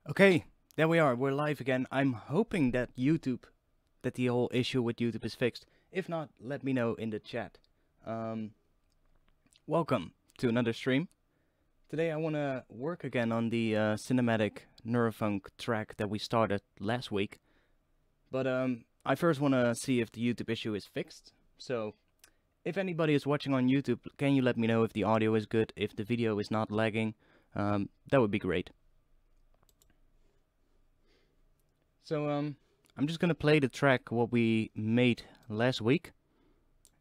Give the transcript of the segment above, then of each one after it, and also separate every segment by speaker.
Speaker 1: Okay, there we are. We're live again. I'm hoping that the whole issue with YouTube is fixed. If not, let me know in the chat. Welcome to another stream. Today I want to work again on the cinematic Neurofunk track that we started last week. But I first want to see if the YouTube issue is fixed. So, if anybody is watching on YouTube, can you let me know if the audio is good, if the video is not lagging? That would be great. So I'm just gonna play the track what we made last week,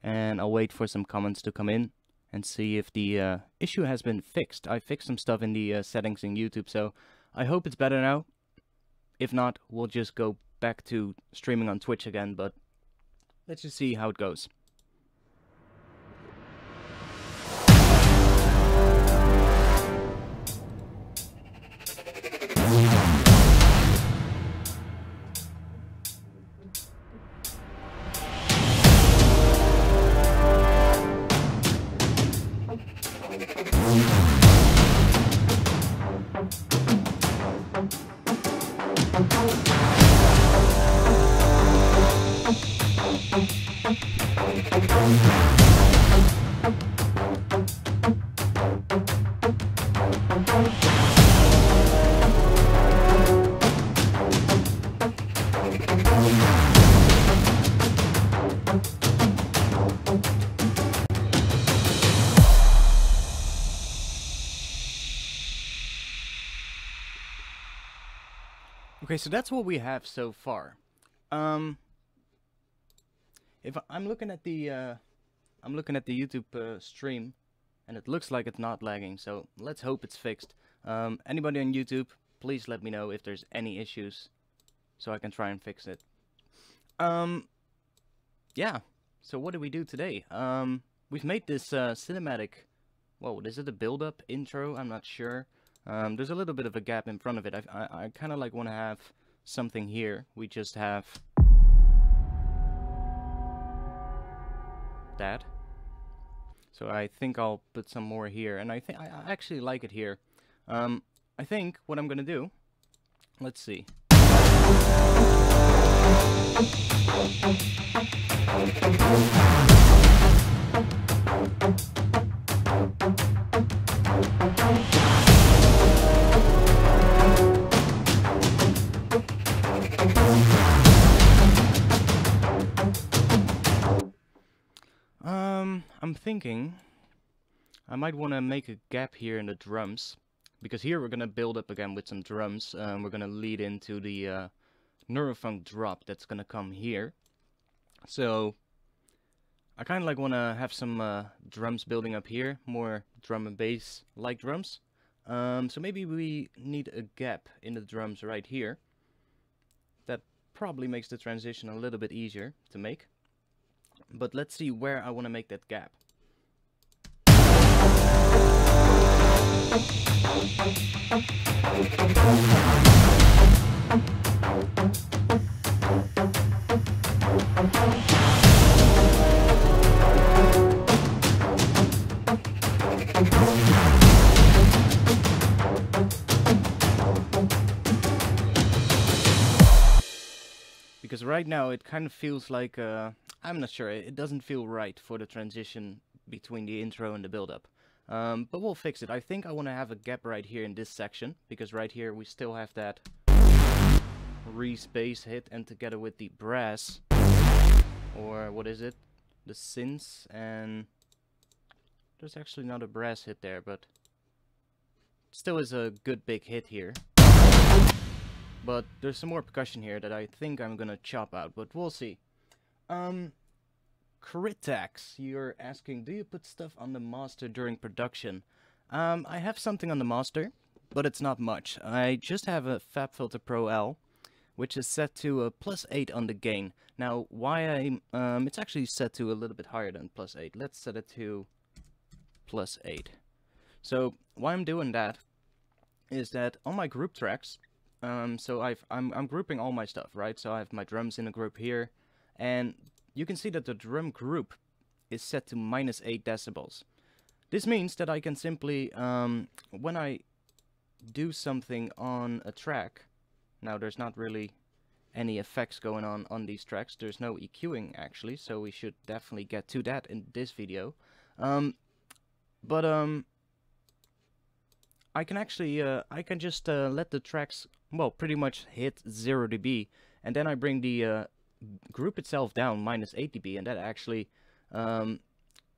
Speaker 1: and I'll wait for some comments to come in and see if the issue has been fixed. I fixed some stuff in the settings in YouTube, so I hope it's better now. If not, we'll just go back to streaming on Twitch again, but let's just see how it goes. Okay, so that's what we have so far. If I'm looking at the YouTube stream, and it looks like it's not lagging. So let's hope it's fixed. Anybody on YouTube, please let me know if there's any issues, so I can try and fix it. Yeah. So what do we do today? We've made this cinematic. Whoa, is it a build-up intro? I'm not sure. There's a little bit of a gap in front of it. I kind of like want to have something here. We just have that. So I think I'll put some more here, and I actually like it here. I think what I'm gonna do. Let's see. I'm thinking I might want to make a gap here in the drums, because here we're gonna build up again with some drums. We're gonna lead into the Neurofunk drop that's gonna come here. So I kind of like want to have some drums building up here, more drum and bass like drums. So maybe we need a gap in the drums right here. That probably makes the transition a little bit easier to make. But let's see where I want to make that gap. Because right now it kind of feels like, I'm not sure, it doesn't feel right for the transition between the intro and the build-up. But we'll fix it. I think I want to have a gap right here in this section, because right here we still have that re-space hit, and together with the brass, or what is it? The synths, and there's actually not a brass hit there, but still is a good big hit here. But there's some more percussion here that I think I'm gonna chop out, but we'll see. Critax, you're asking, do you put stuff on the master during production? I have something on the master, but it's not much. I just have a FabFilter Pro L, which is set to a +8 on the gain. Now, why it's actually set to a little bit higher than +8. Let's set it to +8. So why I'm doing that is that on my group tracks, so I'm grouping all my stuff, right? So I have my drums in a group here, and you can see that the drum group is set to -8 decibels. This means that I can simply, when I do something on a track. Now there's not really any effects going on these tracks. There's no EQing actually, so we should definitely get to that in this video. I can actually, I can just let the tracks, well, pretty much hit 0 dB, and then I bring the group itself down -8 dB, and that actually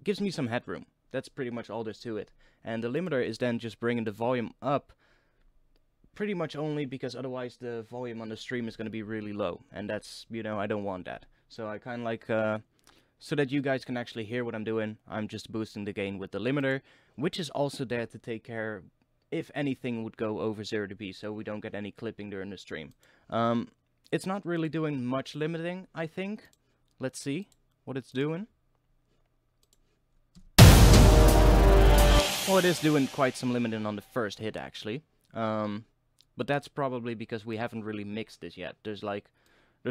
Speaker 1: gives me some headroom. That's pretty much all there's to it. And the limiter is then just bringing the volume up pretty much only because otherwise the volume on the stream is going to be really low, and that's, you know, I don't want that. So I kind of like, so that you guys can actually hear what I'm doing, I'm just boosting the gain with the limiter, which is also there to take care if anything would go over 0 dB, so we don't get any clipping during the stream. It's not really doing much limiting, I think. Let's see what it's doing. Well, it is doing quite some limiting on the first hit, actually. But that's probably because we haven't really mixed this yet. There's a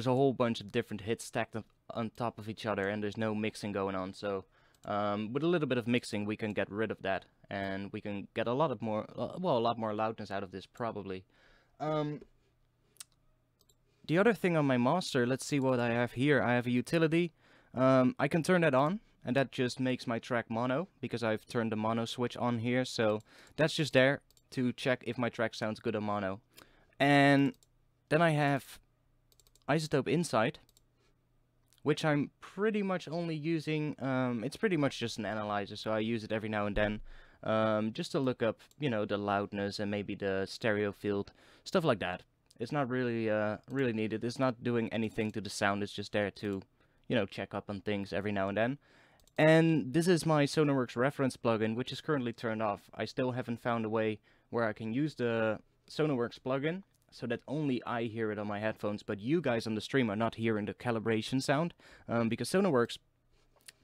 Speaker 1: whole bunch of different hits stacked up on top of each other, and there's no mixing going on. So with a little bit of mixing, we can get rid of that, and we can get a lot more loudness out of this probably. The other thing on my master, let's see what I have here. I have a utility. I can turn that on, and that just makes my track mono, because I've turned the mono switch on here. So that's just there to check if my track sounds good on mono. And then I have isotope inside, which I'm pretty much only using, it's pretty much just an analyzer, so I use it every now and then, just to look up, you know, the loudness and maybe the stereo field, stuff like that. It's not really, really needed. It's not doing anything to the sound, it's just there to, you know, check up on things every now and then. And this is my Sonarworks reference plugin, which is currently turned off. I still haven't found a way where I can use the Sonarworks plugin so that only I hear it on my headphones, but you guys on the stream are not hearing the calibration sound, because Sonarworks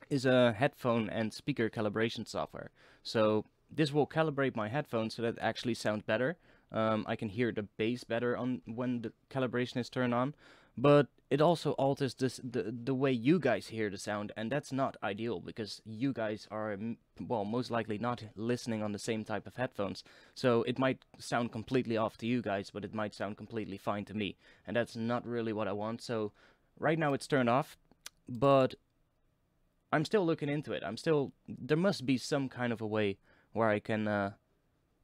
Speaker 1: is a headphone and speaker calibration software. So this will calibrate my headphones so that it actually sounds better. I can hear the bass better on when the calibration is turned on, but it also alters the way you guys hear the sound, and that's not ideal because you guys are, well, most likely not listening on the same type of headphones. So it might sound completely off to you guys, but it might sound completely fine to me, and that's not really what I want. So right now it's turned off, but I'm still looking into it. There must be some kind of a way where I can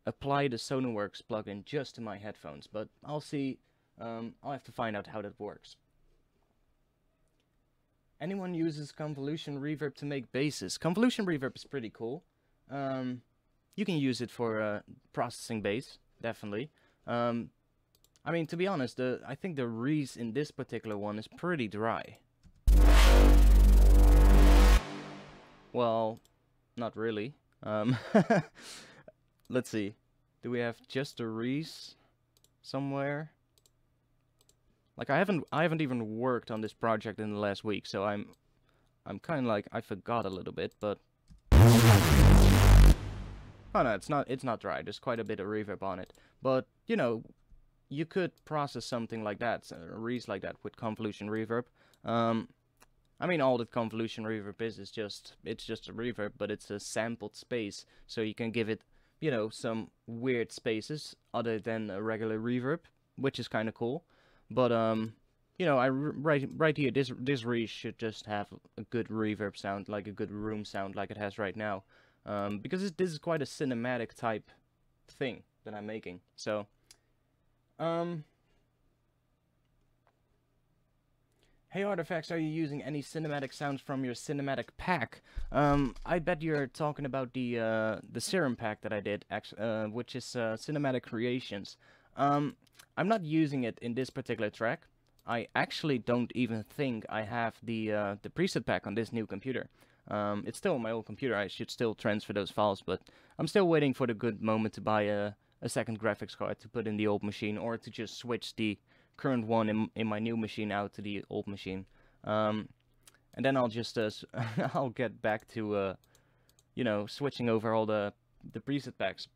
Speaker 1: apply the Sonarworks plugin just to my headphones, but I'll see. I'll have to find out how that works. Anyone uses convolution reverb to make basses? Convolution reverb is pretty cool. You can use it for processing bass, definitely. I mean, to be honest, I think the rees in this particular one is pretty dry. Well, not really. Let's see. Do we have just a rees somewhere? Like I haven't even worked on this project in the last week, so I'm kind of like, I forgot a little bit, but oh no, it's not dry. There's quite a bit of reverb on it, but you know, you could process something like that, a rees like that, with convolution reverb. I mean, all that convolution reverb is just a reverb, but it's a sampled space, so you can give it, you know, some weird spaces other than a regular reverb, which is kind of cool. But you know, right here, this rees should just have a good reverb sound, like a good room sound, like it has right now, because this is quite a cinematic type thing that I'm making. So, hey ARTFX, are you using any cinematic sounds from your cinematic pack? I bet you're talking about the serum pack that I did, which is Cinematic Creations. I'm not using it in this particular track. I actually don't even think I have the preset pack on this new computer. It's still on my old computer. I should still transfer those files, but I'm still waiting for the good moment to buy a second graphics card to put in the old machine, or to just switch the current one in my new machine out to the old machine. And then I'll just I'll get back to you know, switching over all the preset packs.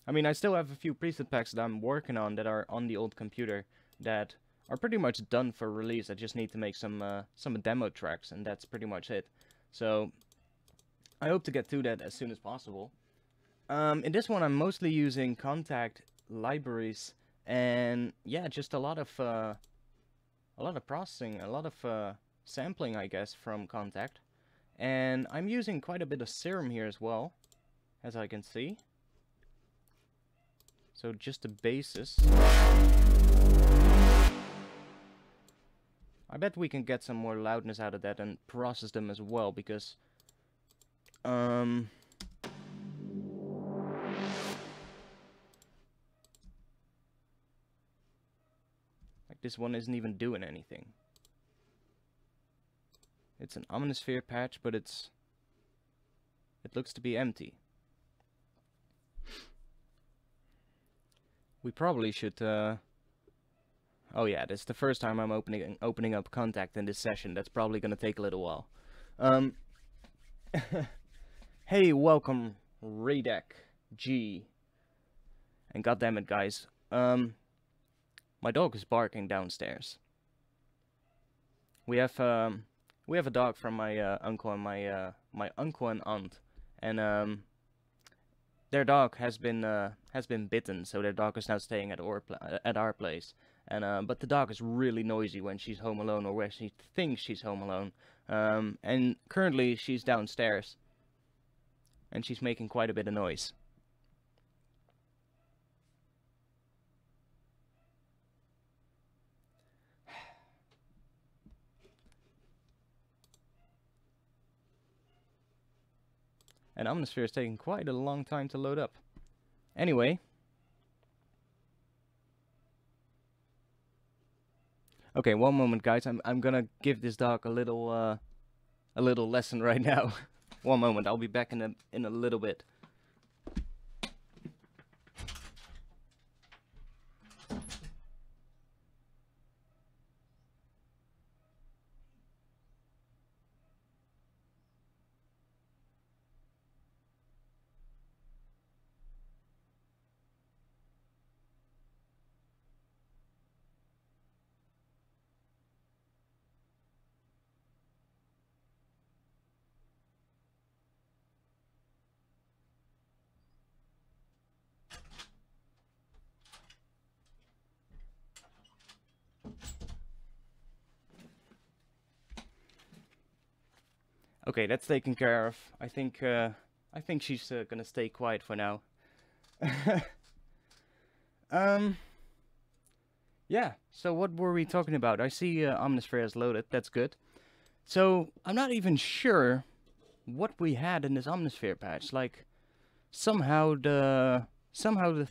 Speaker 1: I mean, I still have a few preset packs that I'm working on that are on the old computer that are pretty much done for release. I just need to make some demo tracks, and that's pretty much it. So I hope to get to that as soon as possible. In this one, I'm mostly using contact libraries, and yeah, just a lot of processing, a lot of sampling, I guess, from contact. And I'm using quite a bit of serum here as well, as I can see. So just the basis. I bet we can get some more loudness out of that and process them as well, because like this one isn't even doing anything. It's an omnisphere patch, but it looks to be empty. We probably should oh yeah, this is the first time I'm opening up contact in this session. That's probably gonna take a little while. Hey, welcome Radek G. And goddammit, guys, my dog is barking downstairs. We have a dog from my uncle and my uncle and aunt, and their dog has been bitten, so their dog is now staying at our place. And but the dog is really noisy when she's home alone, or when she thinks she's home alone. And currently she's downstairs, and she's making quite a bit of noise. And Omnisphere is taking quite a long time to load up. Anyway. Okay, one moment, guys. I'm gonna give this dog a little lesson right now. One moment. I'll be back in a little bit. Okay, that's taken care of. I think she's gonna stay quiet for now. Yeah, so what were we talking about? I see Omnisphere is loaded, that's good. So, I'm not even sure what we had in this Omnisphere patch. Like, somehow the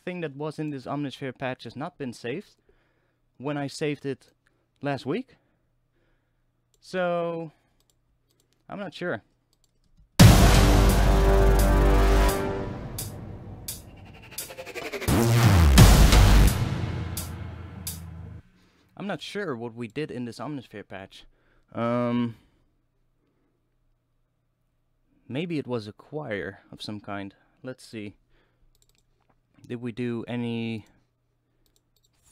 Speaker 1: thing that was in this Omnisphere patch has not been saved when I saved it last week. So, I'm not sure. I'm not sure what we did in this Omnisphere patch. Maybe it was a choir of some kind. Let's see. Did we do anything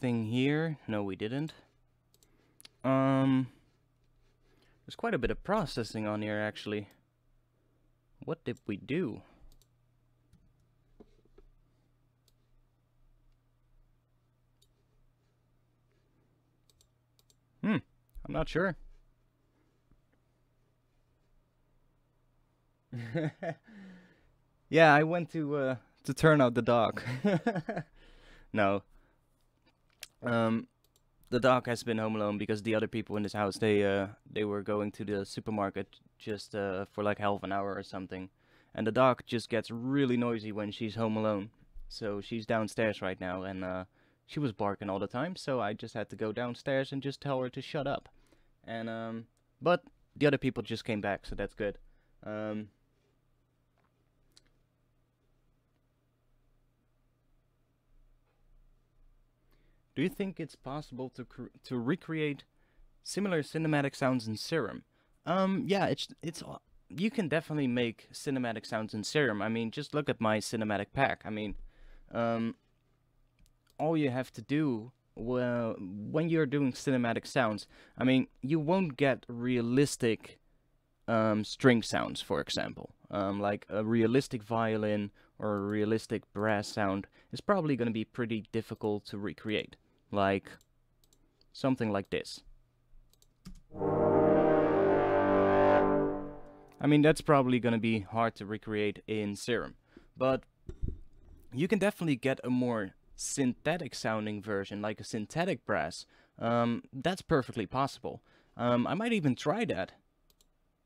Speaker 1: here? No, we didn't. There's quite a bit of processing on here, actually. What did we do? I'm not sure. Yeah, I went to turn out the dog. No. The dog has been home alone because the other people in this house, they were going to the supermarket just for like half an hour or something. And the dog just gets really noisy when she's home alone. So she's downstairs right now, and she was barking all the time, so I just had to go downstairs and just tell her to shut up. And but the other people just came back, so that's good. Do you think it's possible to recreate similar cinematic sounds in Serum? Yeah, it's you can definitely make cinematic sounds in Serum. I mean, just look at my cinematic pack. I mean, all you have to do, well, when you're doing cinematic sounds, I mean, you won't get realistic string sounds, for example. Like a realistic violin or a realistic brass sound is probably going to be pretty difficult to recreate. Like something like this. I mean, that's probably going to be hard to recreate in Serum, but you can definitely get a more synthetic sounding version, like a synthetic brass. That's perfectly possible. I might even try that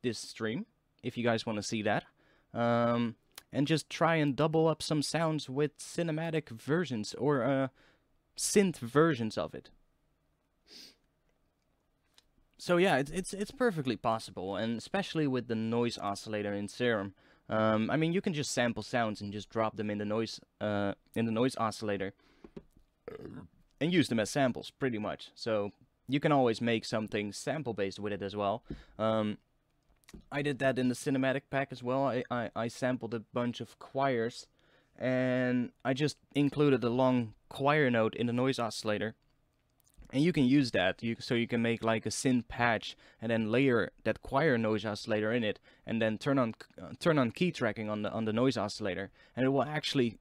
Speaker 1: this stream, if you guys want to see that. And just try and double up some sounds with cinematic versions or synth versions of it. So yeah, it's perfectly possible, and especially with the noise oscillator in Serum. I mean, you can just sample sounds and just drop them in the noise oscillator and use them as samples, pretty much. So you can always make something sample based with it as well. I did that in the cinematic pack as well. I sampled a bunch of choirs, and I just included a long choir note in the noise oscillator. And you can use that, so you can make like a synth patch and then layer that choir noise oscillator in it, and then turn on key tracking on the noise oscillator, and it will actually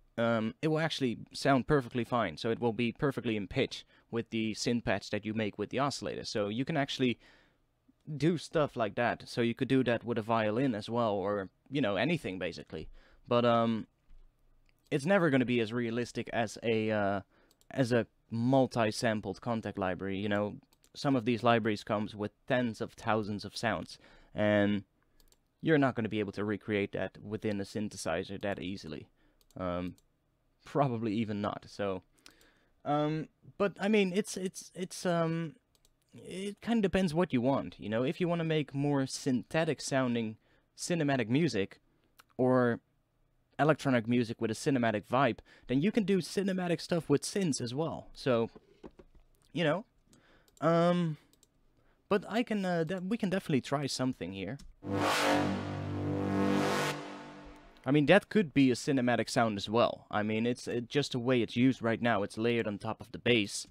Speaker 1: sound perfectly fine. So it will be perfectly in pitch with the synth patch that you make with the oscillator. So you can actually do stuff like that. So you could do that with a violin as well, or you know, anything basically. But it's never going to be as realistic as a multi-sampled contact library. You know, some of these libraries comes with tens of thousands of sounds, and you're not going to be able to recreate that within a synthesizer that easily. Probably even not. So, but I mean, it kind of depends what you want. You know, if you want to make more synthetic sounding cinematic music, or electronic music with a cinematic vibe, then you can do cinematic stuff with synths as well. So, you know, but we can definitely try something here. I mean, that could be a cinematic sound as well. I mean, it's just the way it's used right now. It's layered on top of the bass.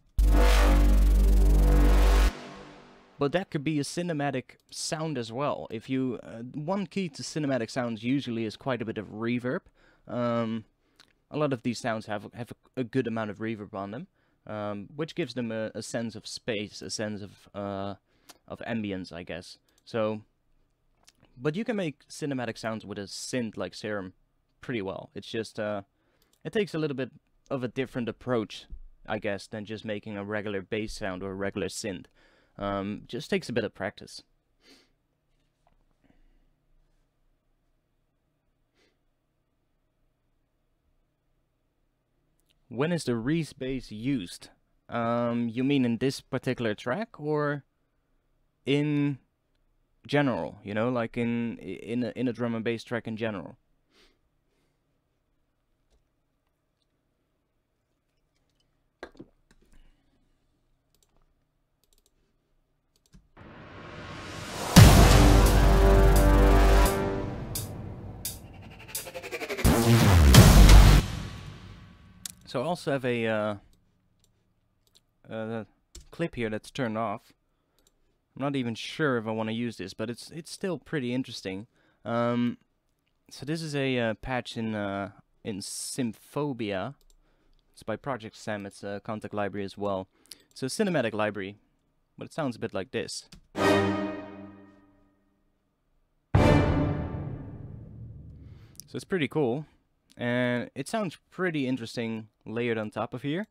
Speaker 1: But that could be a cinematic sound as well. If you one key to cinematic sounds usually is quite a bit of reverb. A lot of these sounds have a good amount of reverb on them, which gives them a sense of space, a sense of ambience, I guess. So, but you can make cinematic sounds with a synth like Serum pretty well. It's just it takes a little bit of a different approach, I guess, than just making a regular bass sound or a regular synth. Just takes a bit of practice. When is the Reese bass used? You mean in this particular track, or in general? You know, like in a drum and bass track in general. So I also have a clip here that's turned off. I'm not even sure if I want to use this, but it's still pretty interesting. So this is a patch in Symphobia. It's by Project Sam. It's a contact library as well. It's a cinematic library, but it sounds a bit like this. So it's pretty cool. And it sounds pretty interesting layered on top of here,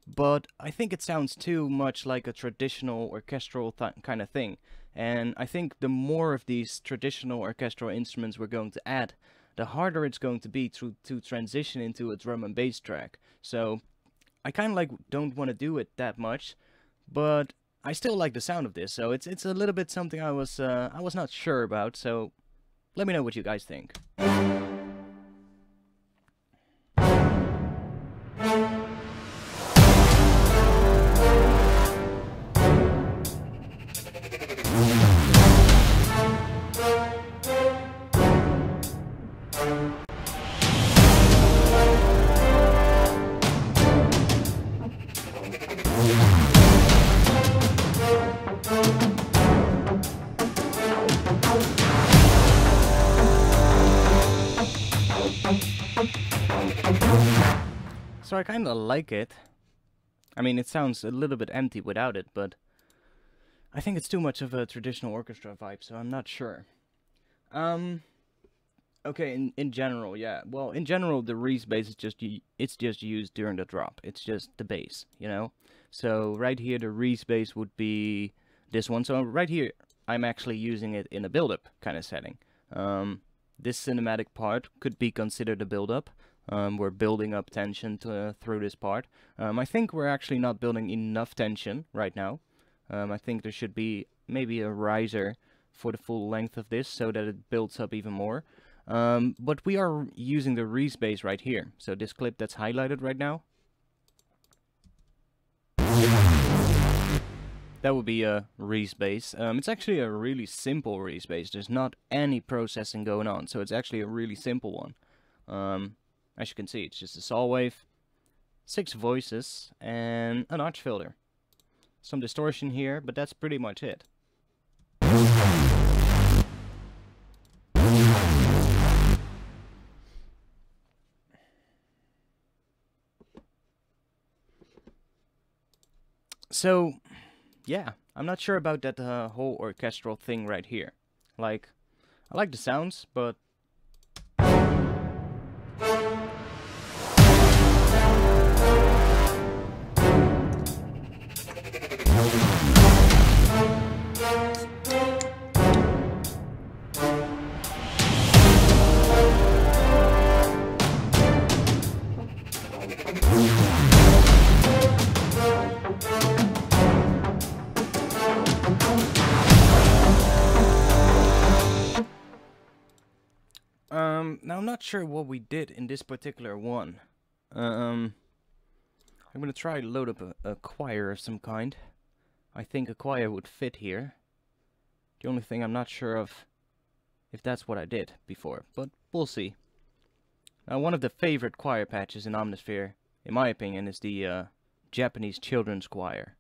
Speaker 1: but I think it sounds too much like a traditional orchestral kind of thing. And I think the more of these traditional orchestral instruments we're going to add, the harder it's going to be to transition into a drum and bass track. So I kind of like don't want to do it that much, but I still like the sound of this. So it's a little bit something I was not sure about. So let me know what you guys think. So I kind of like it. I mean, it sounds a little bit empty without it, but I think it's too much of a traditional orchestra vibe, so I'm not sure. Okay, in general, yeah. Well, in general, the Reese bass is just used during the drop. It's just the bass, you know. So right here, the Reese bass would be this one. So right here, I'm actually using it in a build-up kind of setting. This cinematic part could be considered a build-up. We're building up tension through this part. I think we're actually not building enough tension right now. I think there should be maybe a riser for the full length of this so that it builds up even more. But we are using the Reese bass right here. So this clip that's highlighted right now, that would be a Reese bass. It's actually a really simple Reese bass. There's not any processing going on, so it's actually a really simple one. As you can see, it's just a saw wave, 6 voices, and an arch filter. Some distortion here, but that's pretty much it. So, yeah, I'm not sure about that whole orchestral thing right here. Like, I like the sounds, but now I'm not sure what we did in this particular one. I'm gonna try to load up a choir of some kind. I think a choir would fit here. The only thing I'm not sure of if that's what I did before, but we'll see. Now, one of the favorite choir patches in Omnisphere, in my opinion, is the Japanese children's choir.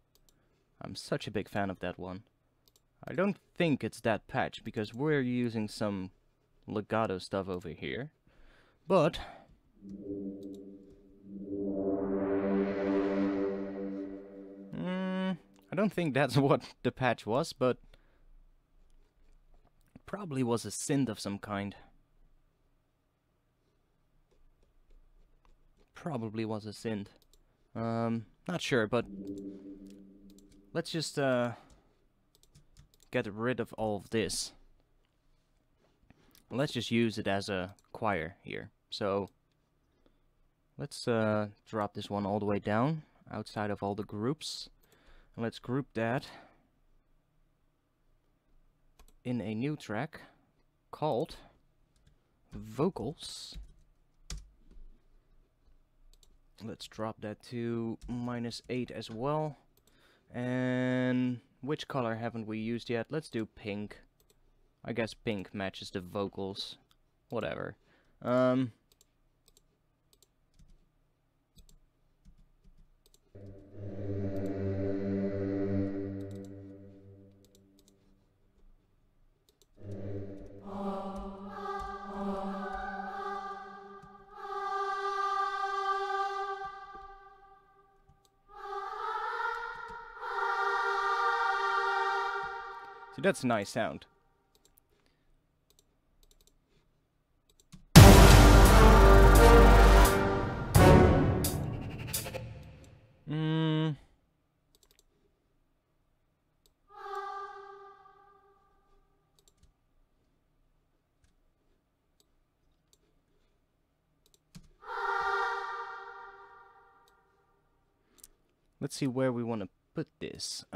Speaker 1: I'm such a big fan of that one. I don't think it's that patch because we're using some legato stuff over here, but I don't think that's what the patch was, but it probably was a synth of some kind. Probably was a synth. Not sure, but let's just get rid of all of this. Let's just use it as a choir here. So let's drop this one all the way down outside of all the groups. And let's group that in a new track called Vocals. Let's drop that to -8 as well. And which color haven't we used yet? Let's do pink. I guess pink matches the vocals. Whatever. See, that's a nice sound. Let's see where we want to put this.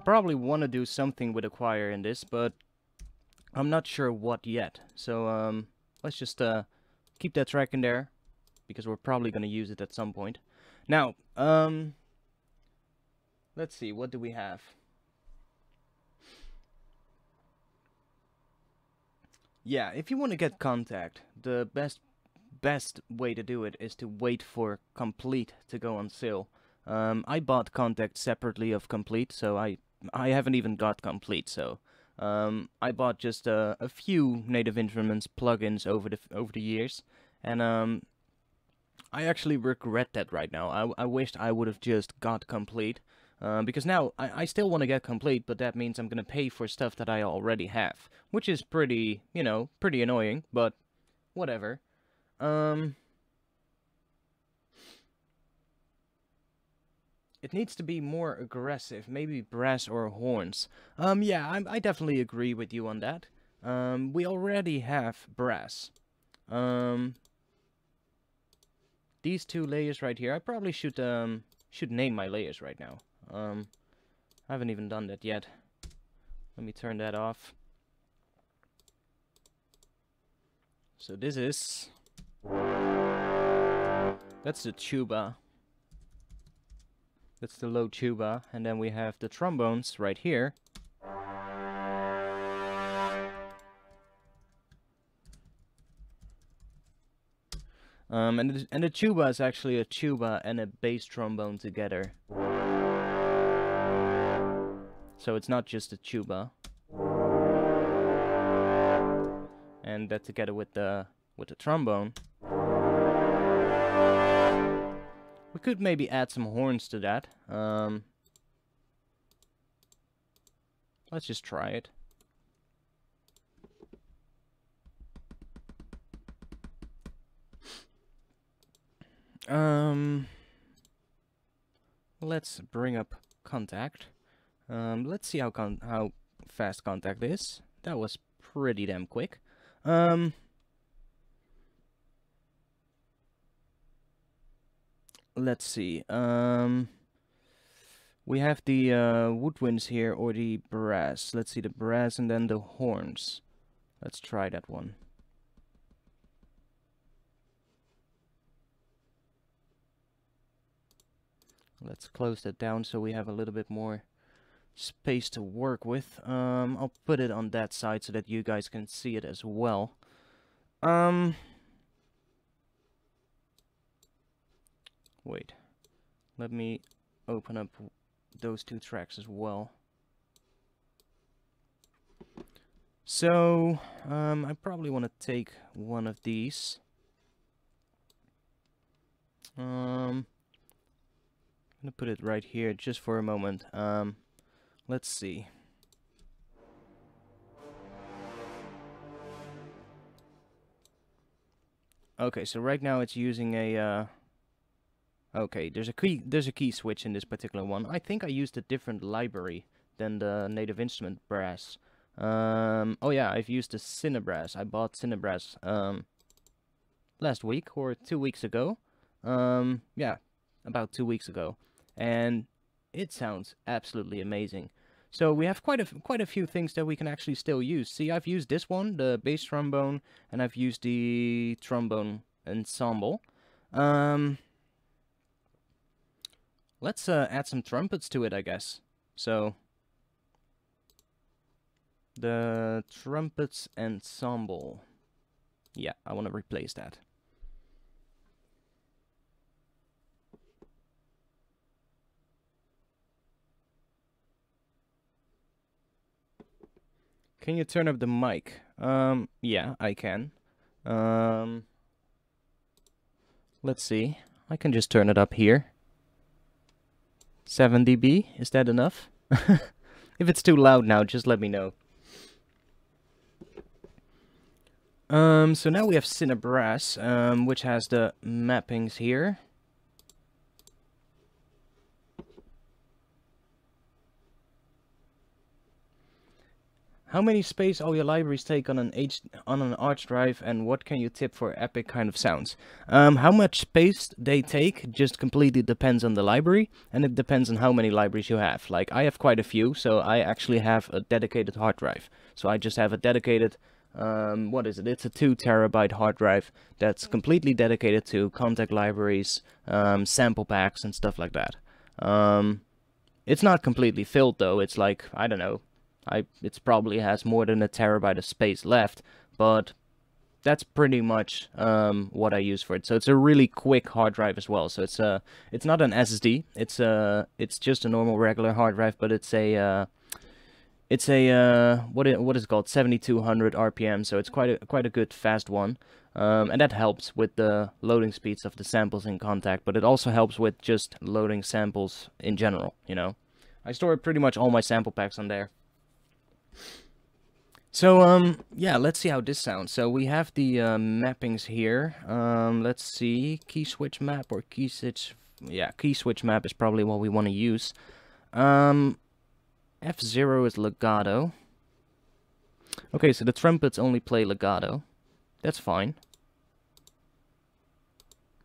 Speaker 1: probably want to do something with a choir in this, but I'm not sure what yet. So let's just keep that track in there, because we're probably going to use it at some point. Now, let's see, what do we have? Yeah, if you want to get contact, the best way to do it is to wait for Complete to go on sale. I bought Contact separately of Complete, so I haven't even got Complete. So I bought just a few Native Instruments plugins over the years, and I actually regret that right now. I wished I would have just got Complete, because now I still want to get Complete, but that means I'm gonna pay for stuff that I already have, which is pretty, you know, pretty annoying, but whatever. It needs to be more aggressive, maybe brass or horns. Yeah, I definitely agree with you on that. We already have brass. These two layers right here, I probably should name my layers right now. I haven't even done that yet. Let me turn that off. So this is... that's the tuba. That's the low tuba, and then we have the trombones right here. And the tuba is actually a tuba and a bass trombone together. So it's not just a tuba. And that together with the trombone. We could maybe add some horns to that. Let's just try it. Let's bring up Contact. Let's see how fast Contact is. That was pretty damn quick. Let's see. We have the woodwinds here, or the brass. Let's see, the brass and then the horns. Let's try that one. Let's close that down so we have a little bit more space to work with. I'll put it on that side so that you guys can see it as well. Wait. Let me open up those two tracks as well. So, I probably want to take one of these. I'm gonna put it right here just for a moment. Let's see. Okay, so right now it's using a okay, there's a key switch in this particular one. I think I used a different library than the Native Instrument brass. Oh yeah, I've used the Cinebrass. I bought Cinebrass last week or 2 weeks ago. Yeah, about 2 weeks ago, and it sounds absolutely amazing. So we have quite a few things that we can actually still use. See, I've used this one, the bass trombone, and I've used the trombone ensemble. Let's add some trumpets to it, I guess. So the trumpets ensemble. Yeah, I want to replace that. Can you turn up the mic? Yeah, I can. Let's see. I can just turn it up here. 7 dB, is that enough? If it's too loud now, just let me know. So now we have Cinebrass, which has the mappings here. How many space all your libraries take on an Arch drive, and what can you tip for epic kind of sounds? How much space they take just completely depends on the library, and it depends on how many libraries you have. Like, I have quite a few, so I actually have a dedicated hard drive. So I just have a dedicated, what is it? It's a 2 terabyte hard drive that's completely dedicated to contact libraries, sample packs, and stuff like that. It's not completely filled though. It's like, I don't know, it probably has more than a terabyte of space left, but that's pretty much what I use for it. So it's a really quick hard drive as well. So it's not an SSD. It's just a normal regular hard drive, but it's a what is it called, 7200 RPM. So it's quite a good fast one. And that helps with the loading speeds of the samples in Contact, but it also helps with just loading samples in general, you know. I store pretty much all my sample packs on there. So, yeah, let's see how this sounds. So we have the mappings here. Let's see, key switch map or key switch. Yeah, key switch map is probably what we want to use. F0 is legato. Okay, so the trumpets only play legato. That's fine.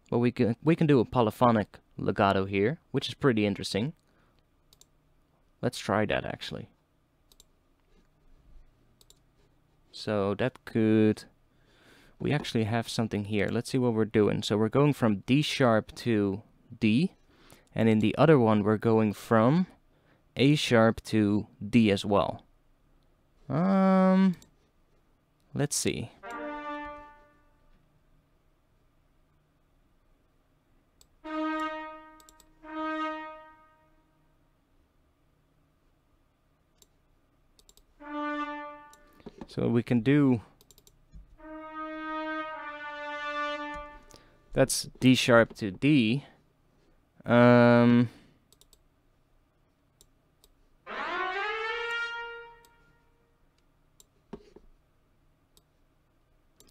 Speaker 1: But we can do a polyphonic legato here, which is pretty interesting. Let's try that actually. So that could... We actually have something here. Let's see what we're doing. So we're going from D sharp to D. And in the other one we're going from A sharp to D as well. Let's see. So we can do... That's D sharp to D. And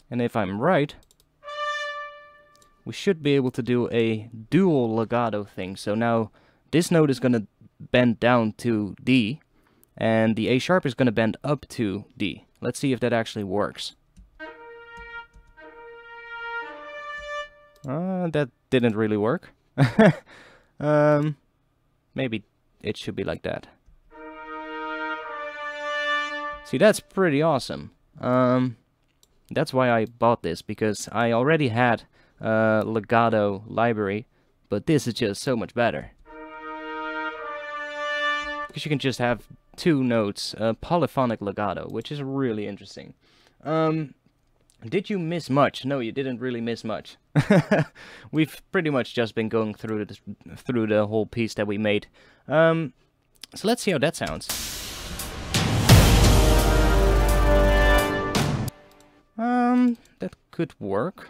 Speaker 1: if I'm right, we should be able to do a dual legato thing. So now this note is going to bend down to D, and the A sharp is going to bend up to D. Let's see if that actually works. That didn't really work. Maybe it should be like that. See, that's pretty awesome. That's why I bought this, because I already had a legato library, but this is just so much better. Because you can just have 2 notes, polyphonic legato, which is really interesting. Did you miss much? No, you didn't really miss much. We've pretty much just been going through the whole piece that we made. So let's see how that sounds. That could work.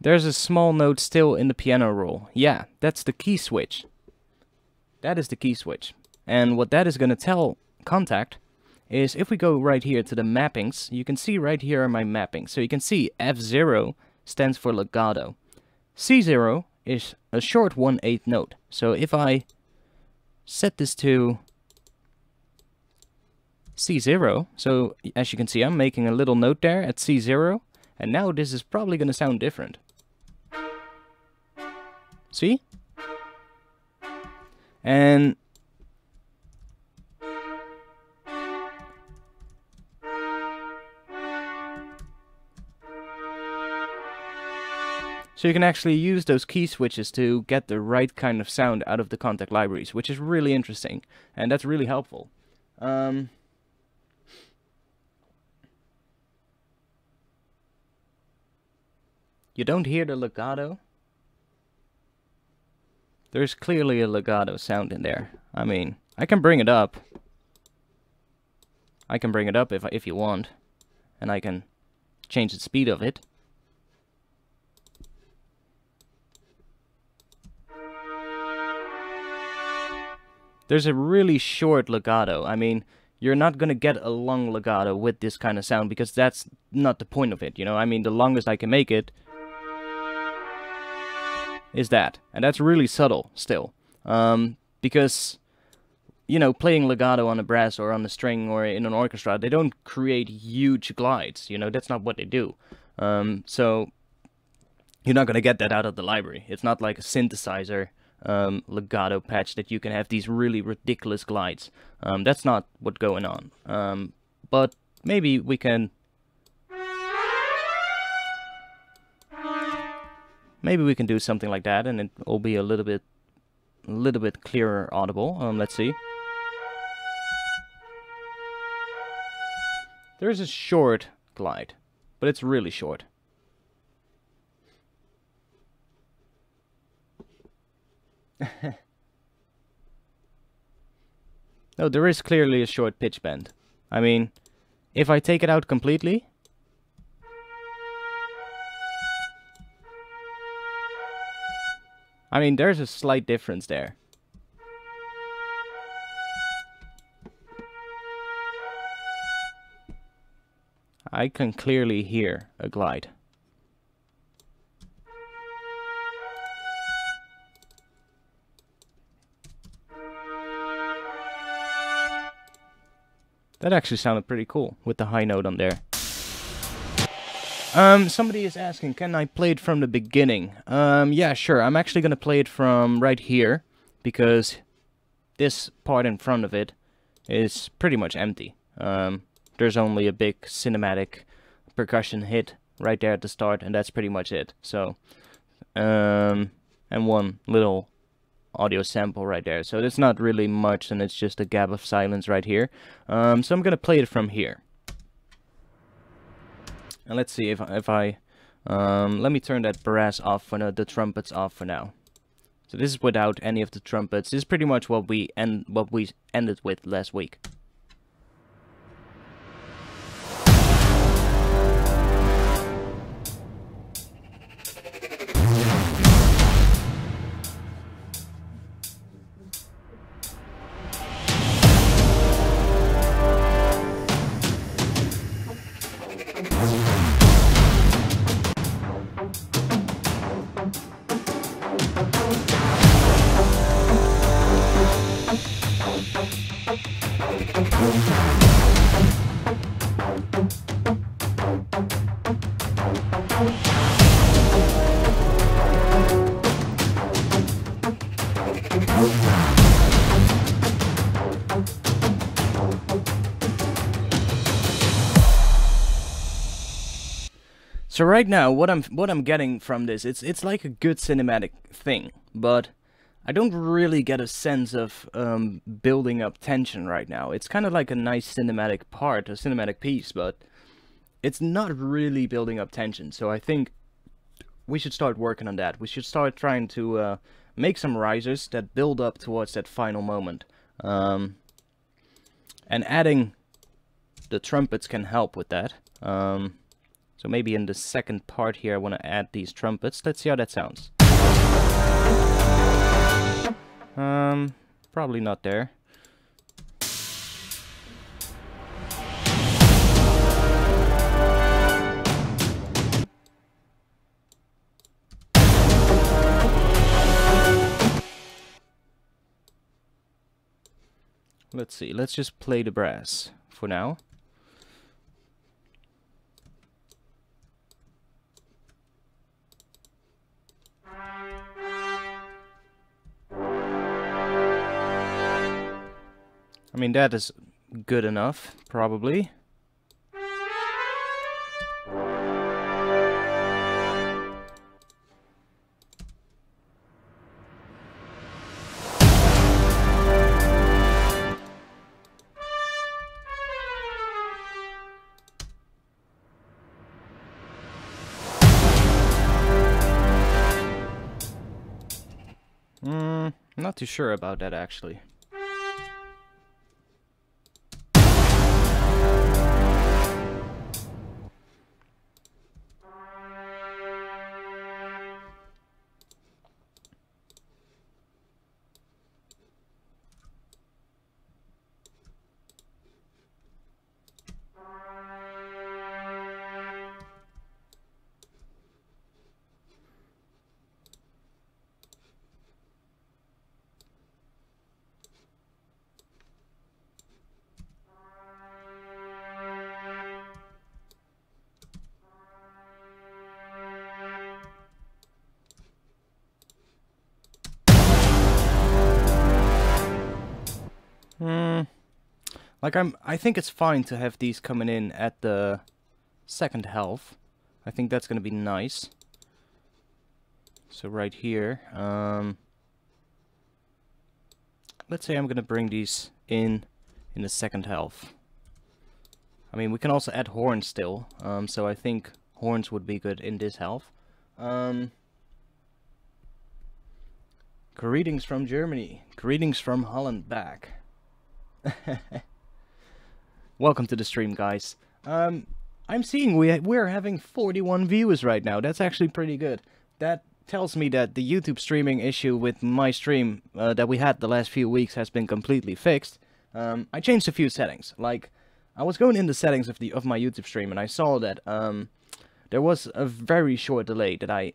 Speaker 1: There's a small note still in the piano roll. Yeah, that's the key switch. That is the key switch. And what that is going to tell Contact is if we go right here to the mappings, you can see right here are my mappings. So you can see F0 stands for legato. C0 is a short 1/8 note. So if I set this to C0, so as you can see I'm making a little note there at C0, and now this is probably going to sound different. See? And so you can actually use those key switches to get the right kind of sound out of the Contact libraries, which is really interesting, and that's really helpful. You don't hear the legato? There's clearly a legato sound in there. I mean, I can bring it up. I can bring it up if you want, and I can change the speed of it. There's a really short legato. I mean, you're not gonna get a long legato with this kind of sound, because that's not the point of it, you know? I mean, the longest I can make it is that, and that's really subtle still, because, you know, playing legato on a brass or on a string or in an orchestra, they don't create huge glides, you know, that's not what they do. So you're not gonna get that out of the library. It's not like a synthesizer legato patch that you can have these really ridiculous glides. That's not what's going on. But maybe we can do something like that, and it will be a little bit clearer audible. Let's see. There's a short glide, but it's really short. No, there is clearly a short pitch bend. I mean, if I take it out completely, I mean, there's a slight difference there. I can clearly hear a glide. That actually sounded pretty cool with the high note on there. Somebody is asking, can I play it from the beginning? Yeah, sure. I'm actually gonna play it from right here, because this part in front of it is pretty much empty. There's only a big cinematic percussion hit right there at the start, and that's pretty much it. So, and one little audio sample right there. So it's not really much, and it's just a gap of silence right here. So I'm gonna play it from here. And let's see if I let me turn that brass off for now, the trumpets off for now. So this is without any of the trumpets. This is pretty much what we ended with last week. So right now, what I'm getting from this, it's like a good cinematic thing, but I don't really get a sense of building up tension right now. It's kind of like a nice cinematic part, a cinematic piece, but it's not really building up tension. So I think we should start working on that. We should start trying to make some risers that build up towards that final moment. And adding the trumpets can help with that. So maybe in the second part here I want to add these trumpets. Let's see how that sounds. Probably not there. Let's see, let's just play the brass for now. I mean, that is good enough, probably. Not too sure about that, actually. Like, I think it's fine to have these coming in at the second half. I think that's gonna be nice. So right here, let's say I'm gonna bring these in the second half. I mean, we can also add horns still, so I think horns would be good in this half. Greetings from Germany. Greetings from Holland back. Welcome to the stream, guys. I'm seeing we're having 41 viewers right now. That's actually pretty good. That tells me that the YouTube streaming issue with my stream that we had the last few weeks has been completely fixed. I changed a few settings. Like, I was going in the settings of my YouTube stream, and I saw that there was a very short delay that I,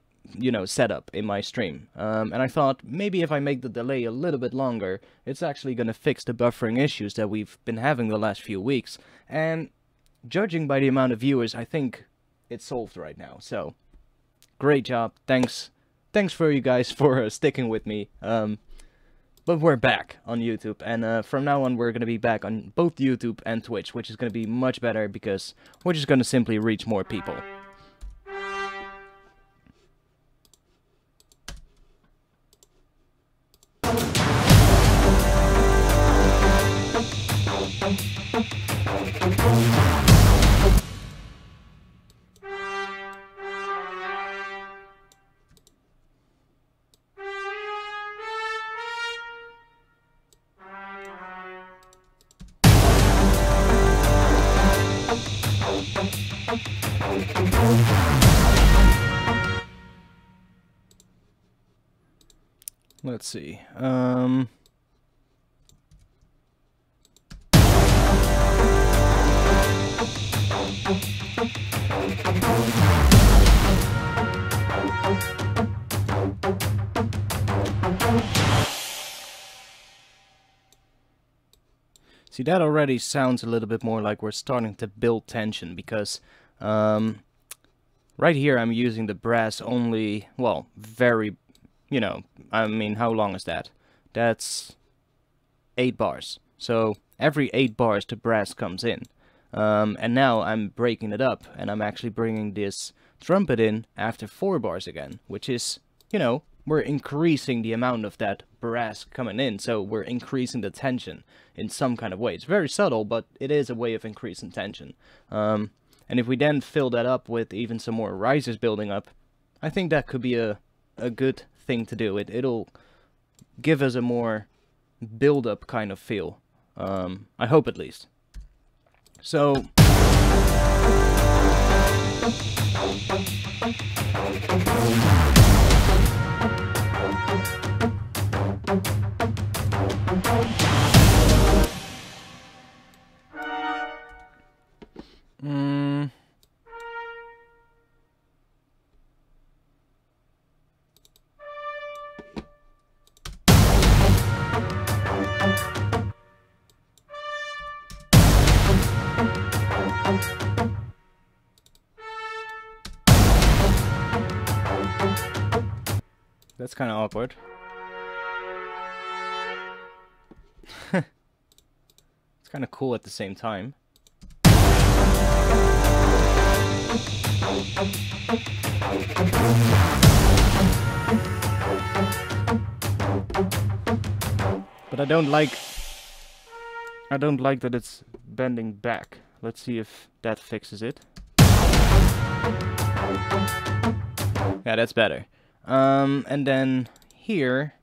Speaker 1: set up in my stream. And I thought, maybe if I make the delay a little bit longer, it's actually gonna fix the buffering issues that we've been having the last few weeks. And judging by the amount of viewers, I think it's solved right now. So, great job. Thanks for you guys for sticking with me. But we're back on YouTube, and from now on we're gonna be back on both YouTube and Twitch, which is gonna be much better because we're just gonna simply reach more people. Let's see. See, that already sounds a little bit more like we're starting to build tension, because right here I'm using the brass only, well, very, I mean, how long is that? That's 8 bars. So every 8 bars the brass comes in. And now I'm breaking it up, and I'm actually bringing this trumpet in after 4 bars again, which is, we're increasing the amount of that brass coming in, so we're increasing the tension in some kind of way. It's very subtle, but it is a way of increasing tension. And if we then fill that up with even some more risers building up, I think that could be a good thing to do. It'll give us a more build-up kind of feel. I hope, at least. So... That's kind of awkward. It's kind of cool at the same time. But I don't like that it's bending back. Let's see if that fixes it. Yeah, that's better. And then here,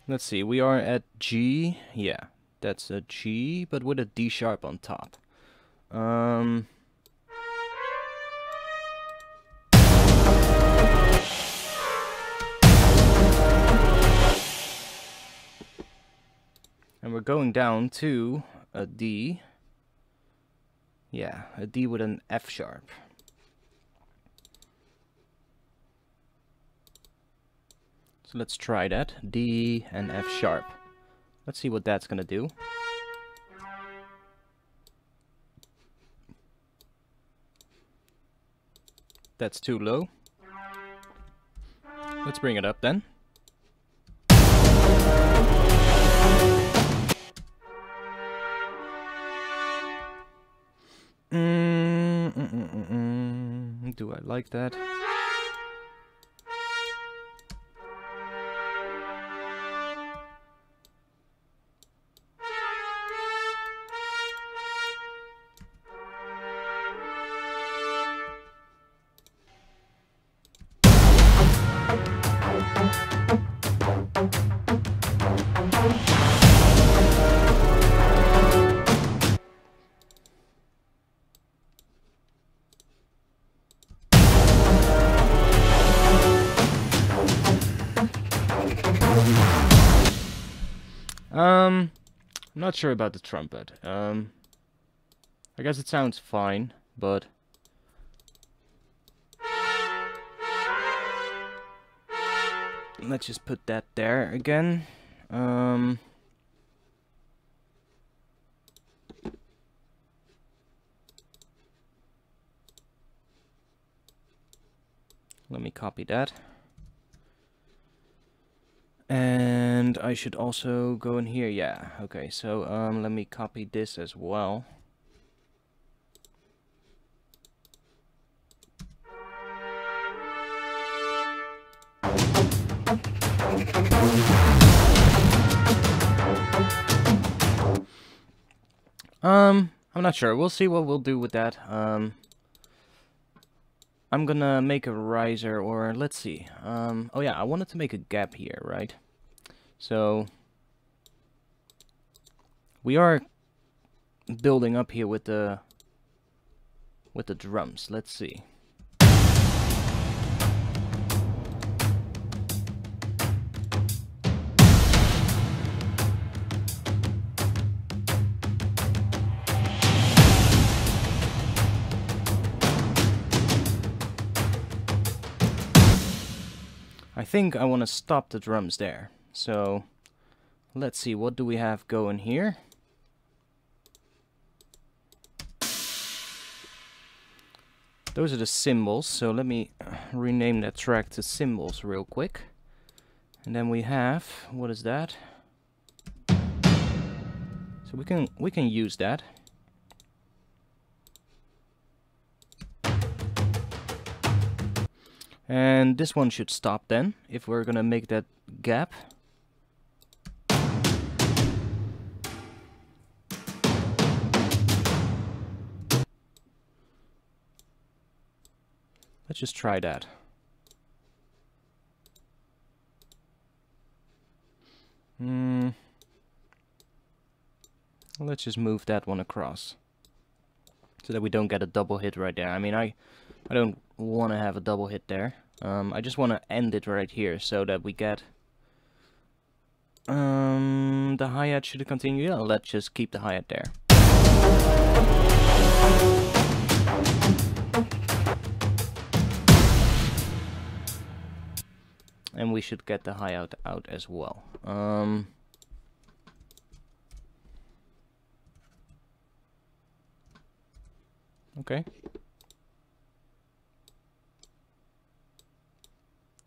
Speaker 1: let's see, we are at G. Yeah, that's a G, but with a D sharp on top. And we're going down to a D. Yeah, a D with an F sharp. So let's try that. D and F sharp. Let's see what that's gonna do. That's too low. Let's bring it up then. Do I like that? I'm not sure about the trumpet. I guess it sounds fine, but let's just put that there again. Let me copy that. And I should also go in here, yeah. Okay, so let me copy this as well. I'm not sure. We'll see what we'll do with that. I'm gonna make a riser, or let's see. Oh yeah, I wanted to make a gap here, right? So we are building up here with the drums. Let's see. I think I want to stop the drums there. So let's see, what do we have going here? Those are the cymbals, so let me rename that track to cymbals real quick. And then we have, what is that? So we can use that. And this one should stop then, if we're gonna make that gap. Let's just try that. Let's just move that one across, so that we don't get a double hit right there. I mean, I don't want to have a double hit there. I just want to end it right here so that we get the hi-hat. Should it continue? Yeah, let's just keep the hi-hat there. And we should get the hi-hat out as well. Okay.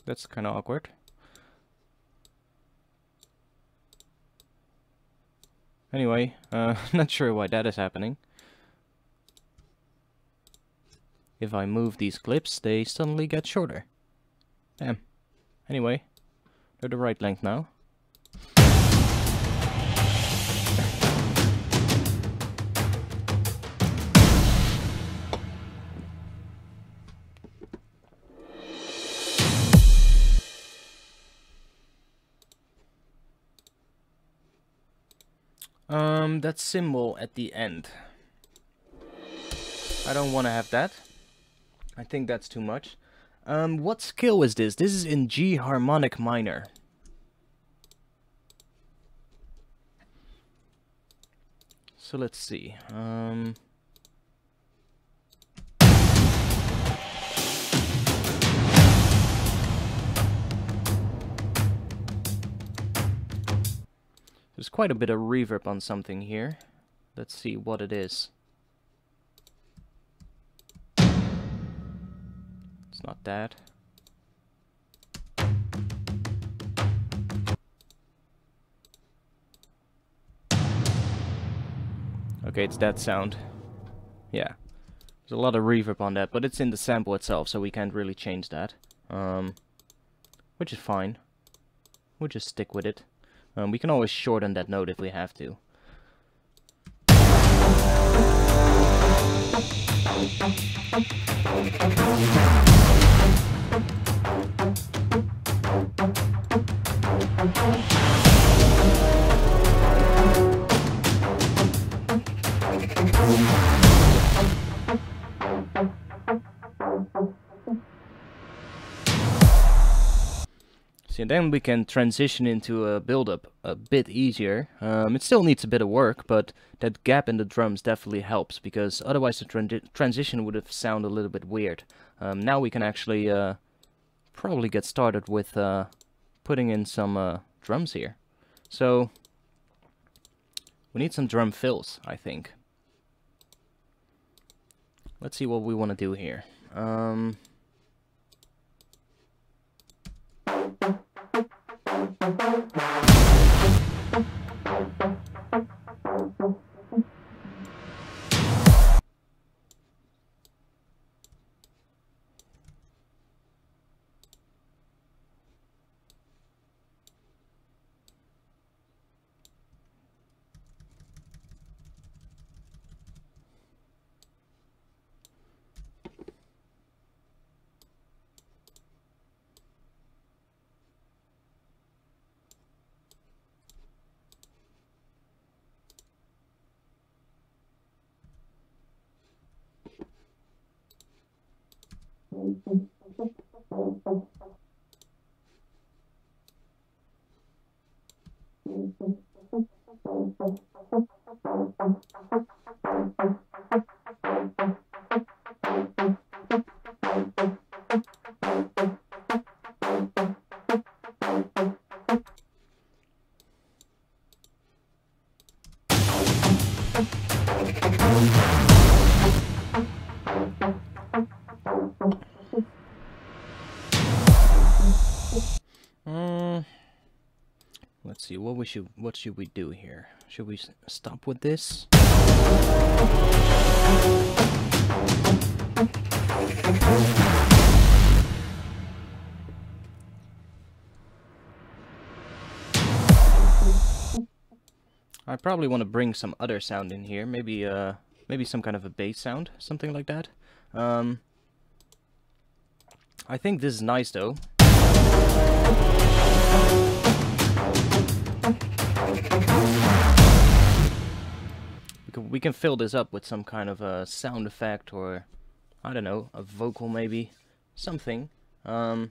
Speaker 1: That's kind of awkward. Anyway, not sure why that is happening. If I move these clips, they suddenly get shorter. Damn. Anyway, they're the right length now. That cymbal at the end. I don't want to have that. I think that's too much. What scale is this? This is in G harmonic minor. So let's see. There's quite a bit of reverb on something here. Let's see what it is. It's not that. Okay, it's that sound. Yeah. There's a lot of reverb on that, but it's in the sample itself, so we can't really change that. Which is fine. We'll just stick with it. We can always shorten that note if we have to. See, and then we can transition into a build-up a bit easier. It still needs a bit of work, but that gap in the drums definitely helps, because otherwise the transition would have sounded a little bit weird. Now we can actually probably get started with putting in some drums here. So we need some drum fills, I think. Let's see what we want to do here. Let's see, what should we do here? Should we stop with this? I probably want to bring some other sound in here, maybe some kind of a bass sound, something like that. I think this is nice though. We can fill this up with some kind of a sound effect, or I don't know, a vocal maybe, something. We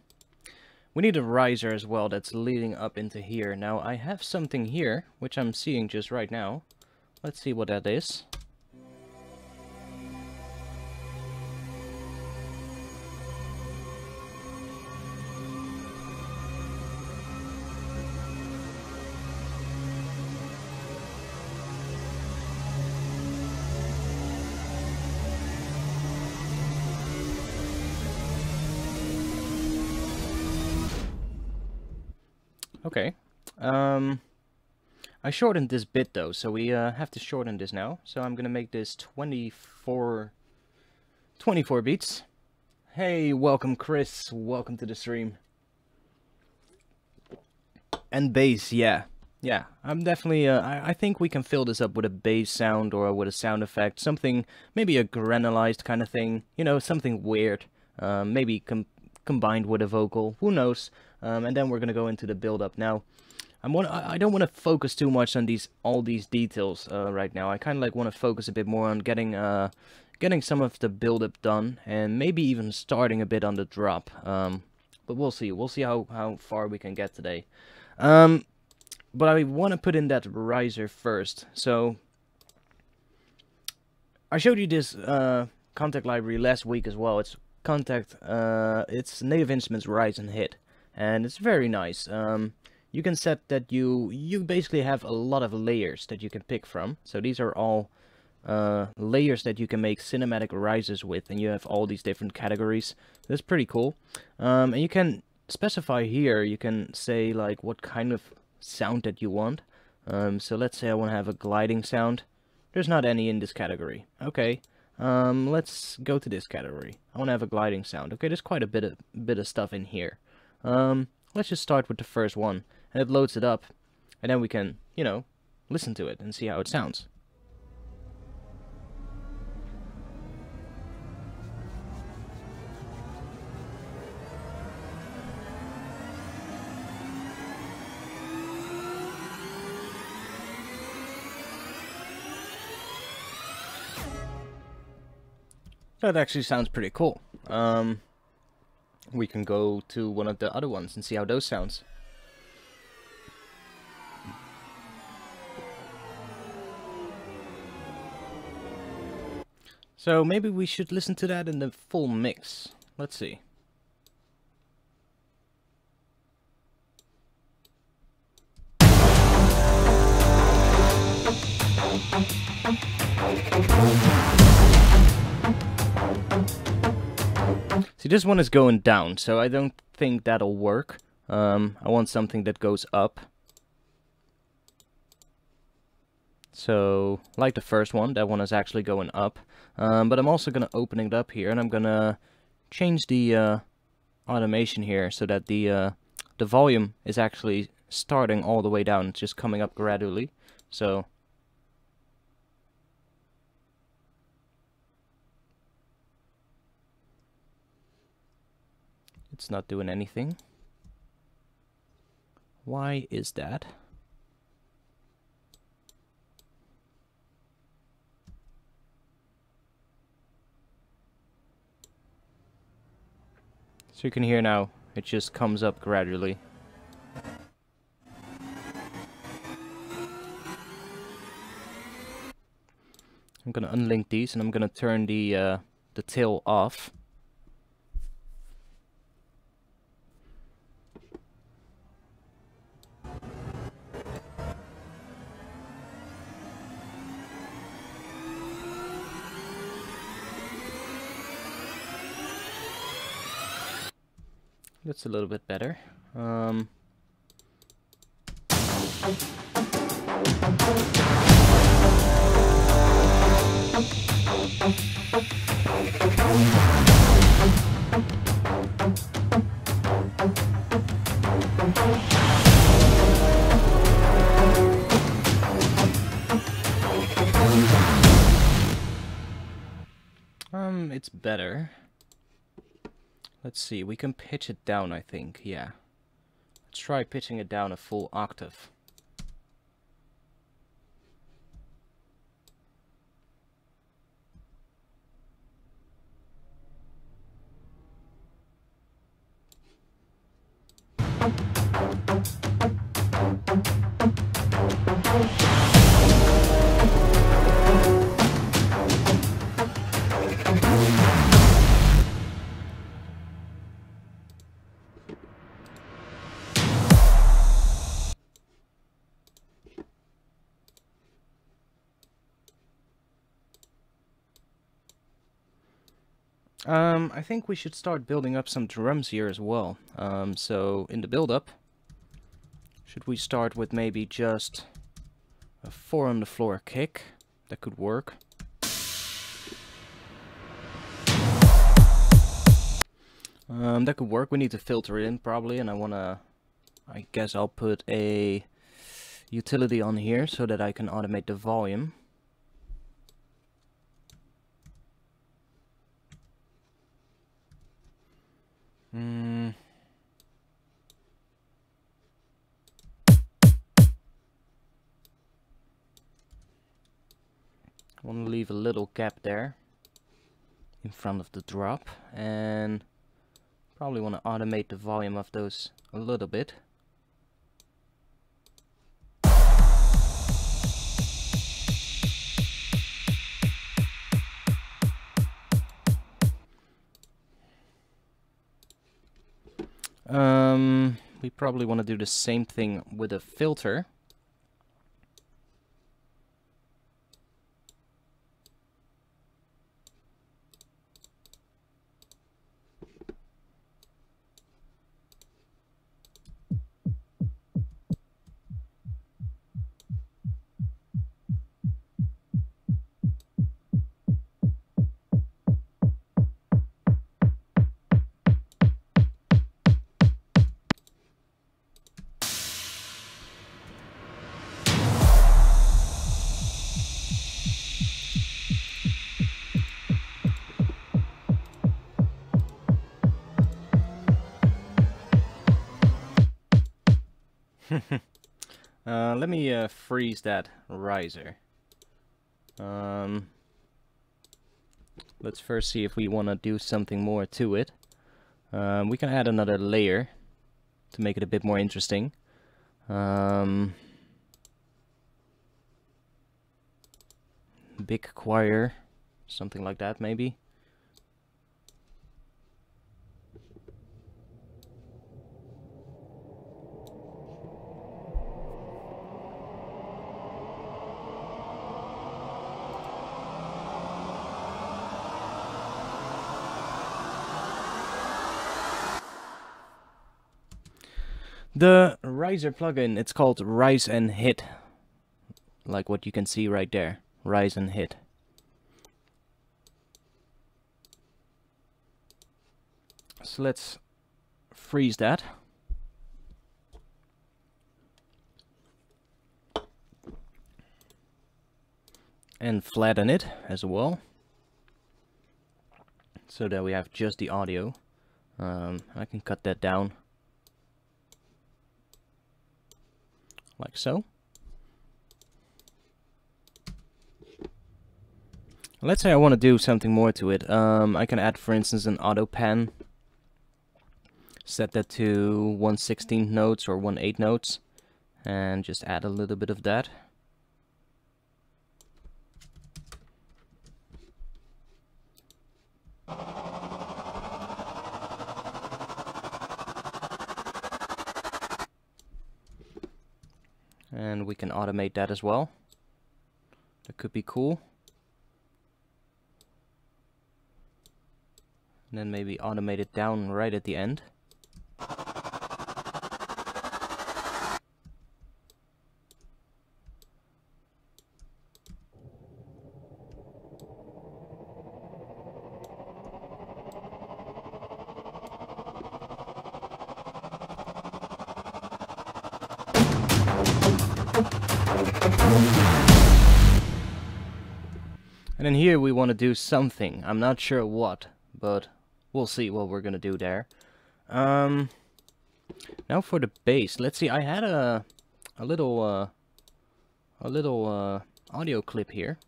Speaker 1: need a riser as well that's leading up into here. Now I have something here which I'm seeing just right now. Let's see what that is. Okay, I shortened this bit though, so we have to shorten this now. So I'm gonna make this 24 beats. Hey, welcome Chris, welcome to the stream. And bass, yeah, I'm definitely, I think we can fill this up with a bass sound or with a sound effect, something, maybe a granulized kind of thing, you know, something weird, maybe combined with a vocal, who knows. And then we're gonna go into the build-up. Now, I don't want to focus too much on all these details right now. I kind of like want to focus a bit more on getting some of the build-up done, and maybe even starting a bit on the drop. But we'll see. We'll see how far we can get today. But I want to put in that riser first. So I showed you this Kontakt library last week as well. It's Kontakt. It's Native Instruments Rise and Hit. And it's very nice. You can set that you basically have a lot of layers that you can pick from. So these are all layers that you can make cinematic rises with, and you have all these different categories. That's pretty cool. And you can specify here, you can say like what kind of sound that you want. So let's say I want to have a gliding sound. There's not any in this category. Okay. Let's go to this category. I want to have a gliding sound. Okay, there's quite a bit of stuff in here. Let's just start with the first one, and it loads it up, and then we can, you know, listen to it and see how it sounds. That actually sounds pretty cool. We can go to one of the other ones and see how those sounds. So maybe we should listen to that in the full mix. Let's see. See, this one is going down, so I don't think that'll work. I want something that goes up. So, like the first one, that one is actually going up. But I'm also going to open it up here, and I'm going to change the automation here so that the volume is actually starting all the way down. It's just coming up gradually. So it's not doing anything. Why is that? So you can hear now, it just comes up gradually. I'm gonna unlink these and I'm gonna turn the tail off. That's a little bit better. It's better. Let's see, we can pitch it down, I think, yeah. Let's try pitching it down a full octave. I think we should start building up some drums here as well. So in the build-up, should we start with maybe just a 4 on the floor kick? That could work. That could work. We need to filter it in probably, and I guess I'll put a utility on here so that I can automate the volume. I want to leave a little gap there in front of the drop, and probably want to automate the volume of those a little bit. We probably want to do the same thing with a filter. Let me freeze that riser. Let's first see if we want to do something more to it. We can add another layer to make it a bit more interesting. Big choir, something like that maybe. The riser plugin, it's called Rise and Hit, like what you can see right there. Rise and Hit. So let's freeze that. And flatten it as well, so that we have just the audio. I can cut that down like so. Let's say I want to do something more to it. I can add, for instance, an auto pan. Set that to 1/16 notes or 1/8 notes, and just add a little bit of that. And we can automate that as well. That could be cool. And then maybe automate it down right at the end. And then here we want to do something. I'm not sure what, but we'll see what we're gonna do there. Now for the bass. Let's see. I had a little audio clip here,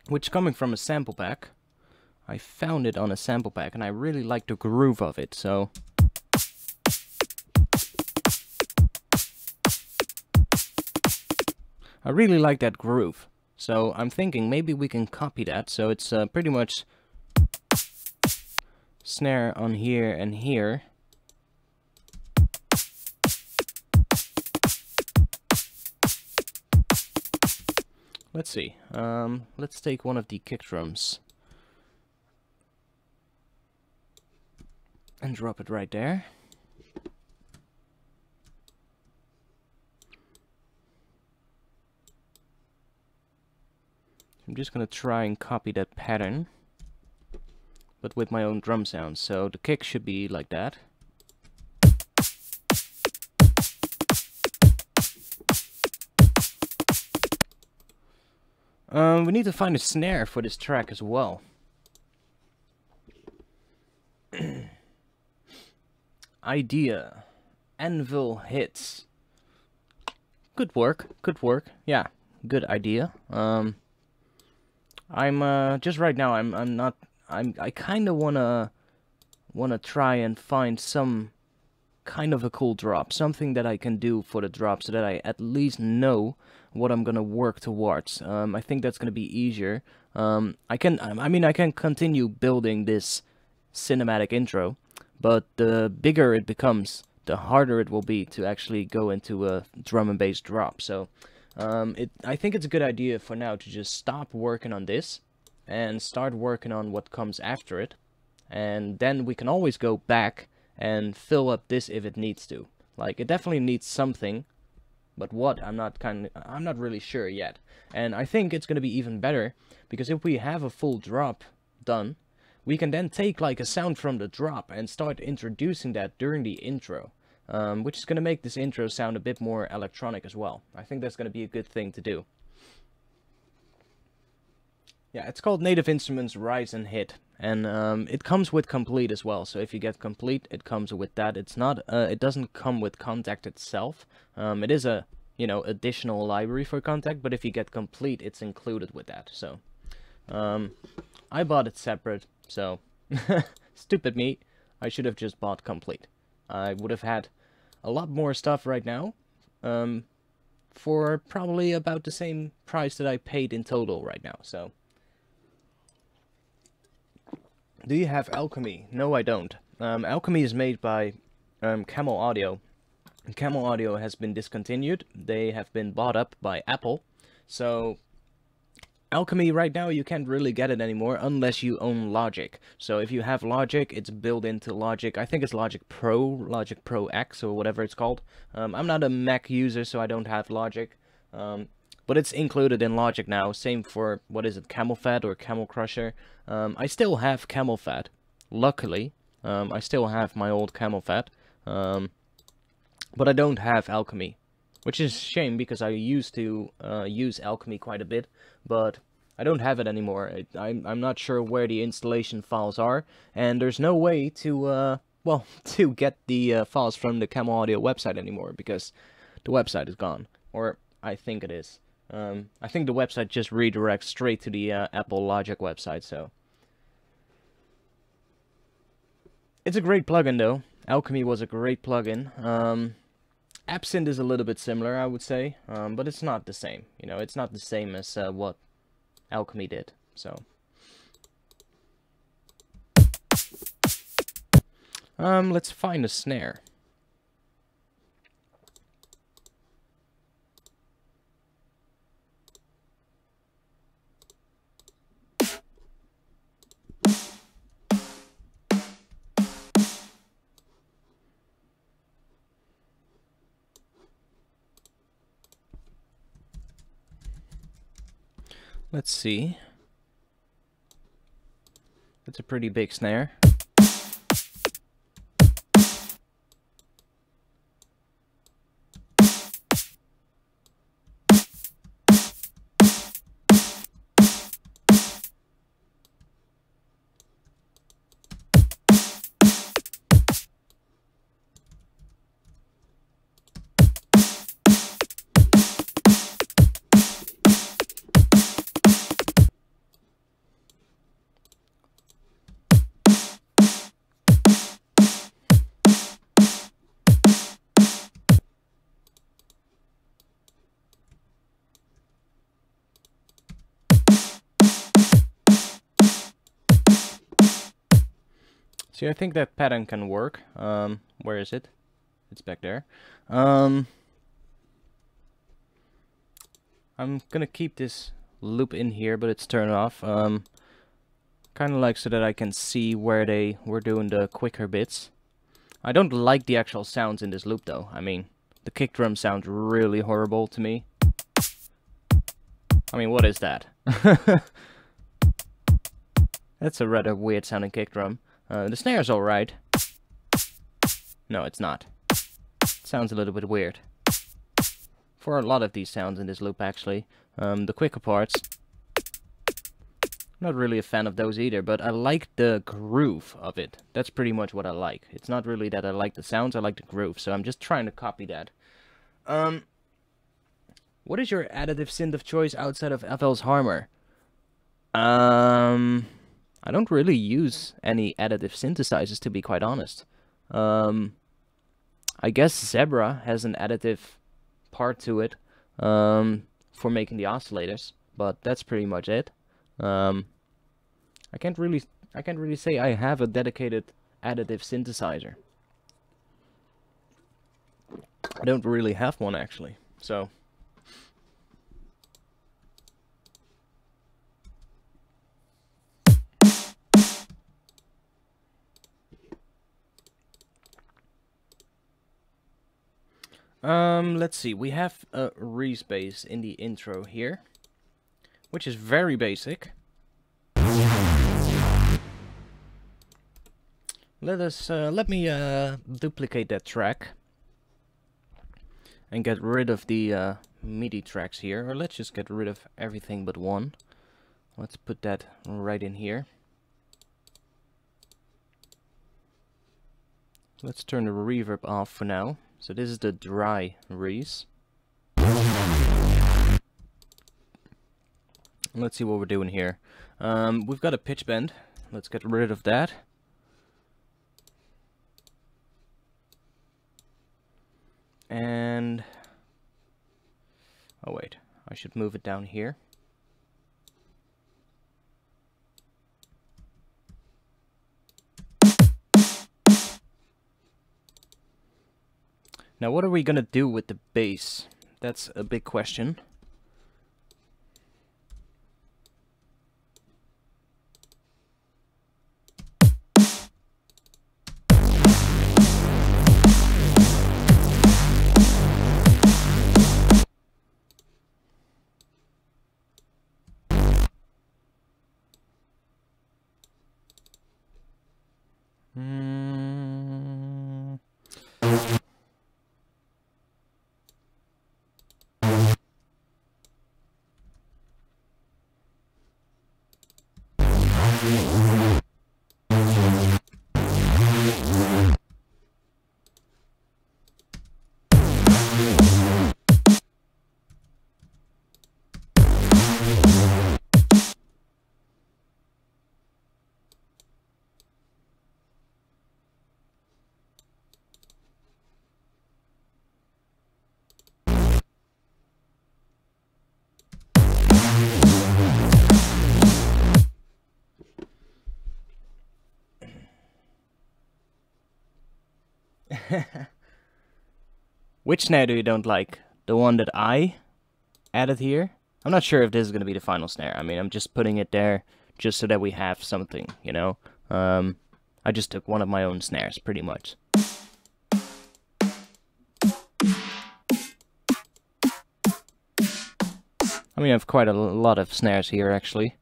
Speaker 1: which coming from a sample pack. I found it on a sample pack, and I really like the groove of it. So I really like that groove. So I'm thinking maybe we can copy that. So it's pretty much snare on here and here. Let's see. Let's take one of the kick drums and drop it right there. I'm just gonna try and copy that pattern, but with my own drum sound. So the kick should be like that. We need to find a snare for this track as well. Idea. Anvil hits. Good work. Good work. Yeah, good idea. I'm just right now I kind of wanna try and find some kind of a cool drop, something that I can do for the drop, so that I at least know what I'm gonna work towards. I think that's gonna be easier. I can continue building this cinematic intro, but the bigger it becomes, the harder it will be to actually go into a drum and bass drop. So I think it's a good idea for now to just stop working on this and start working on what comes after it, and then we can always go back and fill up this if it needs to. Like, it definitely needs something, but what, I'm not really sure yet. And I think it's gonna be even better, because if we have a full drop done, we can then take like a sound from the drop and start introducing that during the intro, which is gonna make this intro sound a bit more electronic as well. I think that's gonna be a good thing to do. Yeah, it's called Native Instruments Rise and Hit, and it comes with Complete as well. So if you get Complete, it comes with that. It's not, it doesn't come with Contact itself. It is a, you know, additional library for Contact, but if you get Complete, it's included with that. So I bought it separate. So stupid me, I should have just bought Complete. I would have had a lot more stuff right now. For probably about the same price that I paid in total right now. So. Do you have Alchemy? No, I don't. Alchemy is made by Camel Audio. Camel Audio has been discontinued. They have been bought up by Apple. So, Alchemy right now, you can't really get it anymore unless you own Logic. So if you have Logic, it's built into Logic. I think it's Logic Pro X, or whatever it's called. I'm not a Mac user, so I don't have Logic. But it's included in Logic now. Same for, what is it, Camel Fat or Camel Crusher. I still have Camel Fat, luckily. I still have my old Camel Fat. But I don't have Alchemy. Which is a shame, because I used to use Alchemy quite a bit. But I don't have it anymore. I'm not sure where the installation files are. And there's no way to, well, to get the files from the Camel Audio website anymore. Because the website is gone. Or I think it is. I think the website just redirects straight to the Apple Logic website, so. It's a great plugin, though. Alchemy was a great plugin. Absinthe is a little bit similar, I would say, but it's not the same. You know, it's not the same as what Alchemy did, so. Let's find a snare. Let's see. That's a pretty big snare. See, I think that pattern can work. Where is it? It's back there. I'm gonna keep this loop in here, but it's turned off. Kind of like so that I can see where they were doing the quicker bits. I don't like the actual sounds in this loop, though. I mean, the kick drum sounds really horrible to me. I mean, what is that? That's a rather weird sounding kick drum. The snare's alright. No, it's not. It sounds a little bit weird. For a lot of these sounds in this loop, actually. The quicker parts, not really a fan of those either, but I like the groove of it. That's pretty much what I like. It's not really that I like the sounds, I like the groove, so I'm just trying to copy that. What is your additive synth of choice outside of FL's Harmor? I don't really use any additive synthesizers, to be quite honest. I guess Zebra has an additive part to it for making the oscillators, but that's pretty much it. I can't really say I have a dedicated additive synthesizer. I don't really have one, actually. So. Let's see, we have a respace in the intro here, which is very basic. Let me duplicate that track and get rid of the MIDI tracks here, or let's just get rid of everything but one. Let's put that right in here. Let's turn the reverb off for now. So this is the dry res. Let's see what we're doing here. We've got a pitch bend. Let's get rid of that. And oh wait, I should move it down here. Now what are we gonna do with the bass? That's a big question. Which snare do you don't like? The one that I added here? I'm not sure if this is going to be the final snare. I mean, I'm just putting it there just so that we have something, you know? I just took one of my own snares, pretty much. I mean, I have quite a lot of snares here, actually.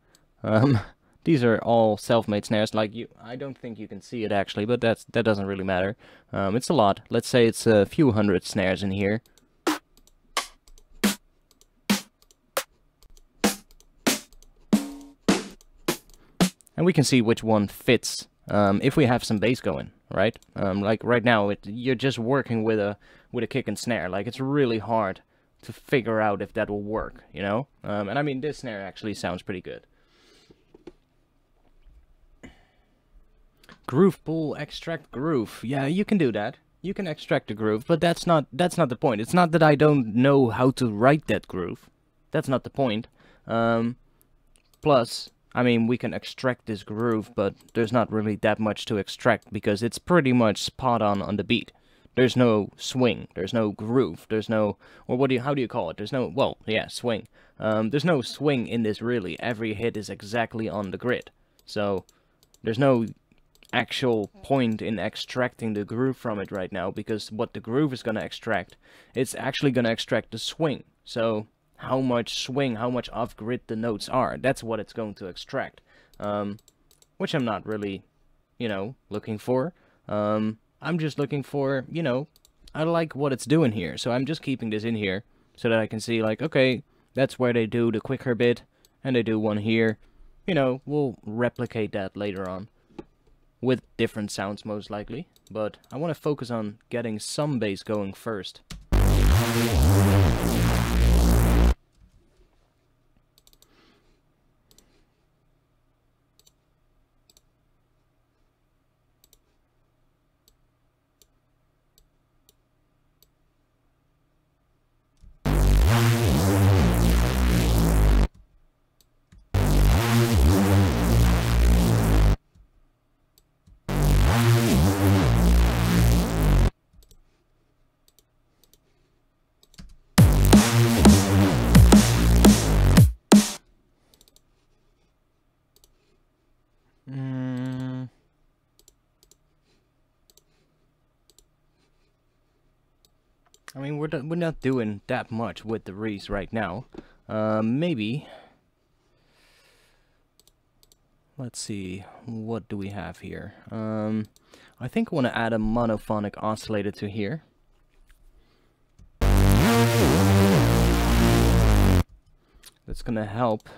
Speaker 1: These are all self-made snares. Like I don't think you can see it actually, but that doesn't really matter. It's a lot. Let's say it's a few hundred snares in here. And we can see which one fits if we have some bass going, right? Like right now, you're just working with a kick and snare. Like it's really hard to figure out if that will work, you know? And I mean, this snare actually sounds pretty good. Groove pool, extract groove. Yeah, you can do that. You can extract the groove, but that's not the point. It's not that I don't know how to write that groove. That's not the point. Plus, I mean, we can extract this groove, but there's not really that much to extract because it's pretty much spot on the beat. There's no swing, there's no groove, there's no, or how do you call it? There's no, well, yeah, swing. There's no swing in this really. Every hit is exactly on the grid. So, there's no actual point in extracting the groove from it right now, because what the groove is going to extract, it's actually going to extract the swing. So how much swing, how much off-grid the notes are, that's what it's going to extract, which I'm not really, you know, looking for. I'm just looking for, you know, I like what it's doing here, so I'm just keeping this in here so that I can see, like, okay, that's where they do the quicker bit, and they do one here. You know, we'll replicate that later on with different sounds most likely, but I want to focus on getting some bass going first. I mean, we're not doing that much with the res right now. Maybe. Let's see, what do we have here? I think I want to add a monophonic oscillator to here. That's gonna help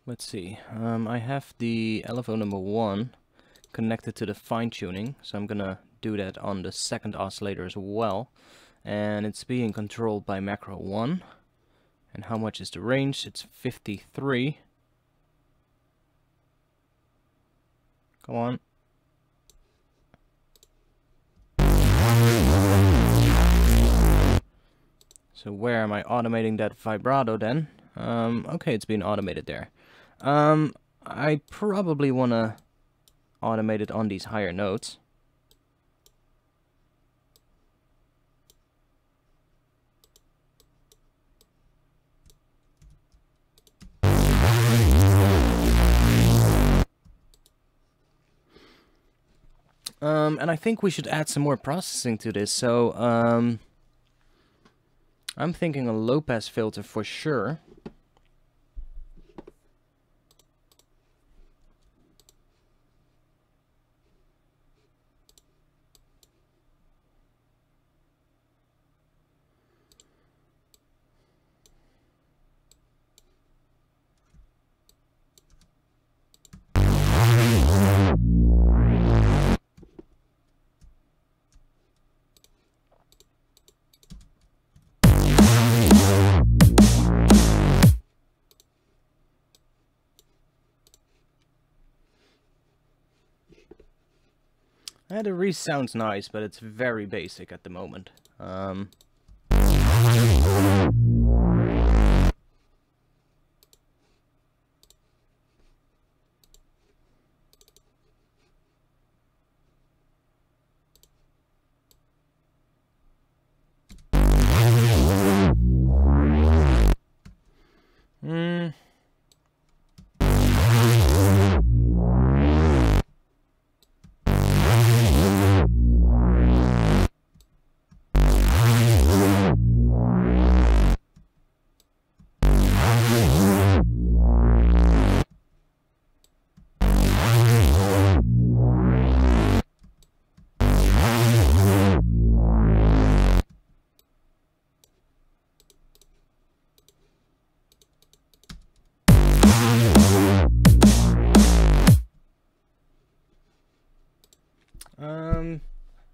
Speaker 1: Let's see. I have the LFO number 1 connected to the fine-tuning, so I'm gonna do that on the second oscillator as well. And it's being controlled by macro 1. And how much is the range? It's 53. Come on. So where am I automating that vibrato then? Okay, it's being automated there. I probably want to automate it on these higher notes. And I think we should add some more processing to this, so I'm thinking a low-pass filter for sure. The reese sounds nice, but it's very basic at the moment.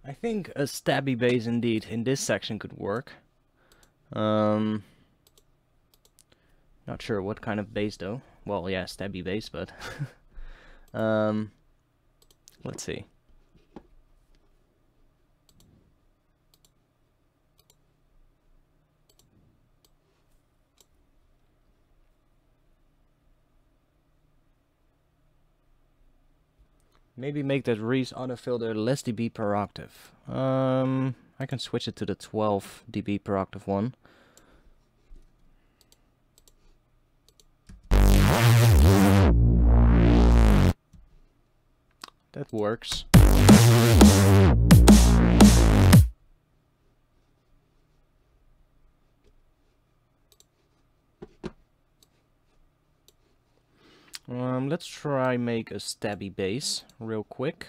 Speaker 1: I think a stabby bass indeed in this section could work. Not sure what kind of bass though. Well, yeah, stabby bass, but let's see. Maybe make that Reese autofilter less dB per octave. I can switch it to the 12 dB per octave one. That works. Let's try make a stabby bass real quick.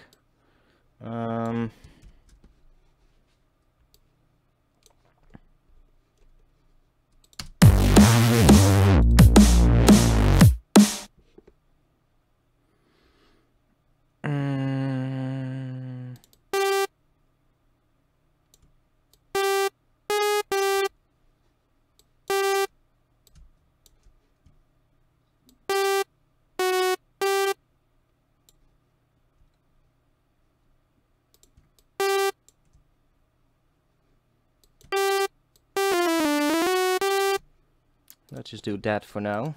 Speaker 1: Let's just do that for now.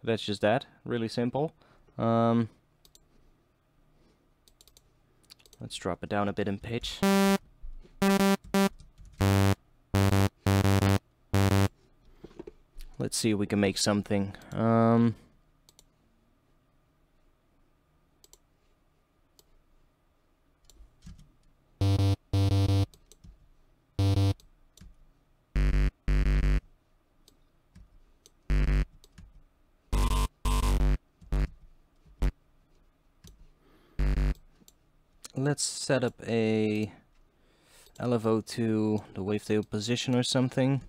Speaker 1: That's just that, really simple. Let's drop it down a bit in pitch. Let's see if we can make something. let's set up a LFO to the wavetable position or something.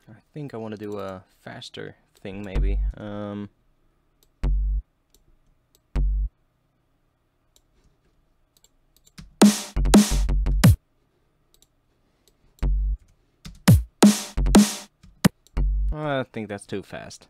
Speaker 1: I think I want to do a faster thing maybe. I think that's too fast.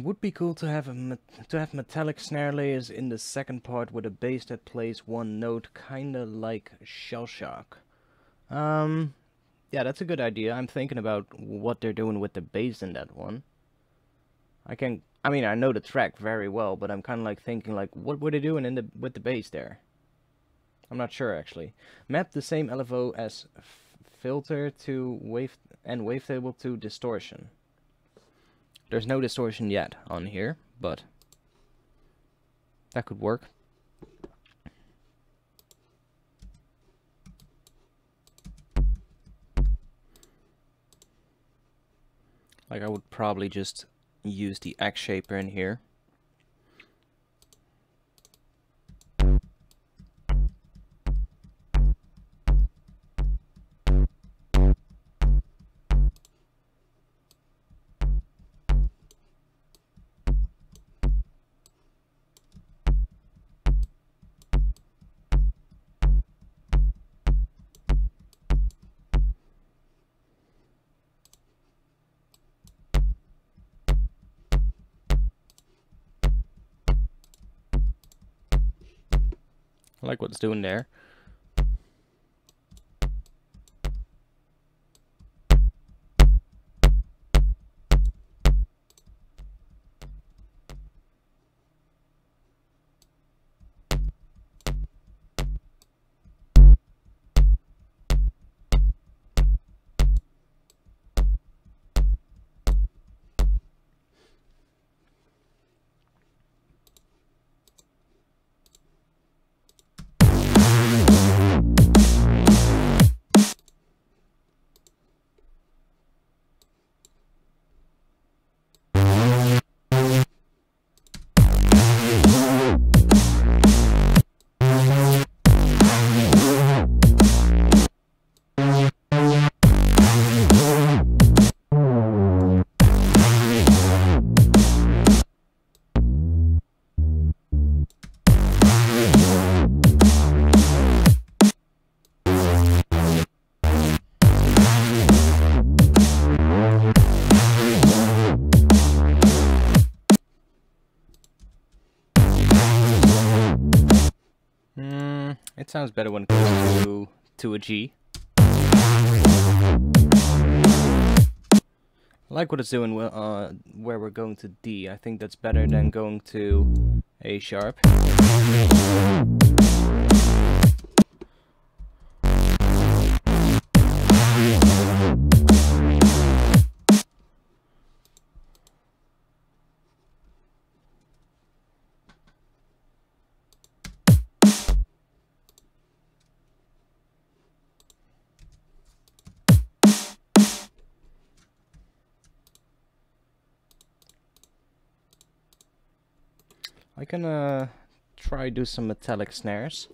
Speaker 1: Would be cool to have metallic snare layers in the second part with a bass that plays one note, kinda like Shell Shock. Yeah, that's a good idea. I'm thinking about what they're doing with the bass in that one. I mean, I know the track very well, but I'm kind of like thinking like, what were they doing with the bass there? I'm not sure actually. Map the same LFO as filter to wavetable to distortion. There's no distortion yet on here, but that could work. Like I would probably just use the X shaper in here. I like what it's doing there. It sounds better when it goes to a G. I like what it's doing where we're going to D. I think that's better than going to A sharp. can try do some metallic snares.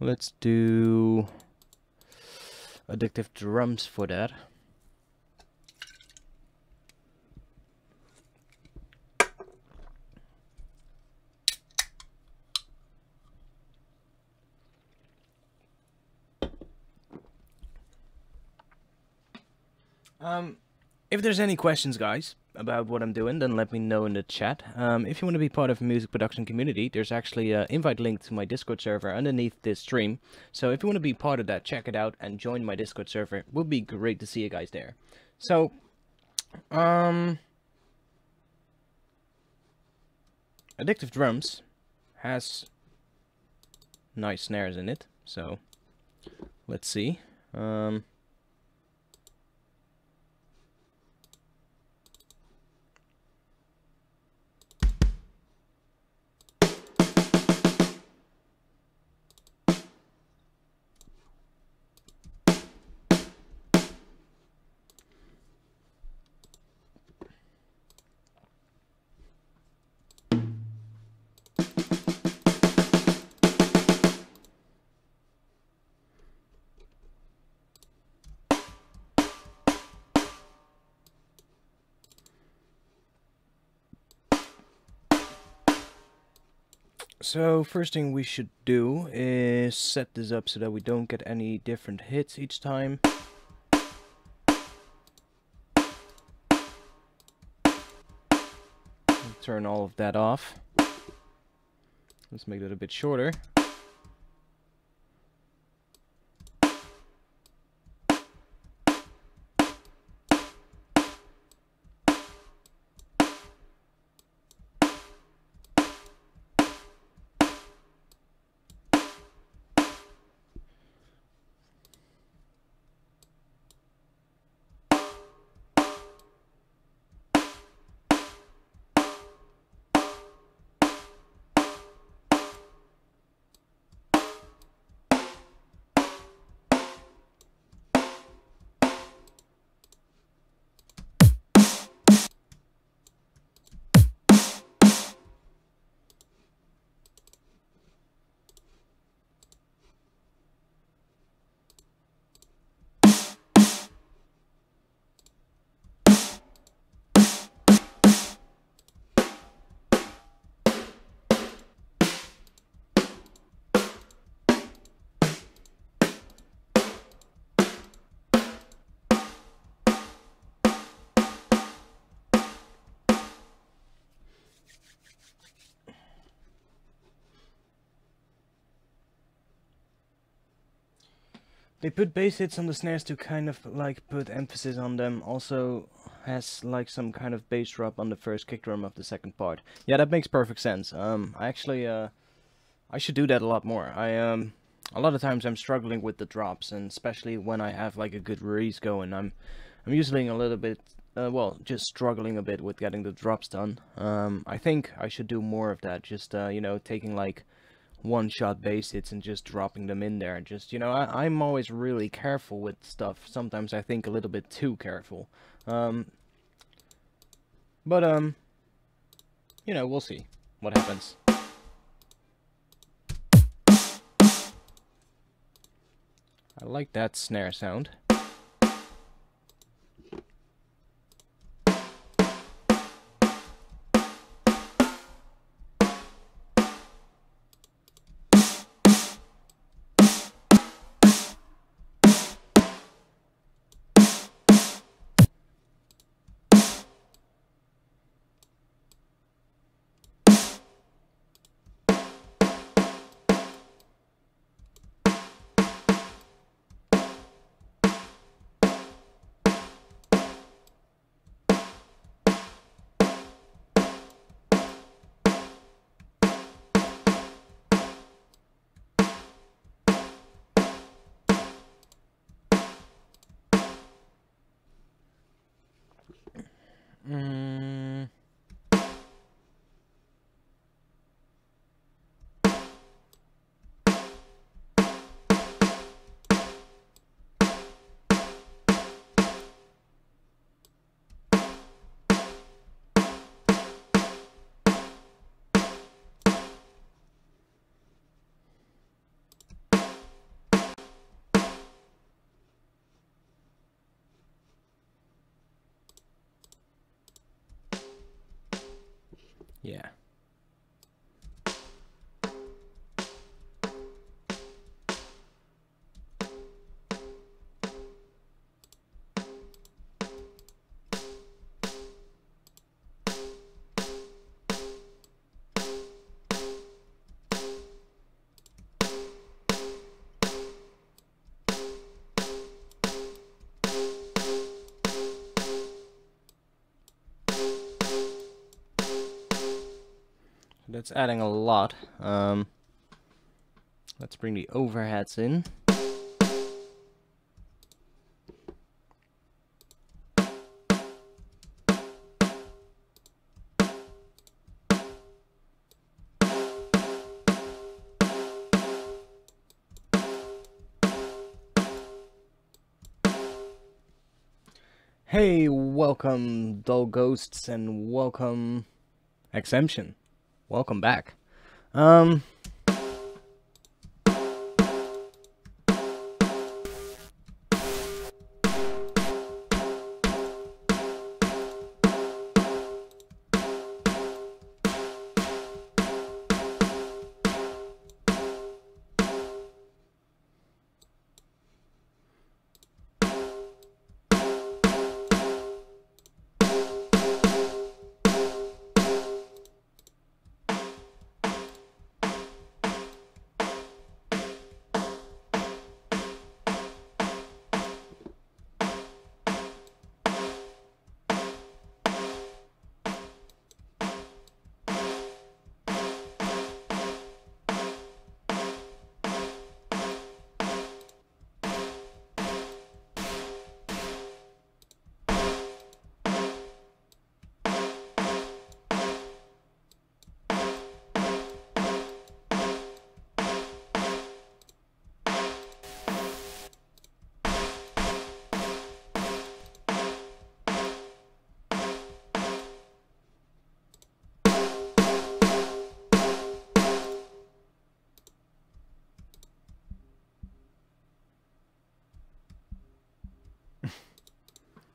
Speaker 1: Let's do addictive drums for that. If there's any questions, guys, about what I'm doing, then let me know in the chat. If you want to be part of the music production community, there's actually an invite link to my Discord server underneath this stream. So if you want to be part of that, check it out and join my Discord server. It would be great to see you guys there. So, addictive drums has nice snares in it. So, let's see. So first thing we should do is set this up so that we don't get any different hits each time. Turn all of that off. Let's make that a bit shorter. They put bass hits on the snares to kind of like put emphasis on them. Also has like some kind of bass drop on the first kick drum of the second part. Yeah, that makes perfect sense. I should do that a lot more. A lot of times I'm struggling with the drops, and especially when I have like a good release going, I'm usually a little bit, well, just struggling a bit with getting the drops done. I think I should do more of that. Just you know, taking like one-shot bass hits and just dropping them in there. Just, you know, I'm always really careful with stuff. Sometimes I think a little bit too careful. But you know, we'll see what happens. I like that snare sound. Yeah. That's adding a lot. Let's bring the overheads in. Hey, welcome dull ghosts and welcome exemption. Welcome back.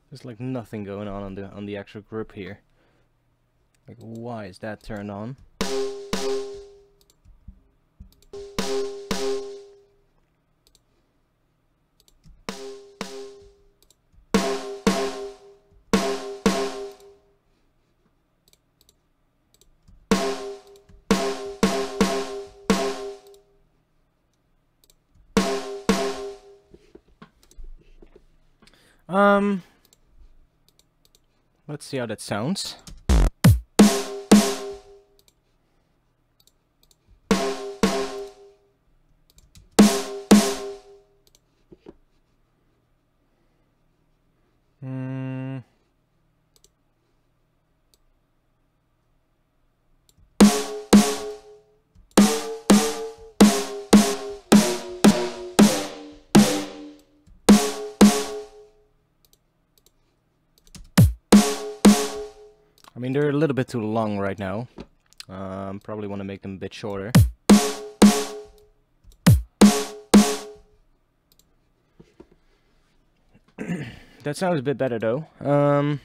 Speaker 1: There's like nothing going on the actual grip here. Like, why is that turned on? Let's see how that sounds. I mean, they're a little bit too long right now. Probably want to make them a bit shorter. That sounds a bit better though.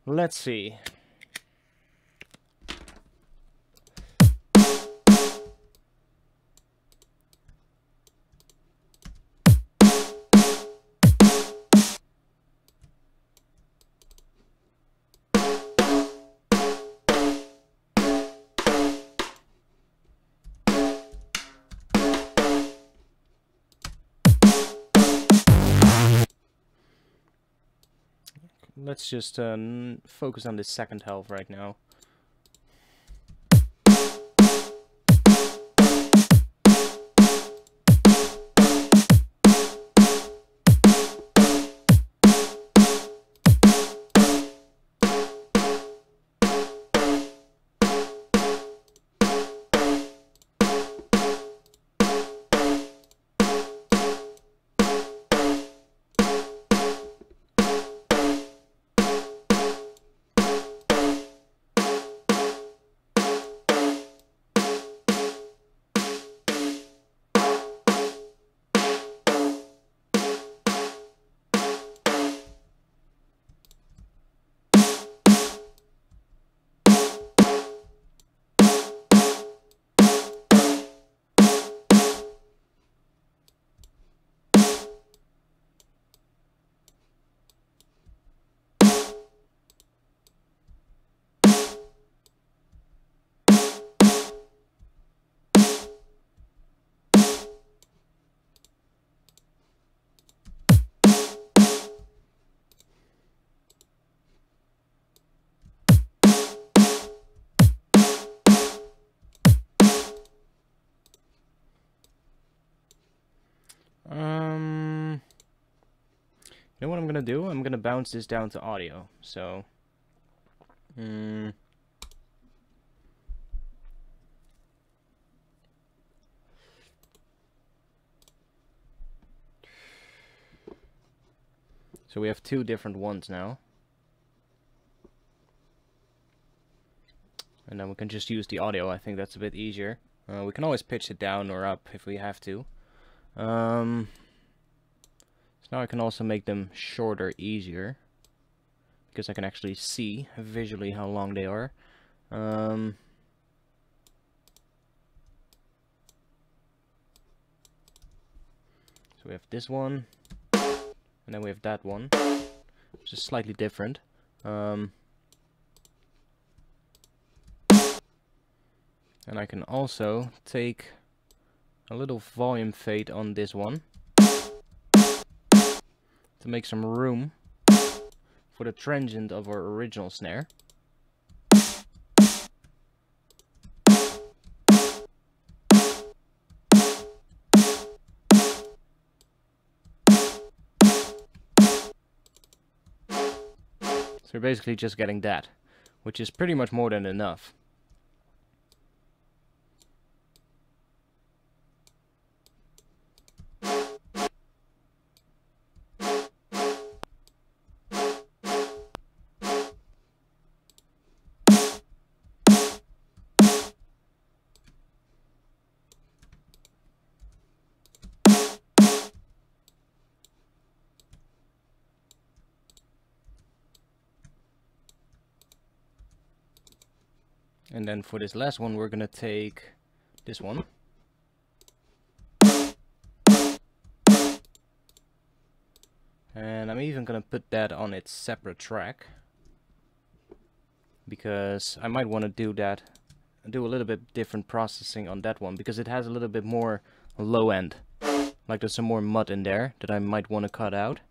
Speaker 1: Let's see. Let's just focus on the second half right now. know what I'm gonna do? I'm gonna bounce this down to audio. So, so we have two different ones now. And then we can just use the audio. I think that's a bit easier. We can always pitch it down or up if we have to. So now I can also make them shorter easier, because I can actually see visually how long they are. So we have this one, and then we have that one, which is slightly different. And I can also take a little volume fade on this one to make some room for the transient of our original snare. So we're basically just getting that, which is pretty much more than enough. And then for this last one, we're gonna take this one. And I'm even gonna put that on its separate track, because I might want to do a little bit different processing on that one, because it has a little bit more low end. Like there's some more mud in there that I might want to cut out.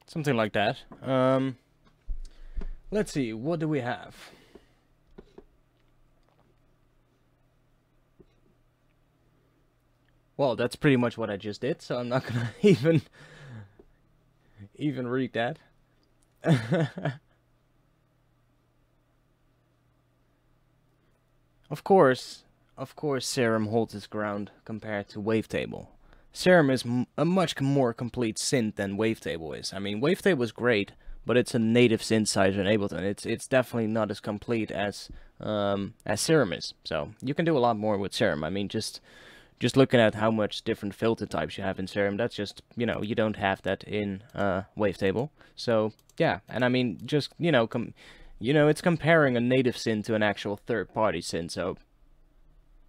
Speaker 1: Something like that. Let's see, what do we have? Well, that's pretty much what I just did, so I'm not gonna even read that. Of course, Serum holds its ground compared to Wavetable. Serum is a much more complete synth than Wavetable is. I mean, Wavetable is great, but it's a native synthesizer in Ableton. It's definitely not as complete as Serum is. So you can do a lot more with Serum. I mean, just looking at how much different filter types you have in Serum, that's just, you know, you don't have that in Wavetable. So yeah, and I mean, just it's comparing a native synth to an actual third-party synth. So,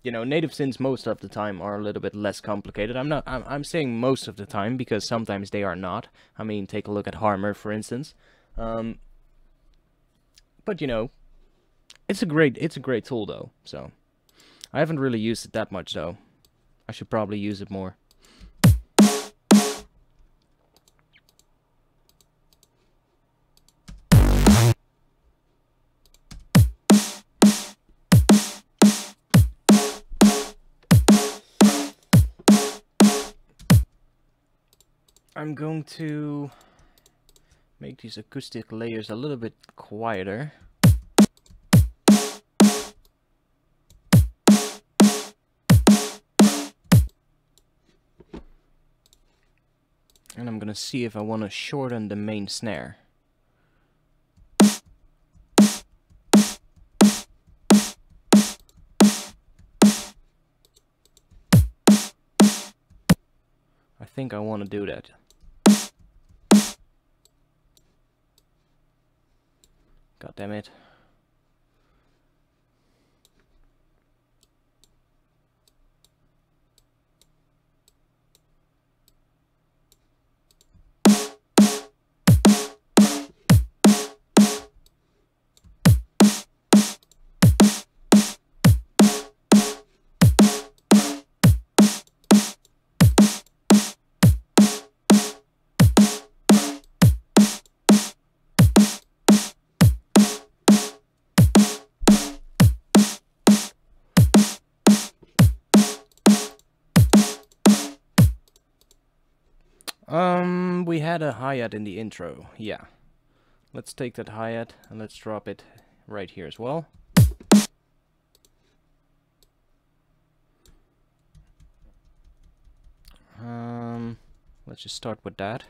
Speaker 1: you know, native synths most of the time are a little bit less complicated. I'm saying most of the time, because sometimes they are not. I mean, take a look at Harmer, for instance. But you know, it's a great tool though. So I haven't really used it that much though. I should probably use it more. I'm going to make these acoustic layers a little bit quieter. And I'm gonna see if I want to shorten the main snare. I think I want to do that. God damn it. We had a hi-hat in the intro, yeah. Let's take that hi-hat and let's drop it right here as well. Let's just start with that.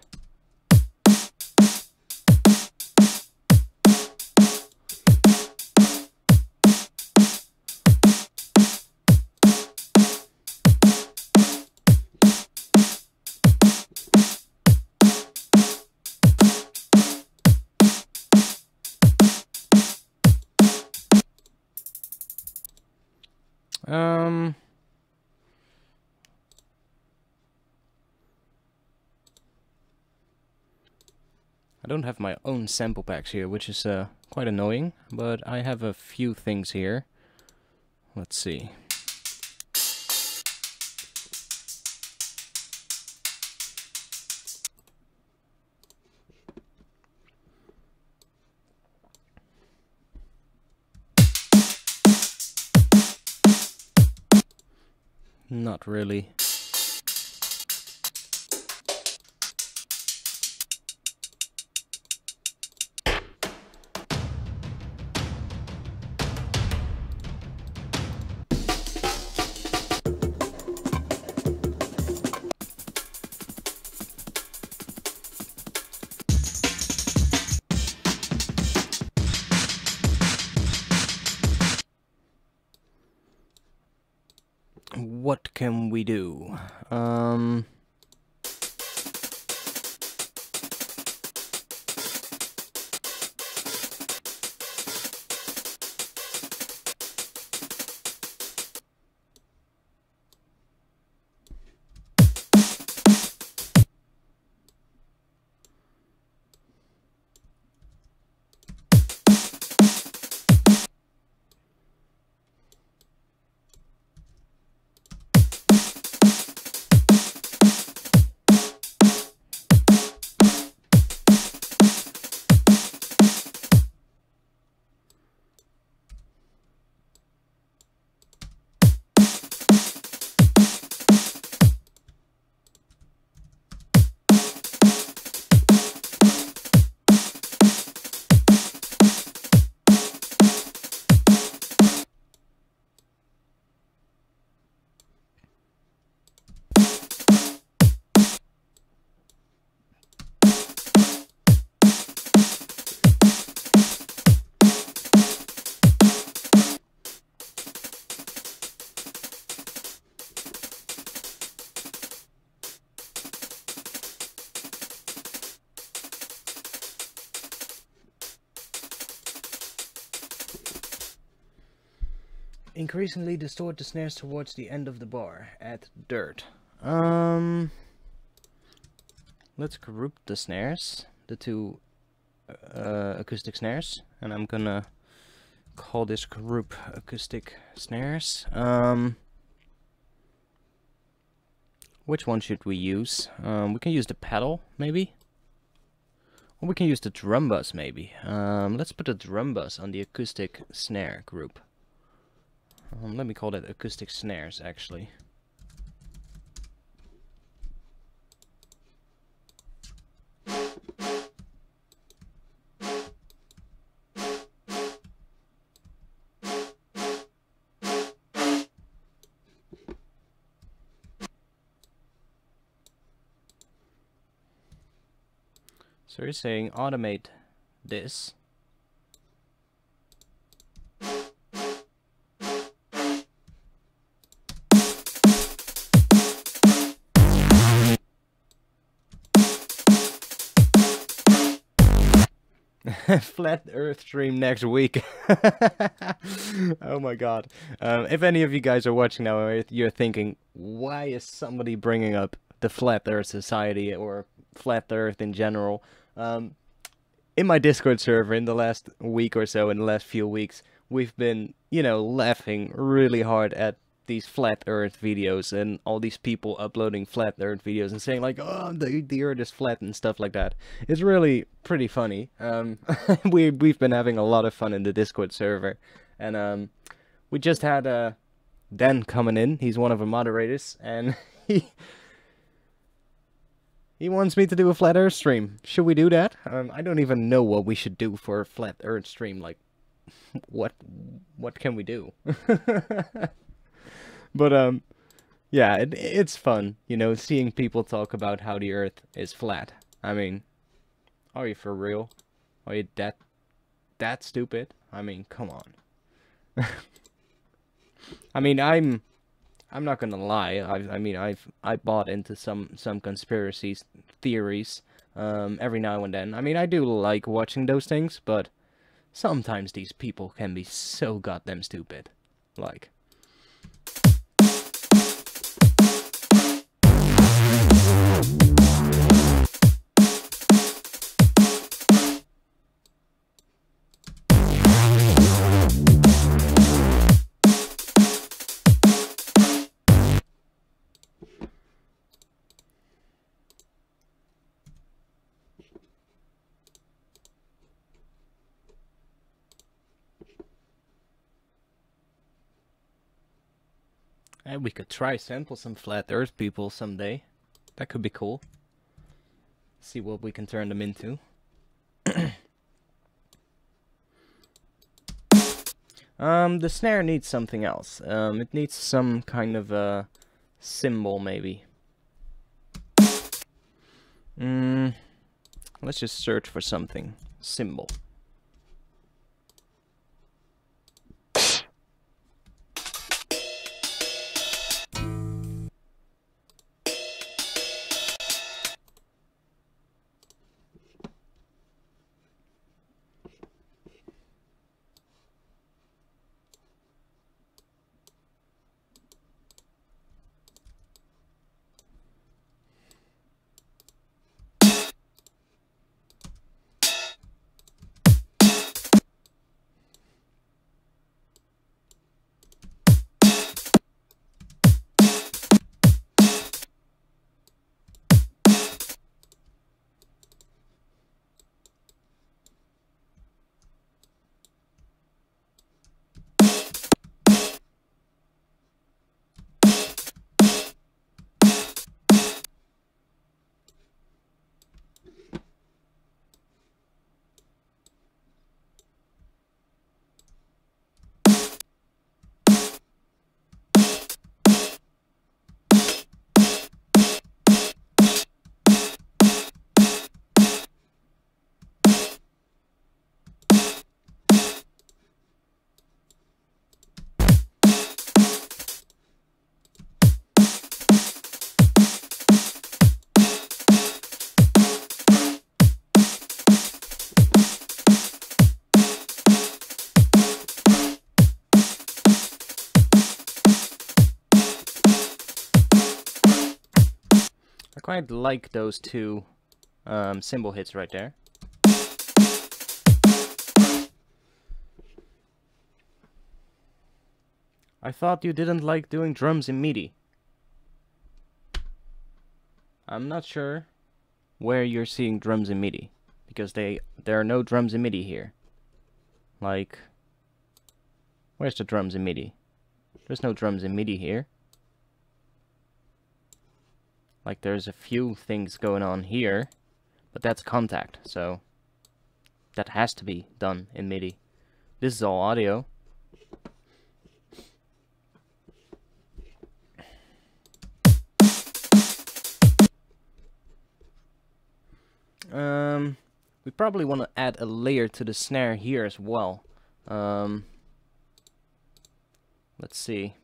Speaker 1: I don't have my own sample packs here, which is quite annoying, but I have a few things here. Let's see. Not really. What can we do? Increasingly distort the snares towards the end of the bar. Add dirt. Let's group the snares, the two acoustic snares, and I'm gonna call this group acoustic snares. Which one should we use? We can use the pedal, maybe? Or we can use the drum bus, maybe. Let's put the drum bus on the acoustic snare group. Let me call that acoustic snares, actually. So you're saying automate this. Flat Earth stream next week. Oh my god. If any of you guys are watching now, you're thinking, why is somebody bringing up the Flat Earth Society or Flat Earth in general? In my Discord server in the last week or so, in the last few weeks, we've been, you know, laughing really hard at these Flat Earth videos and all these people uploading Flat Earth videos and saying like, oh, the Earth is flat and stuff like that. It's really pretty funny. We've been having a lot of fun in the Discord server, and we just had Dan coming in. He's one of the moderators, and He wants me to do a flat Earth stream. Should we do that? I don't even know what we should do for a flat Earth stream. Like, what can we do? But yeah, it's fun, you know, seeing people talk about how the Earth is flat. I mean, are you for real? Are you that stupid? I mean, come on. I mean, I'm not gonna lie. I mean, I bought into some conspiracy theories every now and then. I mean, I do like watching those things, but sometimes these people can be so goddamn stupid. Like. And we could try sample some flat Earth people someday. That could be cool. See what we can turn them into. The snare needs something else. It needs some kind of a symbol, maybe. Let's just search for something. Symbol. I quite like those two cymbal hits right there. I thought you didn't like doing drums in MIDI. I'm not sure where you're seeing drums in MIDI, because there are no drums in MIDI here. Like, where's the drums in MIDI? There's no drums in MIDI here. Like, there's a few things going on here, but that's contact, so that has to be done in MIDI. This is all audio. We probably want to add a layer to the snare here as well. Let's see.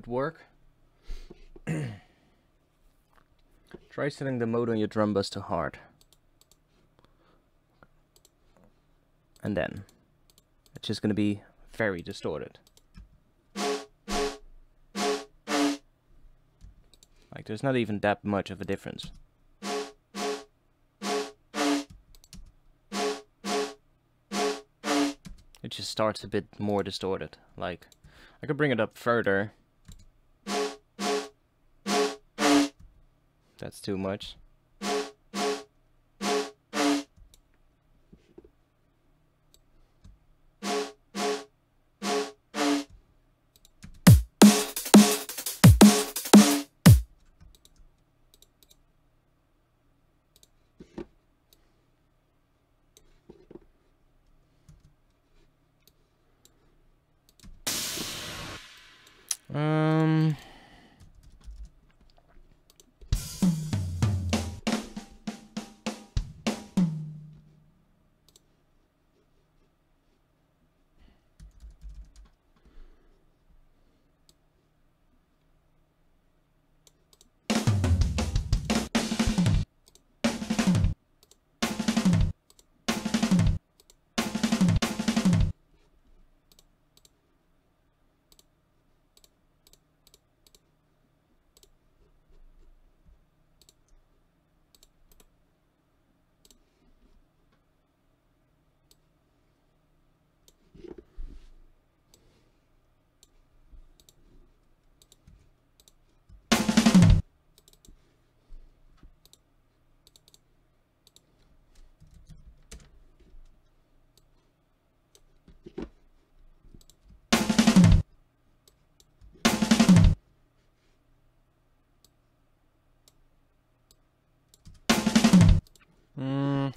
Speaker 1: should work. Try setting the mode on your drum bus to hard. And then it's just going to be very distorted. Like, there's not even that much of a difference. It just starts a bit more distorted. Like, I could bring it up further. That's too much.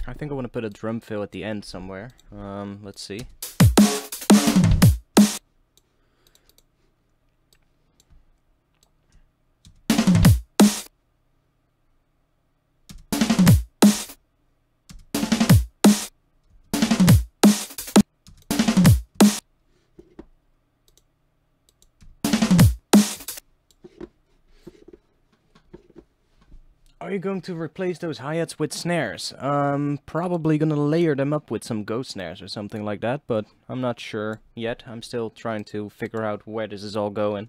Speaker 1: I think I want to put a drum fill at the end somewhere. Let's see. Are you going to replace those hi-hats with snares? Probably gonna layer them up with some ghost snares or something like that, but I'm not sure yet. I'm still trying to figure out where this is all going.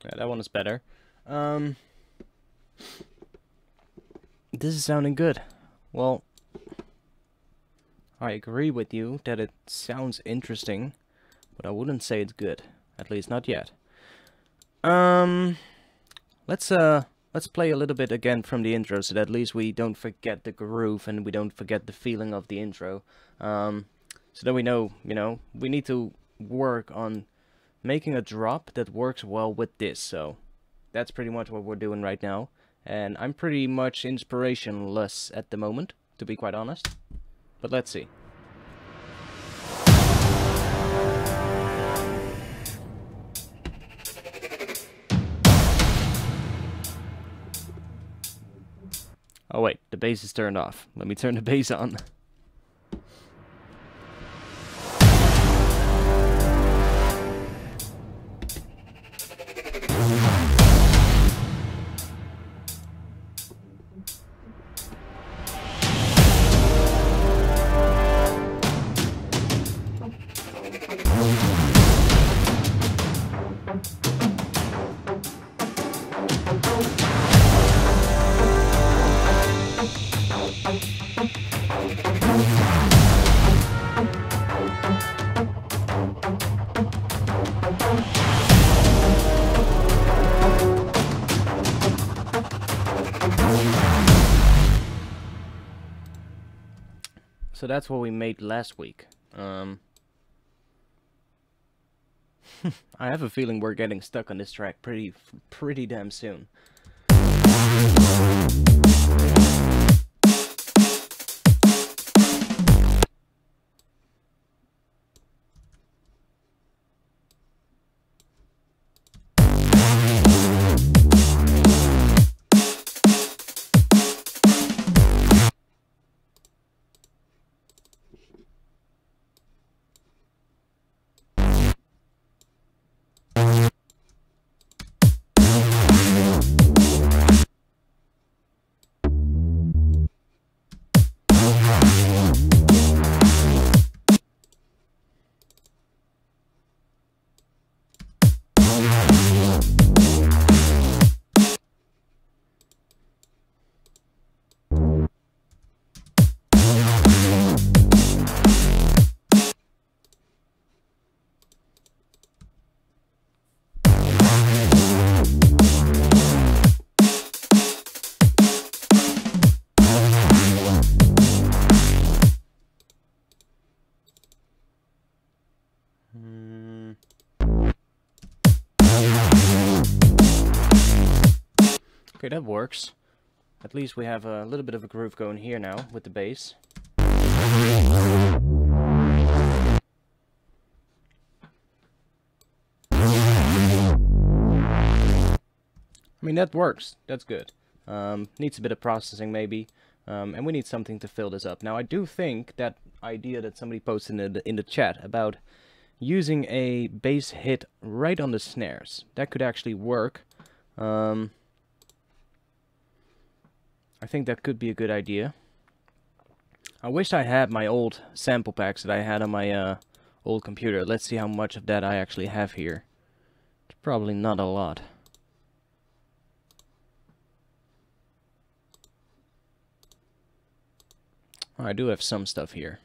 Speaker 1: Yeah, that one is better. This is sounding good. Well, I agree with you that it sounds interesting, but I wouldn't say it's good. At least not yet. Let's play a little bit again from the intro, so that at least we don't forget the groove and we don't forget the feeling of the intro. So that we know, we need to work on making a drop that works well with this. So that's pretty much what we're doing right now. And I'm pretty much inspirationless at the moment, to be quite honest. But let's see. Oh wait, the bass is turned off. Let me turn the bass on. So that's what we made last week. I have a feeling we're getting stuck on this track pretty damn soon. Okay, that works. At least we have a little bit of a groove going here now with the bass. I mean, that works. That's good. Needs a bit of processing maybe. And we need something to fill this up. Now, I do think that idea that somebody posted in the chat about using a bass hit right on the snares, that could actually work. I think that could be a good idea. I wish I had my old sample packs that I had on my old computer. Let's see how much of that I actually have here. It's probably not a lot. Oh, I do have some stuff here.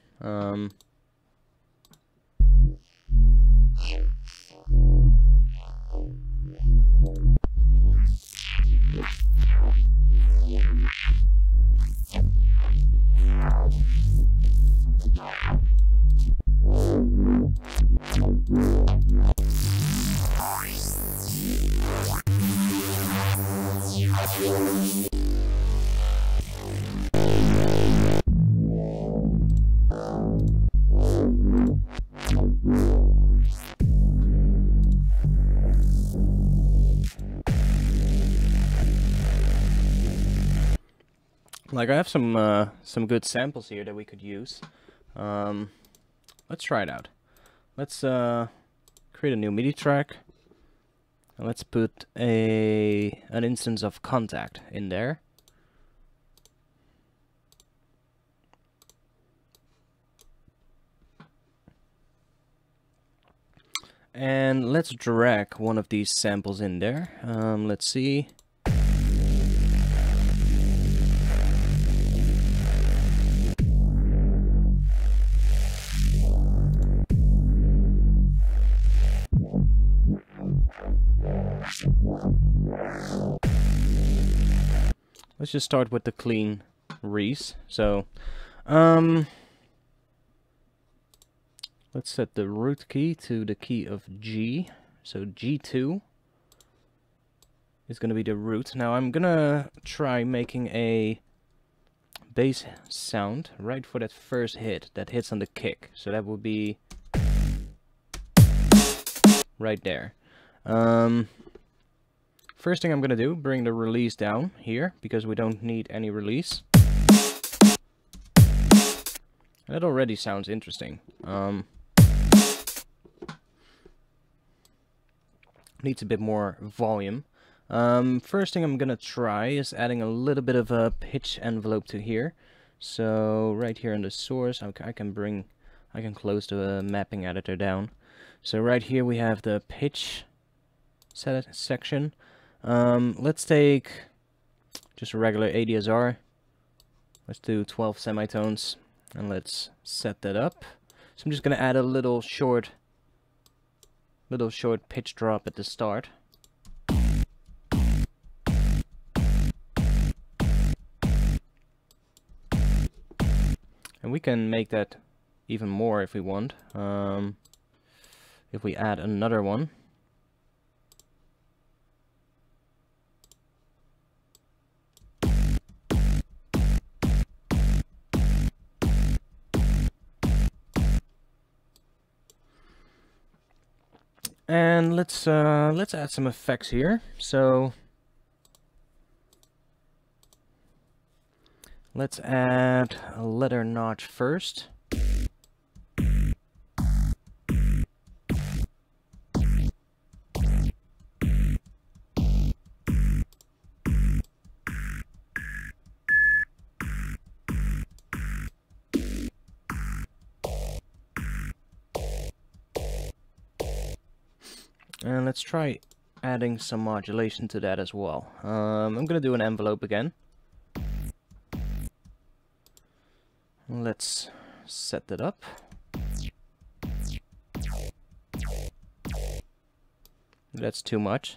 Speaker 1: Like, I have some good samples here that we could use. Let's try it out. Let's create a new MIDI track. And let's put an instance of Contact in there. And let's drag one of these samples in there. Let's see. Let's just start with the clean Reese. So, let's set the root key to the key of G. So G2 is going to be the root. Now I'm going to try making a bass sound right for that first hit that hits on the kick. So that would be right there. first thing I'm gonna do, bring the release down here, because we don't need any release. That already sounds interesting. Needs a bit more volume. First thing I'm gonna try is adding a little bit of a pitch envelope to here. So right here in the source, I can close the mapping editor down. So right here we have the pitch section. Let's take just a regular ADSR. Let's do 12 semitones and let's set that up. So I'm just gonna add a little short pitch drop at the start. And we can make that even more if we want. If we add another one. And let's add some effects here. So let's add a letter notch first. And let's try adding some modulation to that as well. I'm gonna do an envelope again. Let's set that up. That's too much.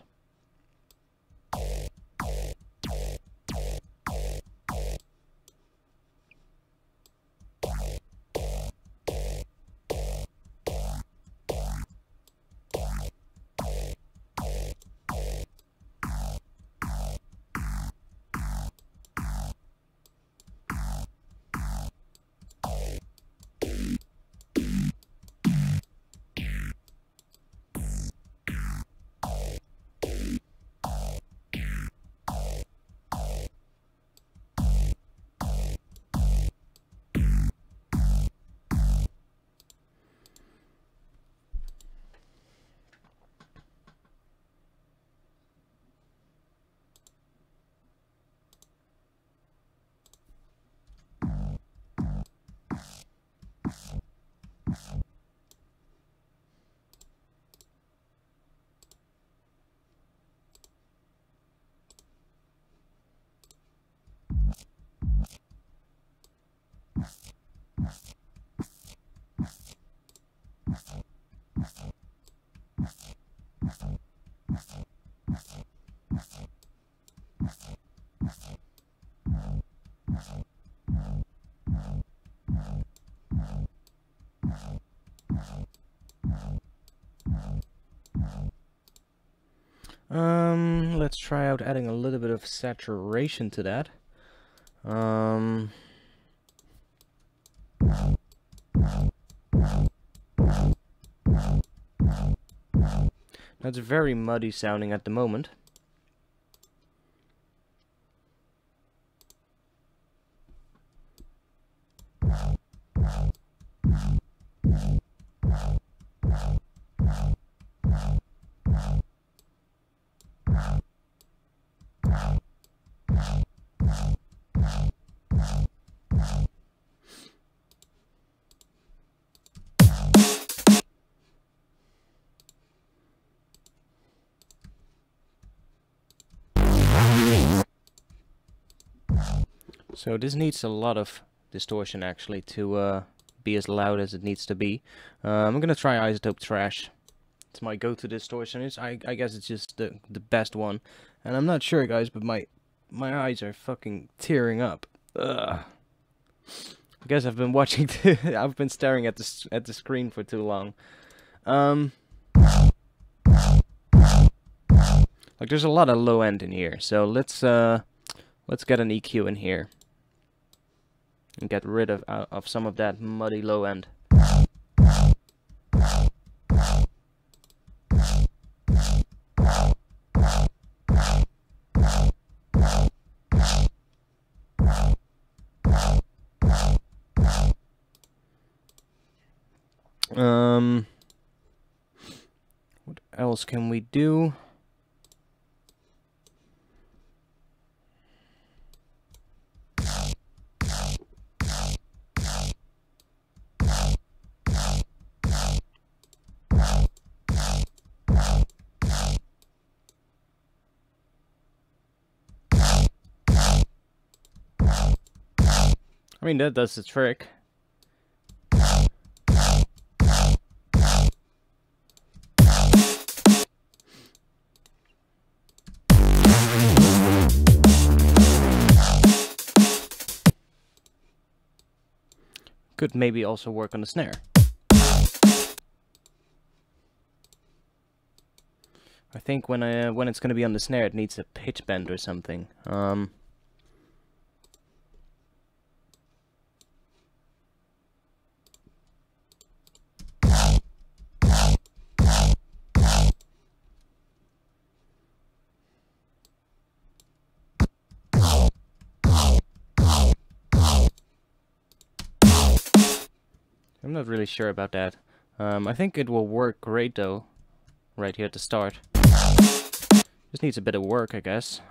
Speaker 1: Let's try out adding a little bit of saturation to that. That's very muddy sounding at the moment. So this needs a lot of distortion actually to be as loud as it needs to be. I'm gonna try Isotope Trash. It's my go-to distortion. I guess it's just the best one. And I'm not sure, guys, but my eyes are fucking tearing up. Ugh. I guess I've been watching. I've been staring at the screen for too long. Like there's a lot of low end in here, so let's get an EQ in here and get rid of some of that muddy low end. What else can we do? I mean, that does the trick. Could maybe also work on the snare. I think when it's gonna be on the snare, it needs a pitch bend or something. I'm not really sure about that. I think it will work great though, right here at the start. Just needs a bit of work, I guess.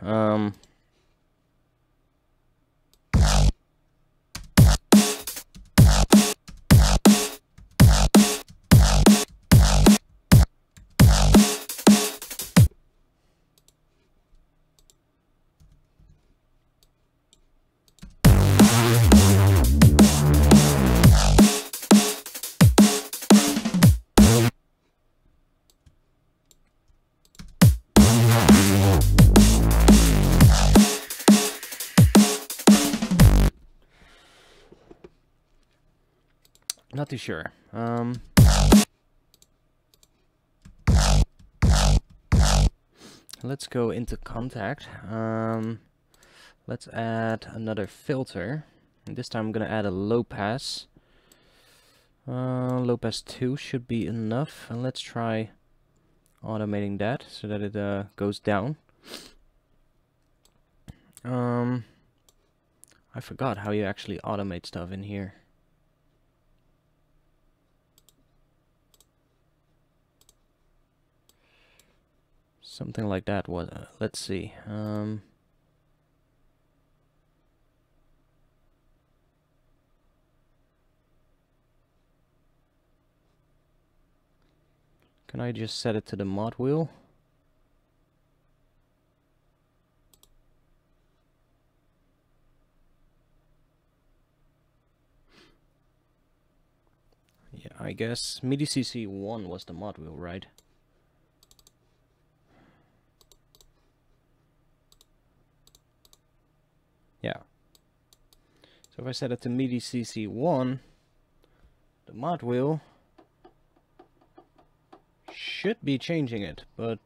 Speaker 1: Not too sure. Let's go into contact. Let's add another filter. And this time I'm gonna add a low pass. Low pass 2 should be enough. And let's try automating that so that it goes down. I forgot how you actually automate stuff in here. Something like that was, let's see. Can I just set it to the mod wheel? Yeah, I guess MIDI CC1 was the mod wheel, right? Yeah. So if I set it to MIDI CC1, the mod wheel should be changing it, but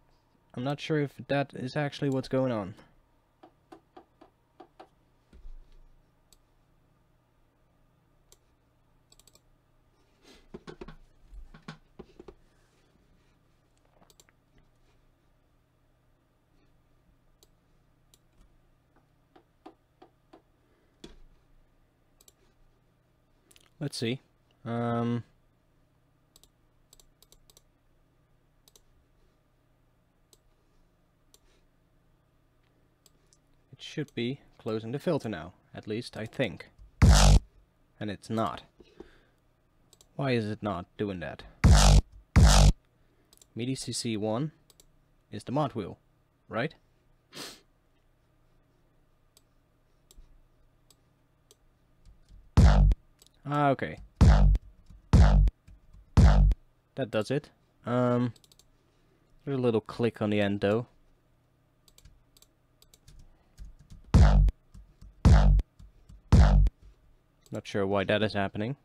Speaker 1: I'm not sure if that is actually what's going on. Let's see. It should be closing the filter now, at least I think. And it's not. Why is it not doing that? MIDI CC1 is the mod wheel, right? Ah, okay. That does it. There's a little click on the end though. Not sure why that is happening.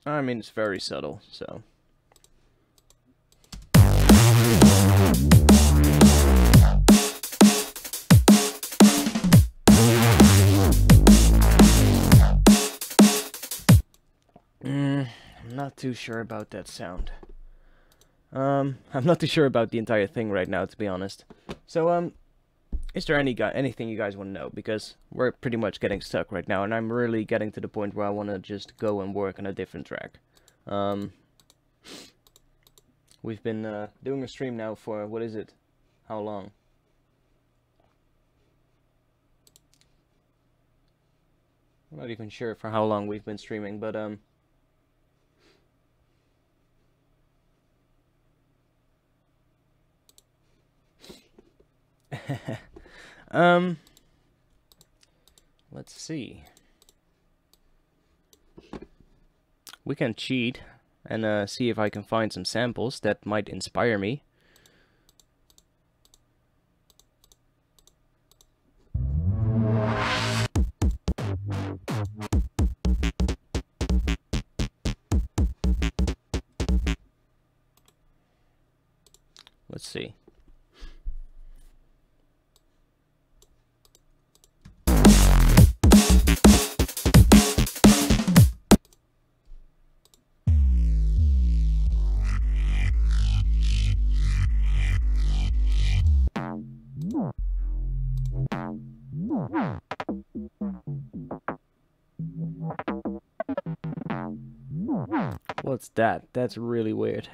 Speaker 1: I mean, it's very subtle, so. too sure about that sound. I'm not too sure about the entire thing right now, to be honest. So, is there anything you guys want to know? Because we're pretty much getting stuck right now, and I'm really getting to the point where I want to just go and work on a different track. We've been doing a stream now for, what is it? How long? I'm not even sure for how long we've been streaming, but let's see. We can cheat and see if I can find some samples that might inspire me. Let's see. What's that? That's really weird.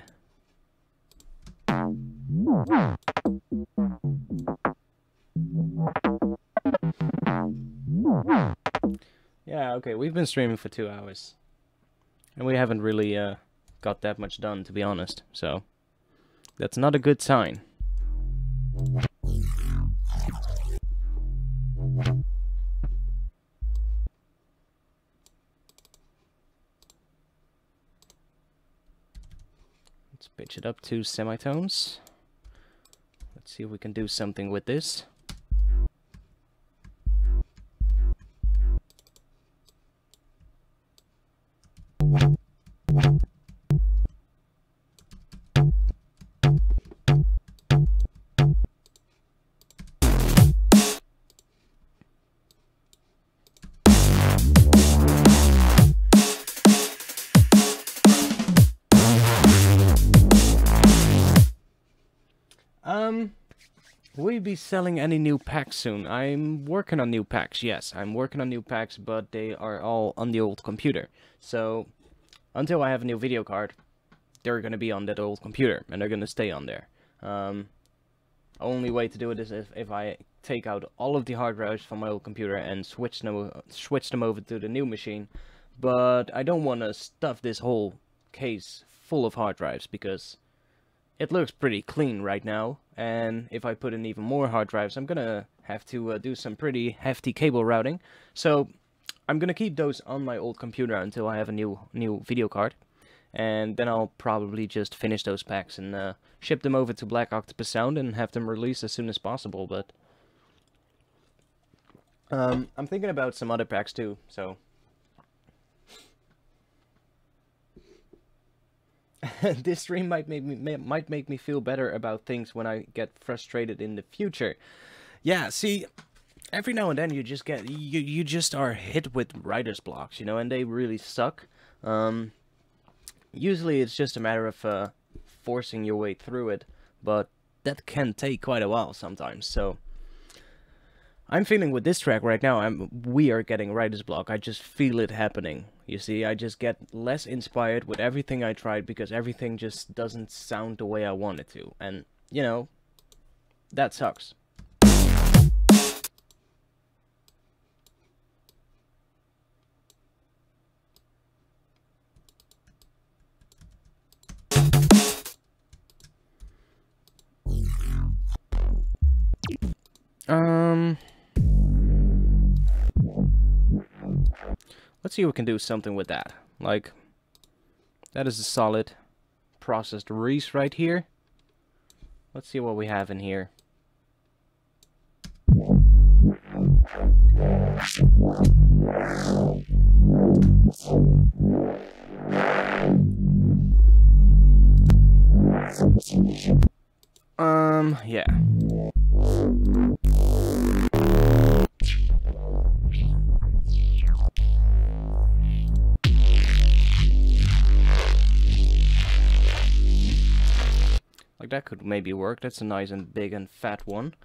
Speaker 1: Yeah, okay, we've been streaming for 2 hours. And we haven't really got that much done, to be honest. So, that's not a good sign. Let's pitch it up to semitones. Let's see if we can do something with this. Will you be selling any new packs soon? I'm working on new packs, yes. I'm working on new packs, but they are all on the old computer. So, until I have a new video card, they're going to be on that old computer, and they're going to stay on there. Only way to do it is if I take out all of the hard drives from my old computer and switch them over to the new machine. But I don't want to stuff this whole case full of hard drives, because it looks pretty clean right now, and if I put in even more hard drives, I'm gonna have to do some pretty hefty cable routing. So I'm gonna keep those on my old computer until I have a new video card, and then I'll probably just finish those packs and ship them over to Black Octopus Sound and have them released as soon as possible. But I'm thinking about some other packs too, so. This stream might make me feel better about things when I get frustrated in the future. Yeah, see, every now and then you just get you just are hit with writer's blocks, you know, and they really suck. Usually it's just a matter of forcing your way through it, but that can take quite a while sometimes. So I'm feeling with this track right now, we are getting writer's block. I just feel it happening. You see, I just get less inspired with everything I tried because everything just doesn't sound the way I want it to. And, you know, that sucks. Let's see if we can do something with that. Like, that is a solid processed Reese right here. Let's see what we have in here. Yeah. that could maybe work. That's a nice and big and fat one.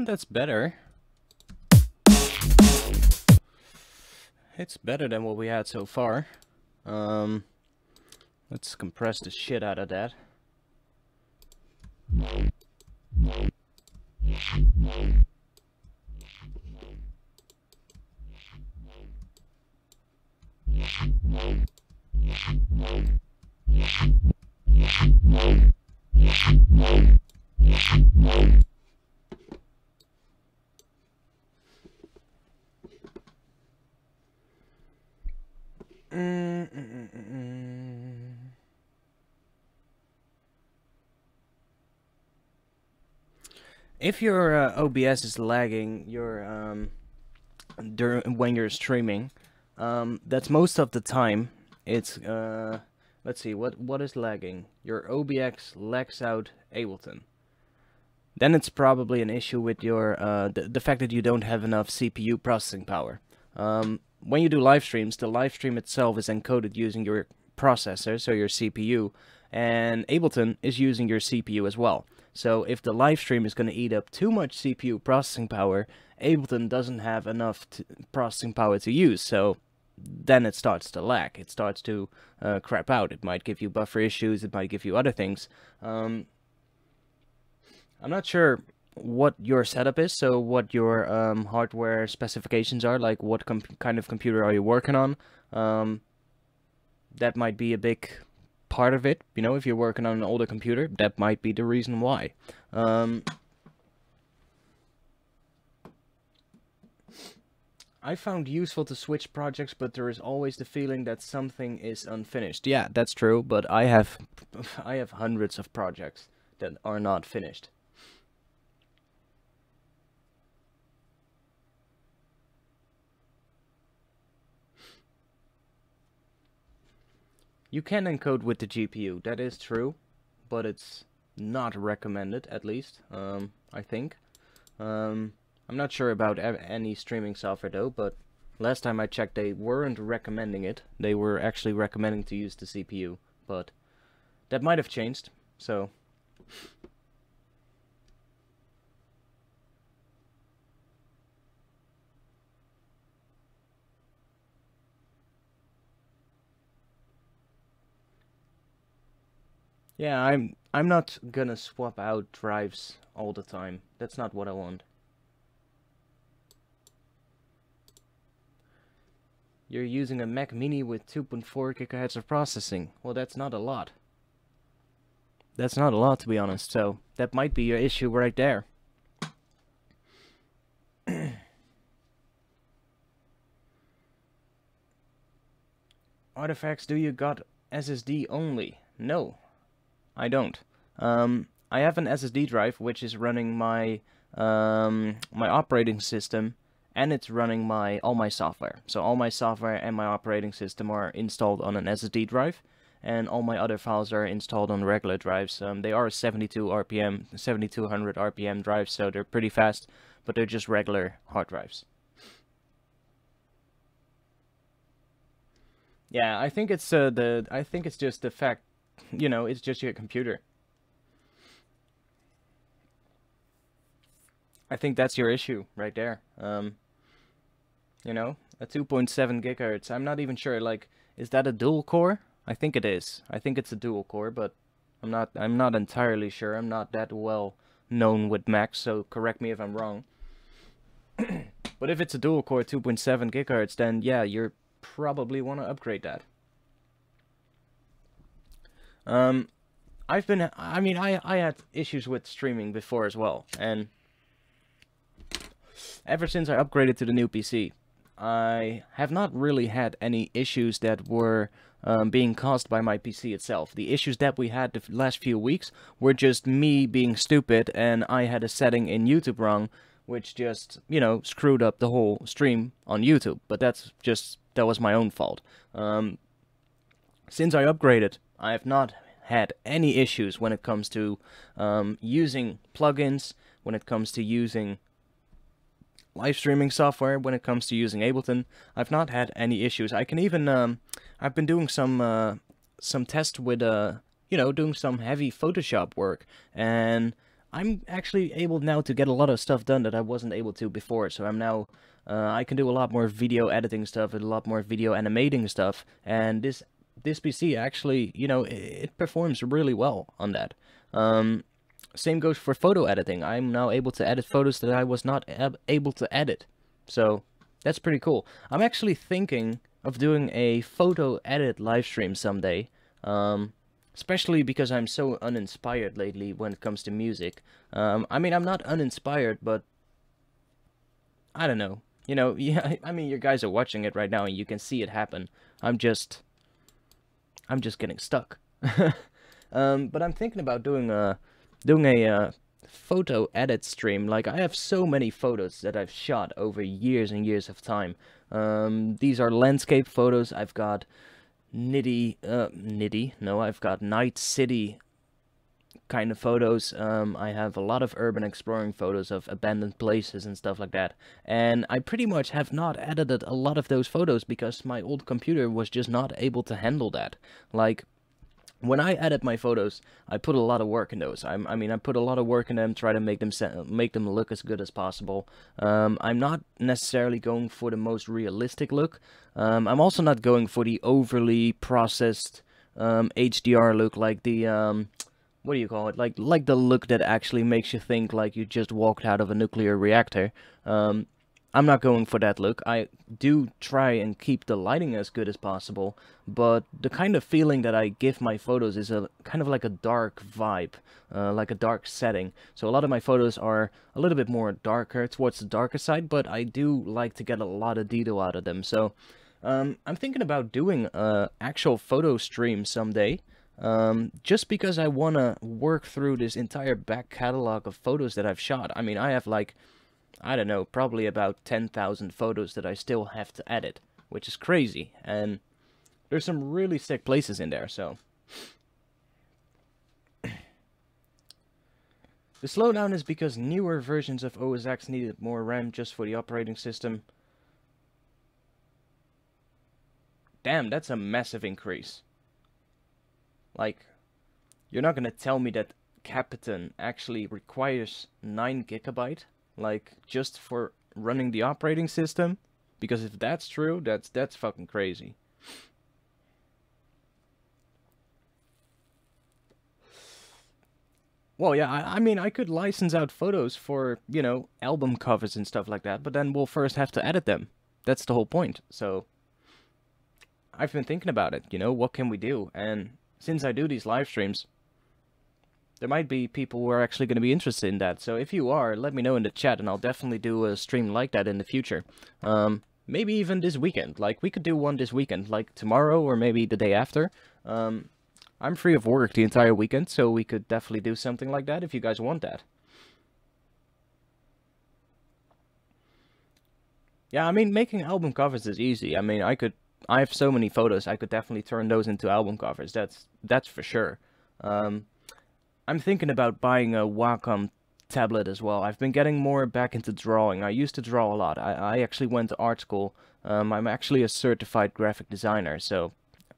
Speaker 1: That's better. It's better than what we had so far. Let's compress the shit out of that. If your OBS is lagging, when you're streaming, that's most of the time. It's let's see, what is lagging? Your OBS lags out Ableton. Then it's probably an issue with your the fact that you don't have enough CPU processing power. When you do live streams, the live stream itself is encoded using your processor, so your CPU, and Ableton is using your CPU as well. So if the live stream is going to eat up too much CPU processing power, Ableton doesn't have enough processing power to use, so then it starts to lag. It starts to crap out. It might give you buffer issues, it might give you other things. I'm not sure what your setup is, so what your hardware specifications are, like what kind of computer are you working on. That might be a big part of it. You know, if you're working on an older computer, that might be the reason why. I found useful to switch projects, but there is always the feeling that something is unfinished. Yeah, that's true, but I have hundreds of projects that are not finished. You can encode with the GPU, that is true, but it's not recommended, at least, I think. I'm not sure about any streaming software though, but last time I checked they weren't recommending it. They were actually recommending to use the CPU, but that might have changed, so... Yeah, I'm not gonna swap out drives all the time. That's not what I want. You're using a Mac Mini with 2.4 GHz of processing. Well, that's not a lot. That's not a lot, to be honest, so that might be your issue right there. ARTFX, do you got SSD only? No, I don't. I have an SSD drive which is running my my operating system, and it's running all my software. So all my software and my operating system are installed on an SSD drive, and all my other files are installed on regular drives. They are 72 RPM, 7200 RPM drives, so they're pretty fast, but they're just regular hard drives. Yeah, I think it's I think it's just the fact, you know, it's just your computer. I think that's your issue right there. You know, a 2.7 gigahertz. I'm not even sure. Like, is that a dual core? I think it is. I think it's a dual core, but I'm not entirely sure. I'm not that well known with Macs, so correct me if I'm wrong. But if it's a dual core 2.7 gigahertz, then yeah, you're probably want to upgrade that. I mean, I had issues with streaming before as well, and ever since I upgraded to the new PC, I have not really had any issues that were being caused by my PC itself. The issues that we had the last few weeks were just me being stupid, and I had a setting in YouTube wrong, which just, you know, screwed up the whole stream on YouTube. But that was my own fault. Since I upgraded, I have not had any issues when it comes to using plugins, when it comes to using live streaming software, when it comes to using Ableton. I've not had any issues. I can even I've been doing some tests with you know, doing some heavy Photoshop work, and I'm actually able now to get a lot of stuff done that I wasn't able to before. So I'm now I can do a lot more video editing stuff and a lot more video animating stuff, and this PC actually, you know, it performs really well on that. Same goes for photo editing. I'm now able to edit photos that I was not able to edit. So that's pretty cool. I'm actually thinking of doing a photo edit live stream someday. Especially because I'm so uninspired lately when it comes to music. I mean, I'm not uninspired, but I don't know. You know, yeah, I mean, you guys are watching it right now and you can see it happen. I'm just getting stuck. But I'm thinking about doing a photo edit stream. Like, I have so many photos that I've shot over years and years of time. These are landscape photos. I've got I've got night city kind of photos. I have a lot of urban exploring photos of abandoned places and stuff like that. And I pretty much have not edited a lot of those photos because my old computer was just not able to handle that. Like, when I edit my photos, I put a lot of work in those. I mean, I put a lot of work in them, try to make them look as good as possible. I'm not necessarily going for the most realistic look. I'm also not going for the overly processed HDR look, like the what do you call it? Like the look that actually makes you think like you just walked out of a nuclear reactor. I'm not going for that look. I do try and keep the lighting as good as possible, but the kind of feeling that I give my photos is a kind of like a dark vibe, like a dark setting. So a lot of my photos are a little bit more darker, towards the darker side, but I do like to get a lot of detail out of them. So I'm thinking about doing an actual photo stream someday. Just because I want to work through this entire back catalog of photos that I've shot. I mean, I have like, I don't know, probably about 10,000 photos that I still have to edit, which is crazy, and there's some really sick places in there, so. The slowdown is because newer versions of OS X needed more RAM just for the operating system. Damn, that's a massive increase. Like, you're not gonna tell me that Capitan actually requires 9 GB? Like, just for running the operating system? Because if that's true, that's fucking crazy. Well, yeah, I mean, I could license out photos for, you know, album covers and stuff like that, but then we'll first have to edit them. That's the whole point. So, I've been thinking about it, you know, what can we do? And since I do these live streams, there might be people who are actually going to be interested in that. So if you are, let me know in the chat, and I'll definitely do a stream like that in the future. maybe even this weekend. Like, we could do one this weekend, like tomorrow or maybe the day after. I'm free of work the entire weekend, so we could definitely do something like that if you guys want that. Yeah, I mean, making album covers is easy. I mean, I have so many photos, I could definitely turn those into album covers. That's for sure. Um, I'm thinking about buying a Wacom tablet as well. I've been getting more back into drawing. I used to draw a lot. I actually went to art school. I'm actually a certified graphic designer, so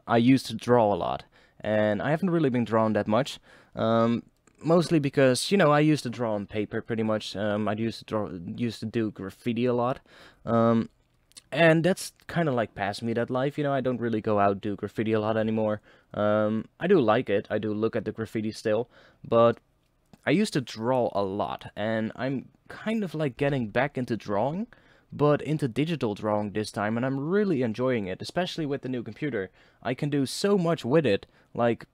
Speaker 1: I used to draw a lot. And I haven't really been drawing that much. Mostly because, you know, I used to draw on paper pretty much. I used to do graffiti a lot. Um, and that's kind of like past me that life, you know. I don't really go out do graffiti a lot anymore. I do like it. I do look at the graffiti still, but I used to draw a lot, and I'm kind of like getting back into drawing, but into digital drawing this time, and I'm really enjoying it, especially with the new computer. I can do so much with it. Like,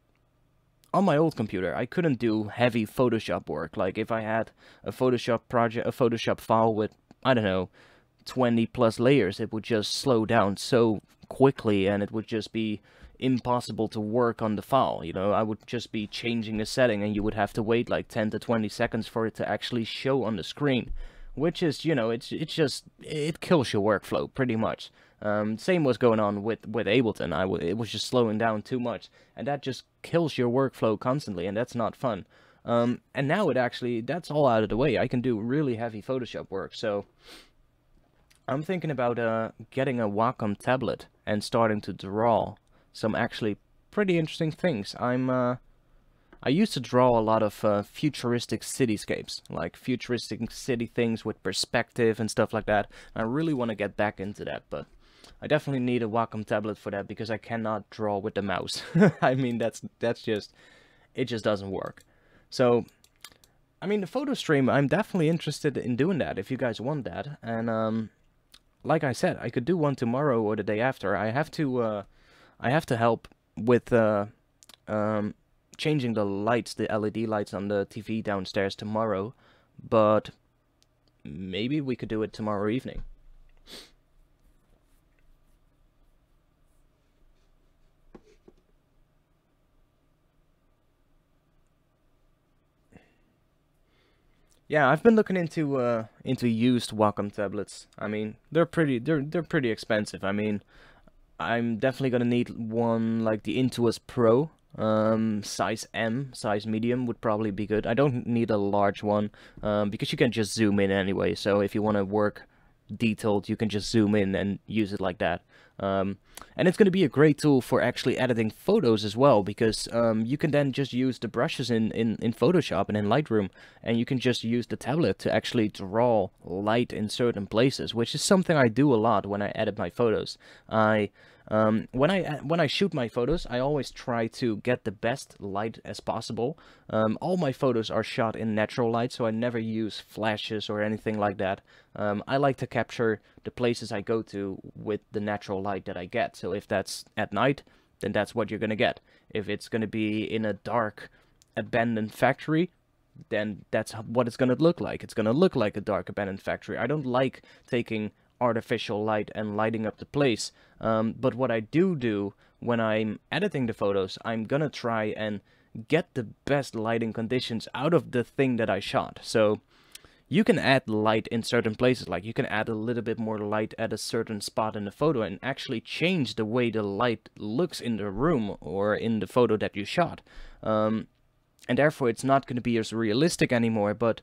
Speaker 1: on my old computer, I couldn't do heavy Photoshop work. Like, if I had a Photoshop project, a Photoshop file with, I don't know, 20 plus layers, it would just slow down so quickly, and it would just be impossible to work on the file. You know, I would just be changing a setting, and you would have to wait like 10 to 20 seconds for it to actually show on the screen, which is, you know, it kills your workflow pretty much. Same was going on with Ableton. It was just slowing down too much, and that just kills your workflow constantly, and that's not fun. And now that's all out of the way. I can do really heavy Photoshop work, so I'm thinking about getting a Wacom tablet and starting to draw some actually pretty interesting things. I used to draw a lot of futuristic cityscapes, like futuristic city things with perspective and stuff like that. I really want to get back into that, but I definitely need a Wacom tablet for that because I cannot draw with the mouse. I mean, that's just, it just doesn't work. So, I mean, the photo stream, I'm definitely interested in doing that if you guys want that. And like I said, I could do one tomorrow or the day after. I have to help with changing the lights, the LED lights on the TV downstairs tomorrow, but maybe we could do it tomorrow evening. Yeah, I've been looking into used Wacom tablets. I mean, they're pretty expensive. I mean, I'm definitely gonna need one like the Intuos Pro. Size M, size medium would probably be good. I don't need a large one, because you can just zoom in anyway. So if you want to work detailed, you can just zoom in and use it like that. And it's going to be a great tool for actually editing photos as well, because you can then just use the brushes in Photoshop and in Lightroom, and you can just use the tablet to actually draw light in certain places, which is something I do a lot when I edit my photos. When I shoot my photos, I always try to get the best light as possible. All my photos are shot in natural light, so I never use flashes or anything like that. I like to capture the places I go to with the natural light that I get. So if that's at night, then that's what you're gonna get. If it's gonna be in a dark, abandoned factory, then that's what it's gonna look like. It's gonna look like a dark, abandoned factory. I don't like taking artificial light and lighting up the place. But what I do when I'm editing the photos, I'm gonna try and get the best lighting conditions out of the thing that I shot. So you can add light in certain places, like you can add a little bit more light at a certain spot in the photo and actually change the way the light looks in the room or in the photo that you shot. And therefore it's not going to be as realistic anymore, but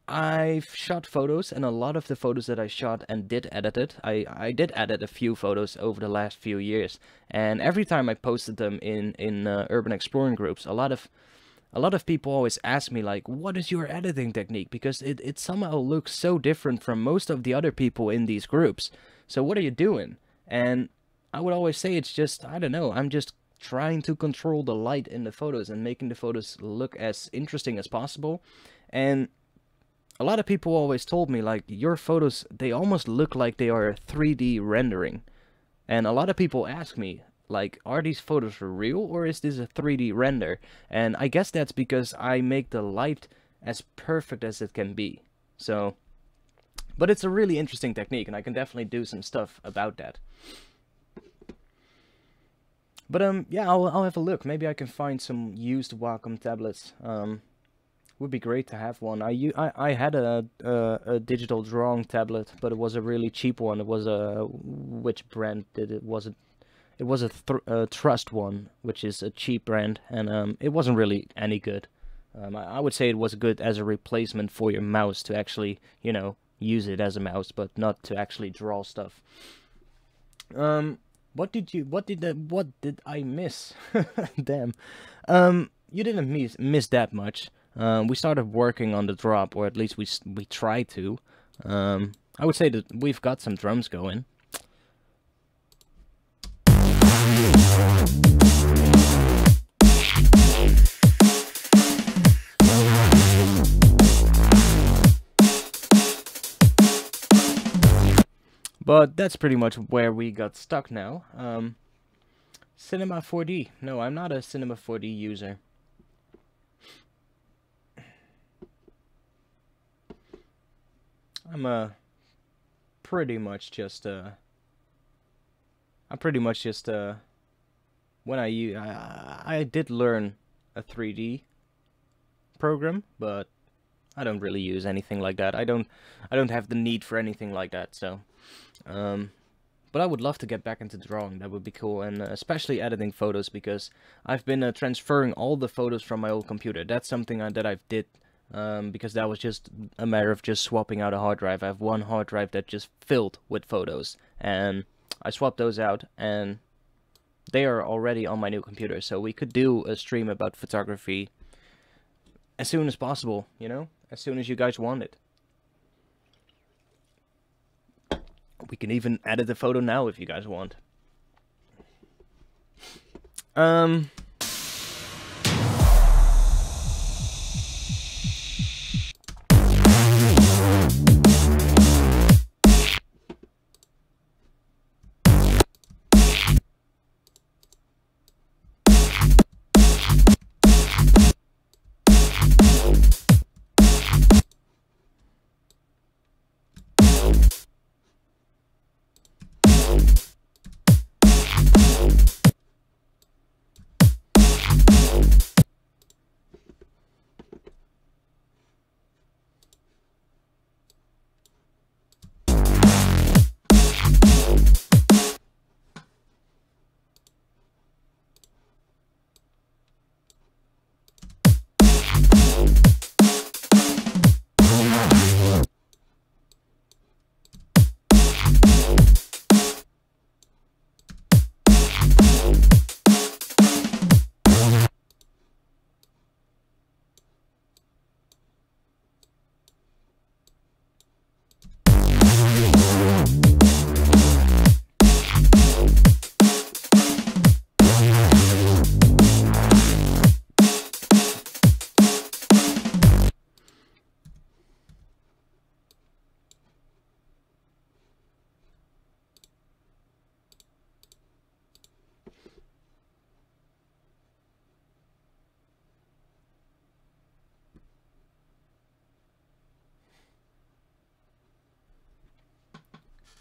Speaker 1: I've shot photos, and a lot of the photos that I shot and did edit it, I did edit a few photos over the last few years, and every time I posted them in urban exploring groups, a lot of people always ask me, like, what is your editing technique? Because it somehow looks so different from most of the other people in these groups. So what are you doing? And I would always say it's just, I don't know, I'm just trying to control the light in the photos and making the photos look as interesting as possible. And a lot of people always told me, like, your photos, they almost look like they are a 3D rendering. And a lot of people ask me, like, are these photos for real, or is this a 3D render? And I guess that's because I make the light as perfect as it can be. So But it's a really interesting technique, and I can definitely do some stuff about that. But yeah, I'll have a look. Maybe I can find some used Wacom tablets. Would be great to have one. I had a digital drawing tablet, but it was a really cheap one. It was a, which brand did it? Was it? It was a Trust one, which is a cheap brand, and it wasn't really any good. I would say it was good as a replacement for your mouse to actually, you know, use it as a mouse, but not to actually draw stuff. What did I miss? Damn. You didn't miss that much. We started working on the drop, or at least we tried to. I would say that we've got some drums going. But that's pretty much where we got stuck now. Cinema 4D. No, I'm not a Cinema 4D user. I'm pretty much just when I did learn a 3D program, but I don't really use anything like that. I don't have the need for anything like that, so but I would love to get back into drawing. That would be cool, and especially editing photos, because I've been transferring all the photos from my old computer. That's something that I've did because that was just a matter of just swapping out a hard drive. I have one hard drive that just filled with photos, and I swapped those out, and they are already on my new computer, so we could do a stream about photography as soon as possible, you know? As soon as you guys want it. We can even edit the photo now if you guys want.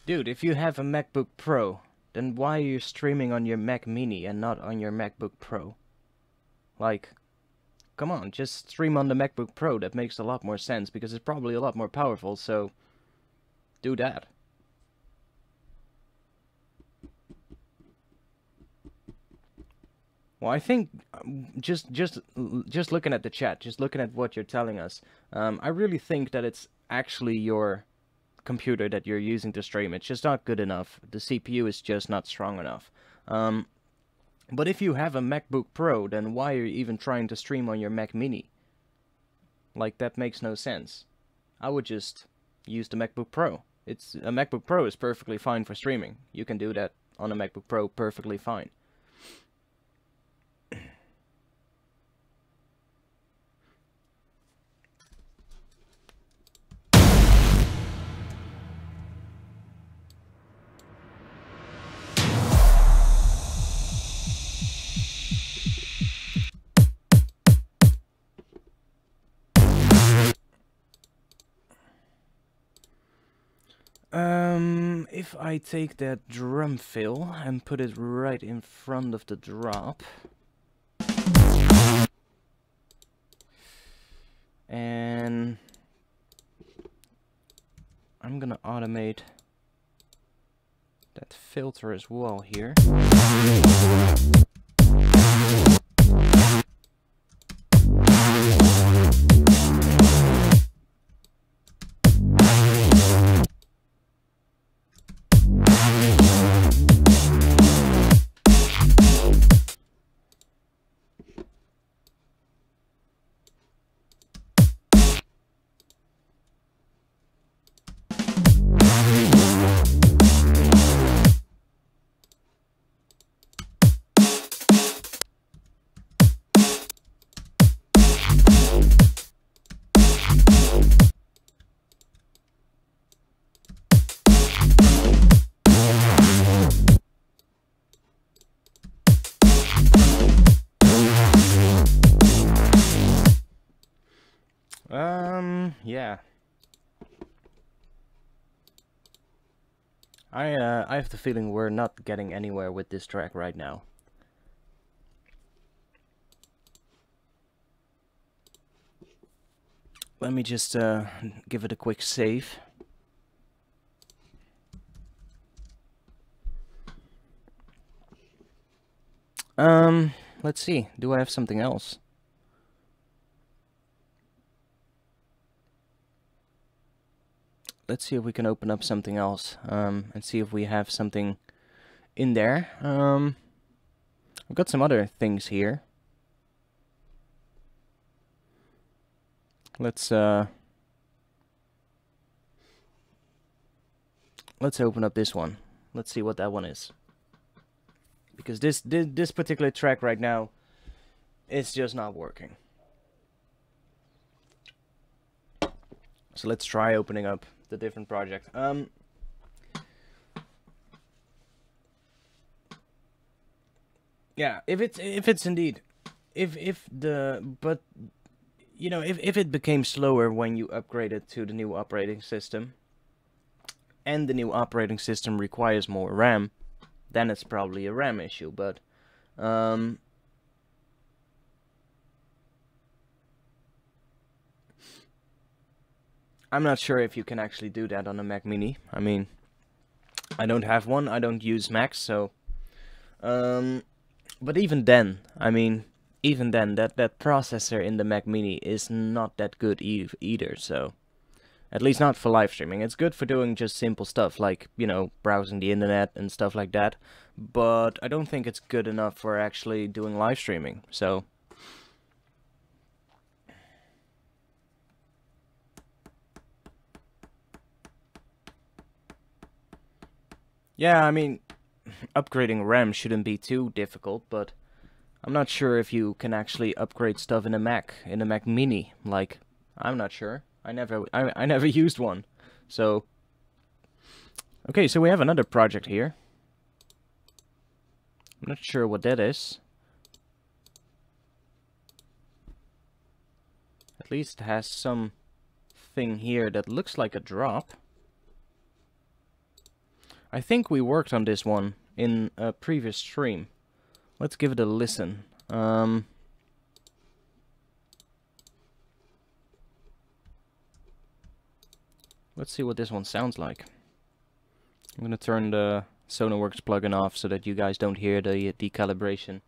Speaker 1: Dude, if you have a MacBook Pro, then why are you streaming on your Mac Mini and not on your MacBook Pro? Like, come on, just stream on the MacBook Pro. That makes a lot more sense, because it's probably a lot more powerful, so do that. Well, I think just looking at the chat, just looking at what you're telling us, I really think that it's actually your computer that you're using to stream. It's just not good enough. The CPU is just not strong enough. But if you have a MacBook Pro, then why are you even trying to stream on your Mac Mini? Like, that makes no sense. I would just use the MacBook Pro. A MacBook Pro is perfectly fine for streaming. You can do that on a MacBook Pro perfectly fine. if I take that drum fill and put it right in front of the drop? And I'm gonna automate that filter as well here. Yeah. I have the feeling we're not getting anywhere with this track right now. Let me just give it a quick save. Let's see. Do I have something else? Let's see if we can open up something else, and see if we have something in there. I've got some other things here. Let's open up this one. Let's see what that one is. Because this particular track right now, it's just not working. So let's try opening up the different project. Yeah, if it's indeed, if it became slower when you upgraded to the new operating system, and the new operating system requires more RAM, then it's probably a RAM issue. But I'm not sure if you can actually do that on a Mac Mini. I mean, I don't have one, I don't use Macs, so... but even then, I mean, even then, that processor in the Mac Mini is not that good either, so... At least not for live streaming. It's good for doing just simple stuff, like, you know, browsing the internet and stuff like that. But I don't think it's good enough for actually doing live streaming, so... Yeah, I mean, upgrading RAM shouldn't be too difficult, but I'm not sure if you can actually upgrade stuff in a Mac Mini. Like, I'm not sure. I never used one. So, okay, so we have another project here. I'm not sure what that is. At least it has some thing here that looks like a drop. I think we worked on this one in a previous stream. Let's give it a listen. Let's see what this one sounds like. I'm gonna turn the Sonarworks plugin off so that you guys don't hear the decalibration.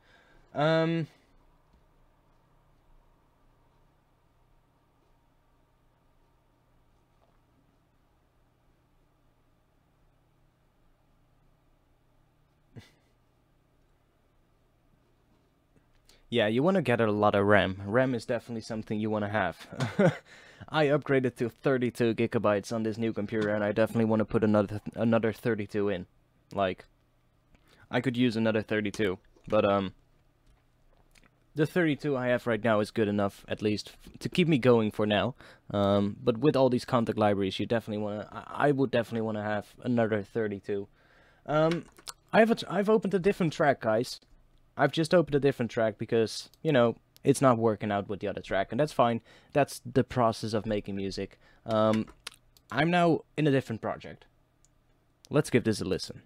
Speaker 1: Yeah, you want to get a lot of RAM. RAM is definitely something you want to have. I upgraded to 32 gigabytes on this new computer, and I definitely want to put another 32 in. Like, I could use another 32, but the 32 I have right now is good enough, at least to keep me going for now. But with all these contact libraries, you definitely want to. I would definitely want to have another 32. I've opened a different track, guys. I've just opened a different track because, you know, it's not working out with the other track, and that's fine. That's the process of making music. I'm now in a different project. let's give this a listen.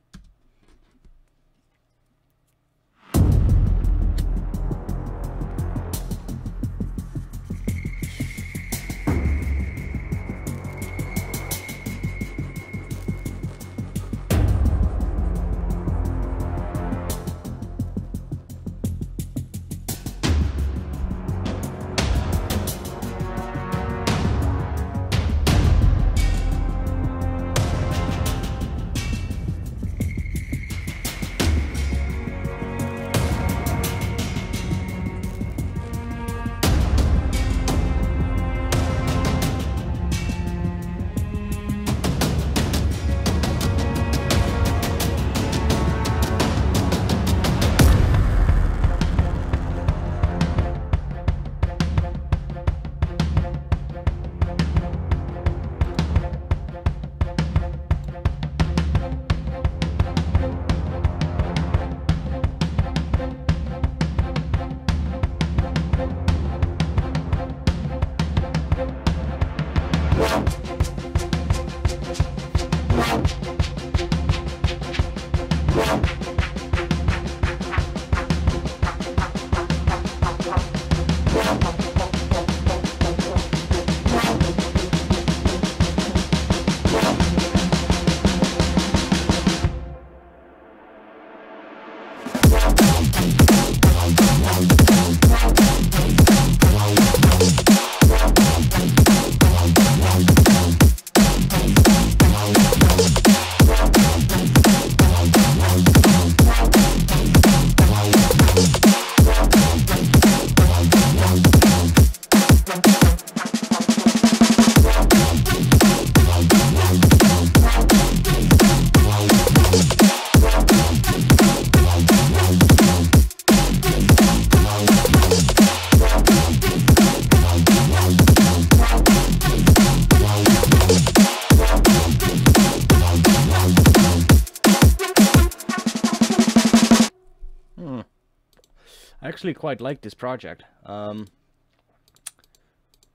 Speaker 1: I actually quite like this project. There's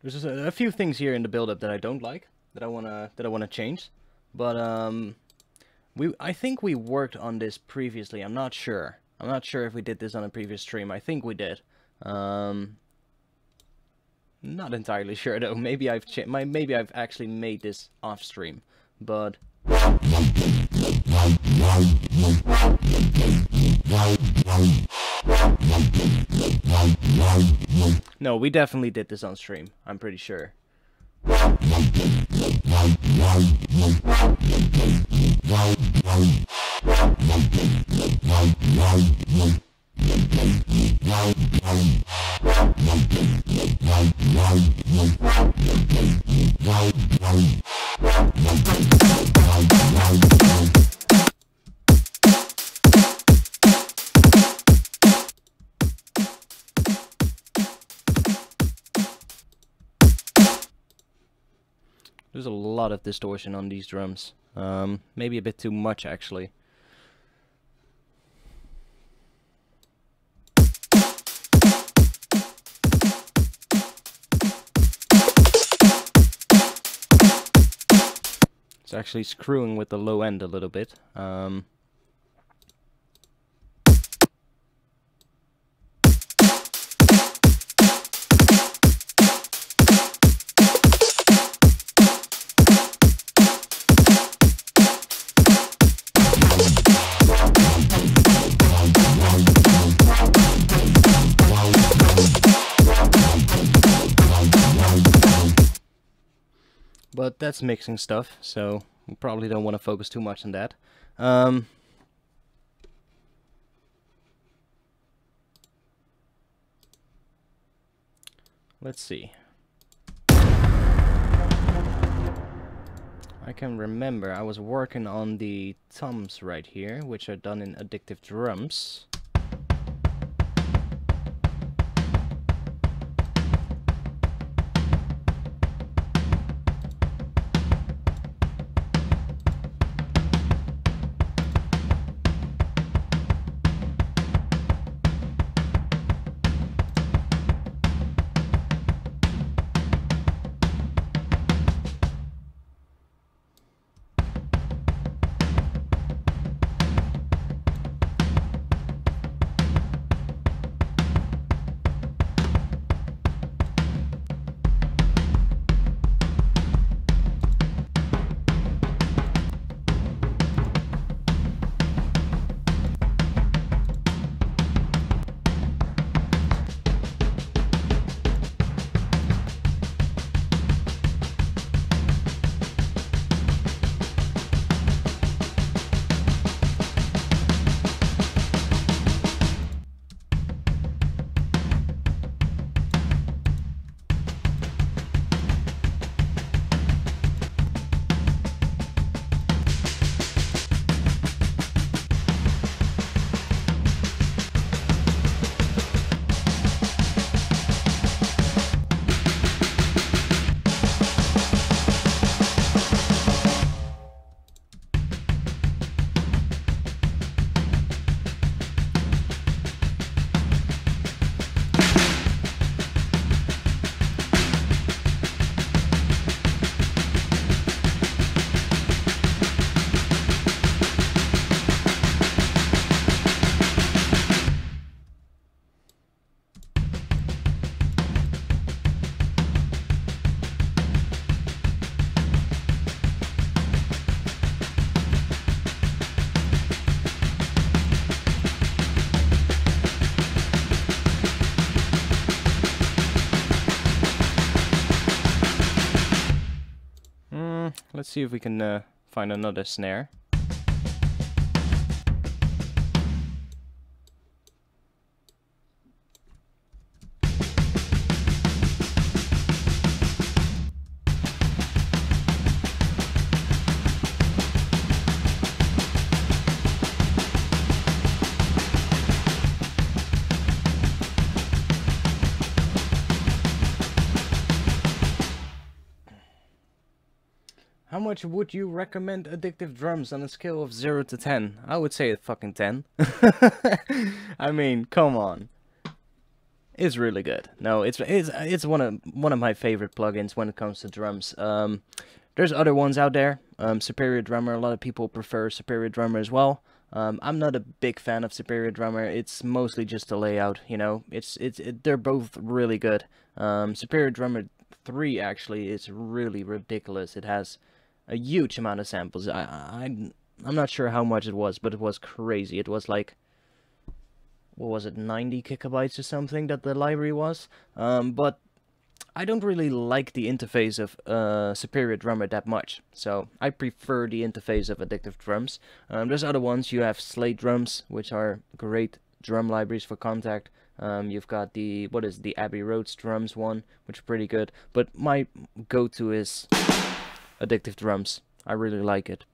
Speaker 1: just a few things here in the build-up that I don't like, that I wanna change. But I think we worked on this previously. I'm not sure. I'm not sure if we did this on a previous stream. I think we did. Not entirely sure though. Maybe I've actually made this off stream, but. No, we definitely did this on stream. I'm pretty sure. There's a lot of distortion on these drums. Maybe a bit too much, actually. It's actually screwing with the low end a little bit. But that's mixing stuff, so we probably don't want to focus too much on that. Let's see. I can remember I was working on the toms right here, which are done in Addictive Drums. Let's see if we can find another snare. How much would you recommend Addictive Drums on a scale of 0 to 10? I would say a fucking 10. I mean, come on. It's really good. No, it's one of my favorite plugins when it comes to drums. There's other ones out there. Superior Drummer, a lot of people prefer Superior Drummer as well. I'm not a big fan of Superior Drummer. It's mostly just the layout, you know. They're both really good. Superior Drummer 3 actually is really ridiculous. It has a huge amount of samples. I'm not sure how much it was, but it was crazy. It was like, what was it, 90 gigabytes or something that the library was. But I don't really like the interface of Superior Drummer that much, so I prefer the interface of Addictive Drums. There's other ones. You have Slate Drums, which are great drum libraries for Contact. You've got the Abbey Roads Drums one, which is pretty good. But my go-to is Addictive Drums. I really like it.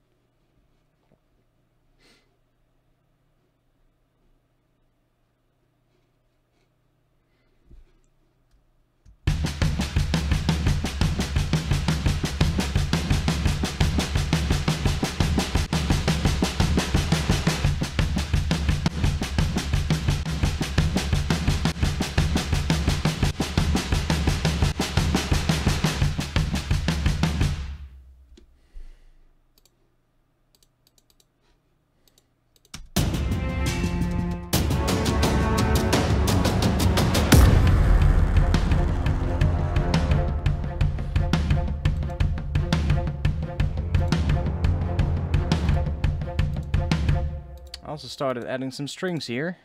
Speaker 1: I also started adding some strings here.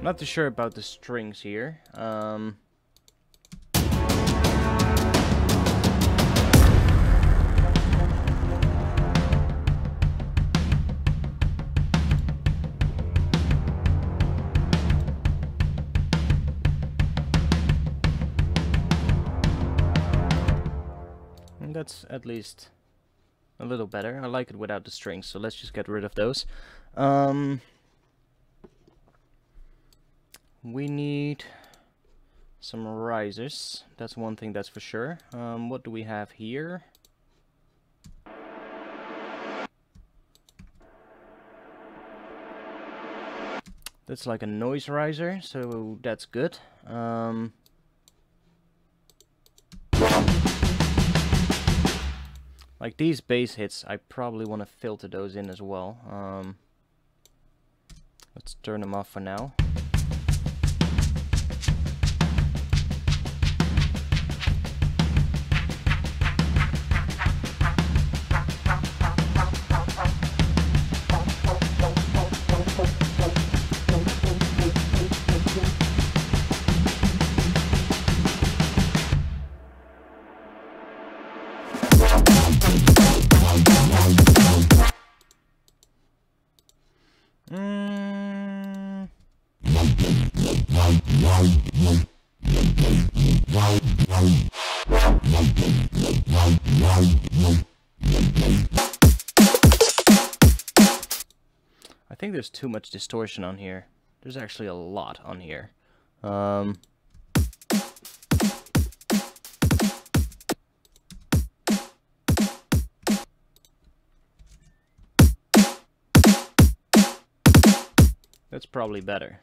Speaker 1: Not too sure about the strings here. And that's at least a little better. I like it without the strings, so let's just get rid of those. We need some risers. That's one thing that's for sure. What do we have here? That's like a noise riser, so that's good. Like these bass hits, I probably want to filter those in as well. Let's turn them off for now. I think there's too much distortion on here. There's actually a lot on here. That's probably better.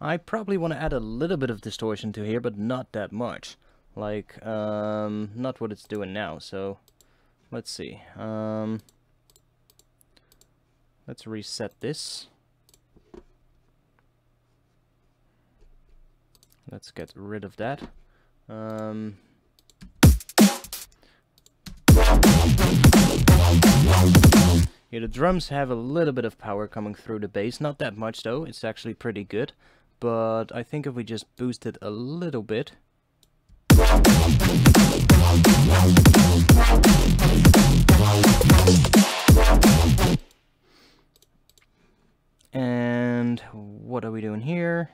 Speaker 1: I probably want to add a little bit of distortion to here, but not that much. Like, not what it's doing now, so let's see. Let's reset this. Let's get rid of that. Yeah, the drums have a little bit of power coming through the bass, not that much though, it's actually pretty good. But I think if we just boost it a little bit. And what are we doing here?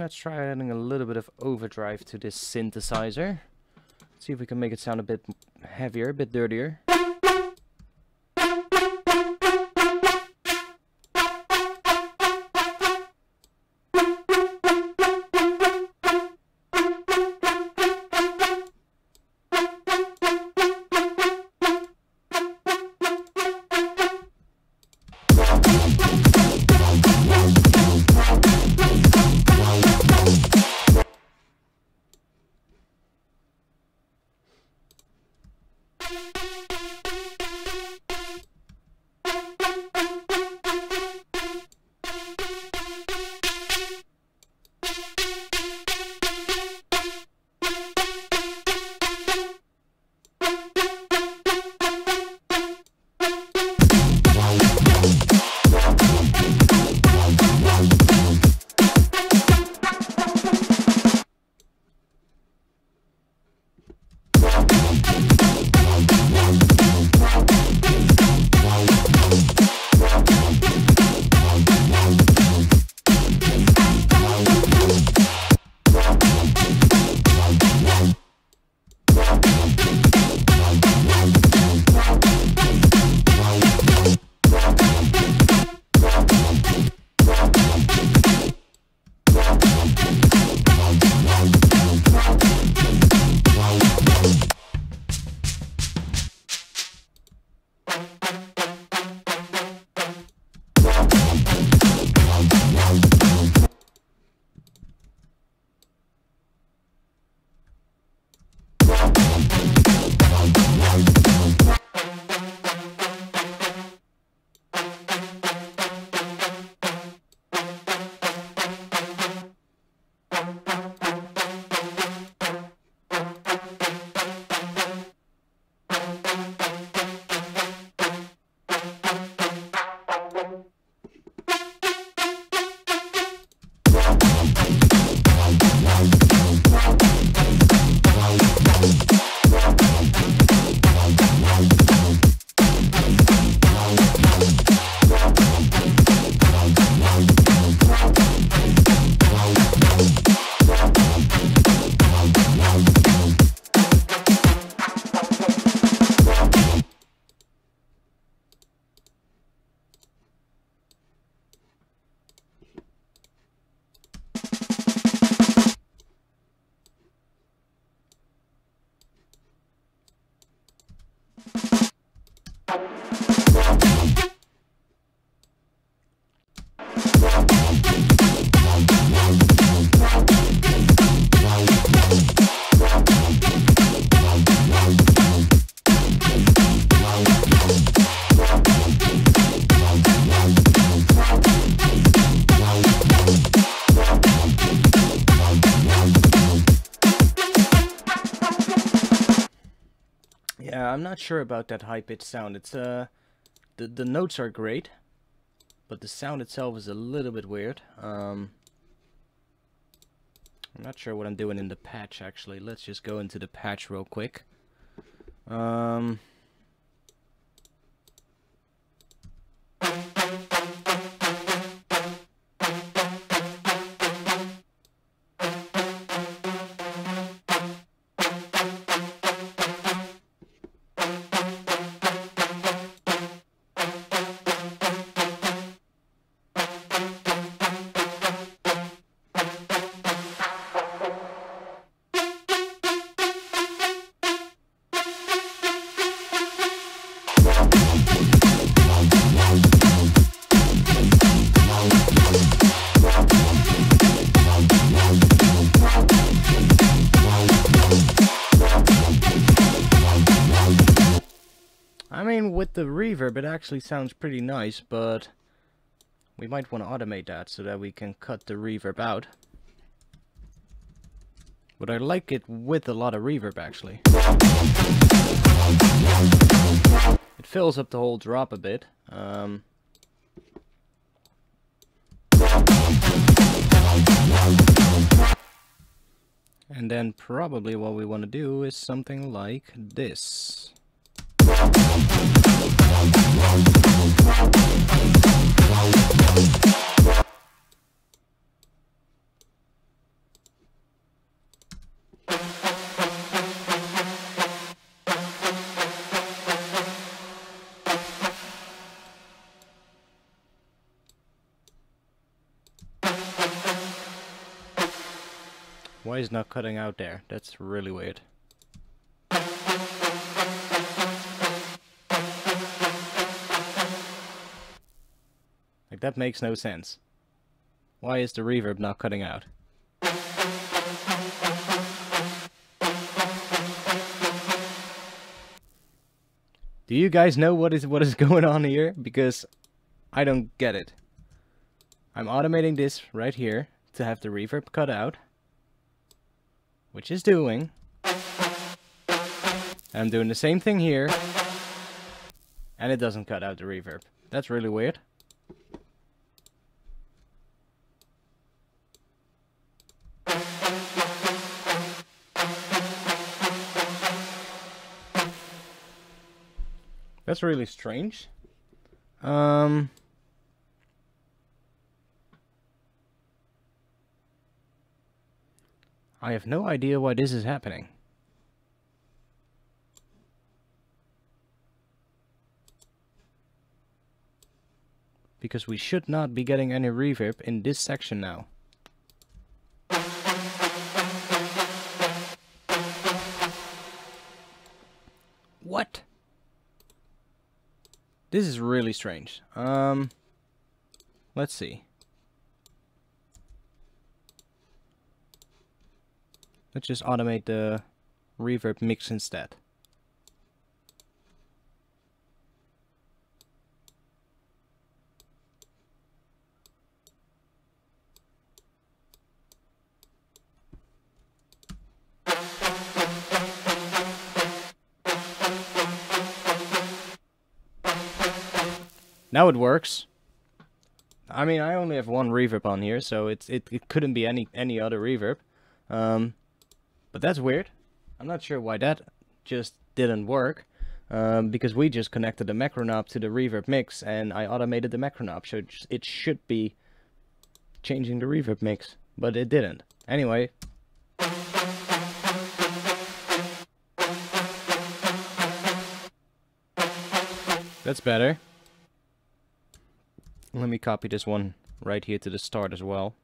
Speaker 1: Let's try adding a little bit of overdrive to this synthesizer. See if we can make it sound a bit heavier, a bit dirtier. Yeah, I'm not sure about that high-pitched sound. It's the notes are great, but the sound itself is a little bit weird. I'm not sure what I'm doing in the patch actually. Let's just go into the patch real quick. I mean, with the reverb, it actually sounds pretty nice, but we might want to automate that so that we can cut the reverb out. But I like it with a lot of reverb, actually. It fills up the whole drop a bit. And then probably what we want to do is something like this. Why is it not cutting out there? That's really weird. Like, that makes no sense. Why is the reverb not cutting out? Do you guys know what is going on here? Because I don't get it. I'm automating this right here to have the reverb cut out, which is doing. I'm doing the same thing here, and it doesn't cut out the reverb. That's really weird. That's really strange. I have no idea why this is happening. Because we should not be getting any reverb in this section now. What? This is really strange. Let's see. Let's just automate the reverb mix instead. Now it works. I mean, I only have one reverb on here, so it couldn't be any other reverb. But that's weird. I'm not sure why that just didn't work. Because we just connected the macro knob to the reverb mix, and I automated the macro knob, so it should be changing the reverb mix, but it didn't. Anyway. That's better. Let me copy this one right here to the start as well.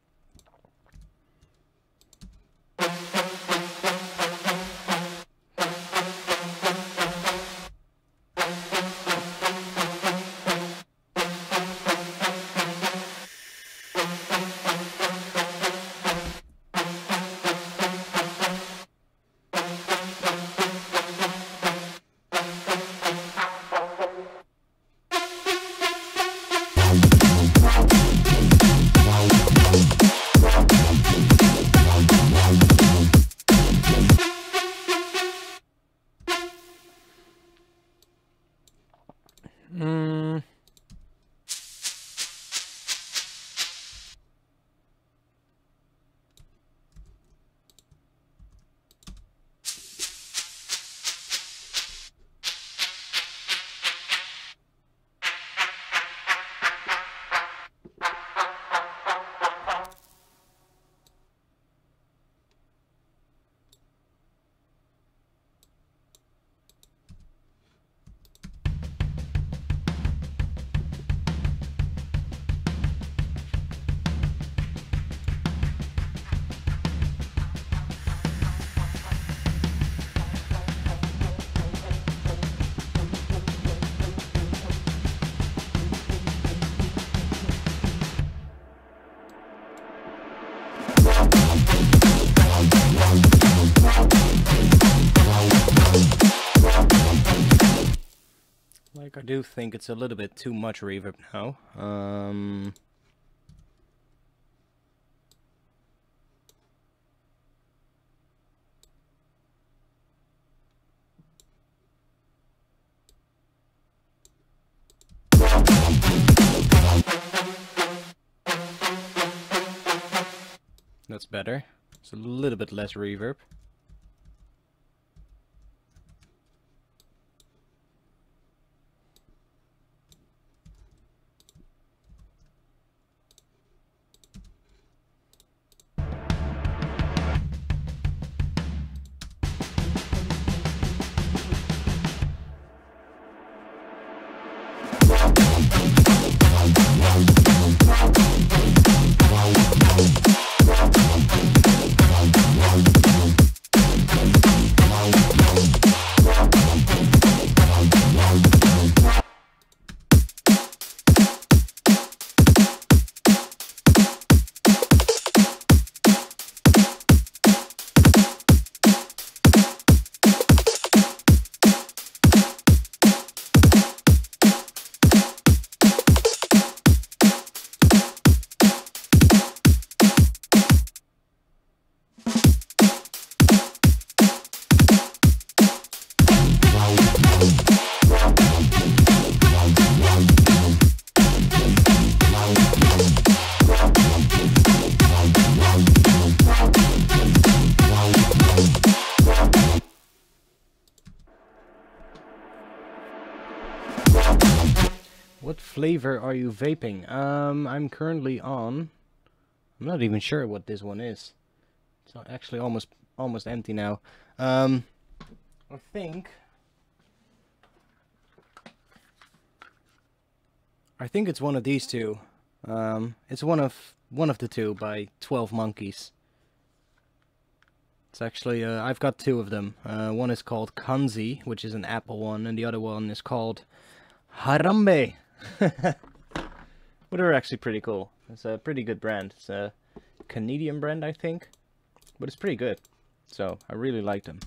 Speaker 1: Like, I do think it's a little bit too much reverb now. That's better. It's a little bit less reverb. What flavor are you vaping? I'm currently on... I'm not even sure what this one is. It's actually almost empty now. I think it's one of these two. It's one of the two by 12 Monkeys. It's actually I've got two of them. One is called Kanzi, which is an apple one, and the other one is called Harambe. But they're actually pretty cool. It's a pretty good brand. It's a Canadian brand, I think, but it's pretty good. So I really like them.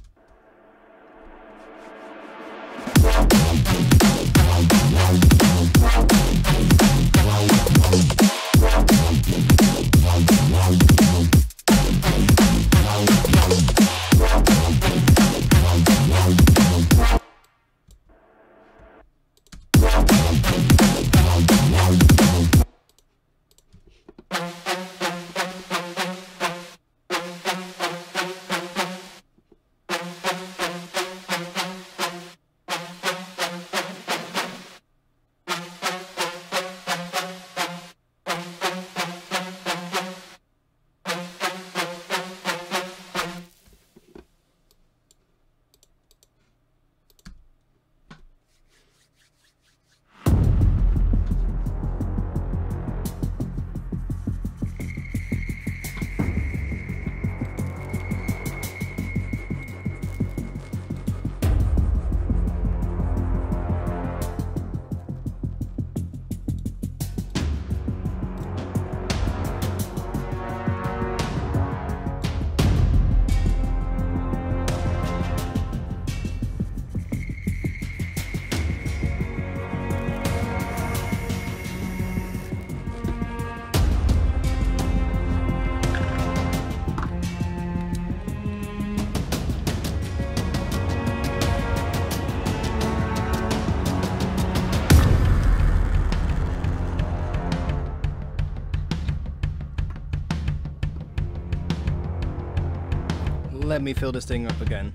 Speaker 1: Let me fill this thing up again.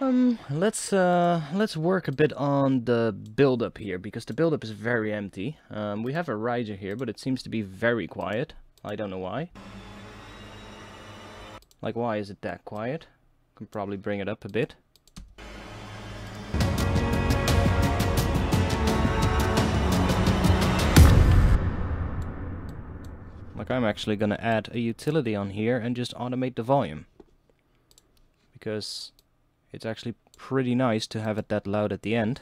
Speaker 1: Let's work a bit on the build-up here, because the build-up is very empty. We have a riser here, but it seems to be very quiet. I don't know why. Like, why is it that quiet? Can probably bring it up a bit. Like, I'm actually gonna add a utility on here and just automate the volume, because it's actually pretty nice to have it that loud at the end.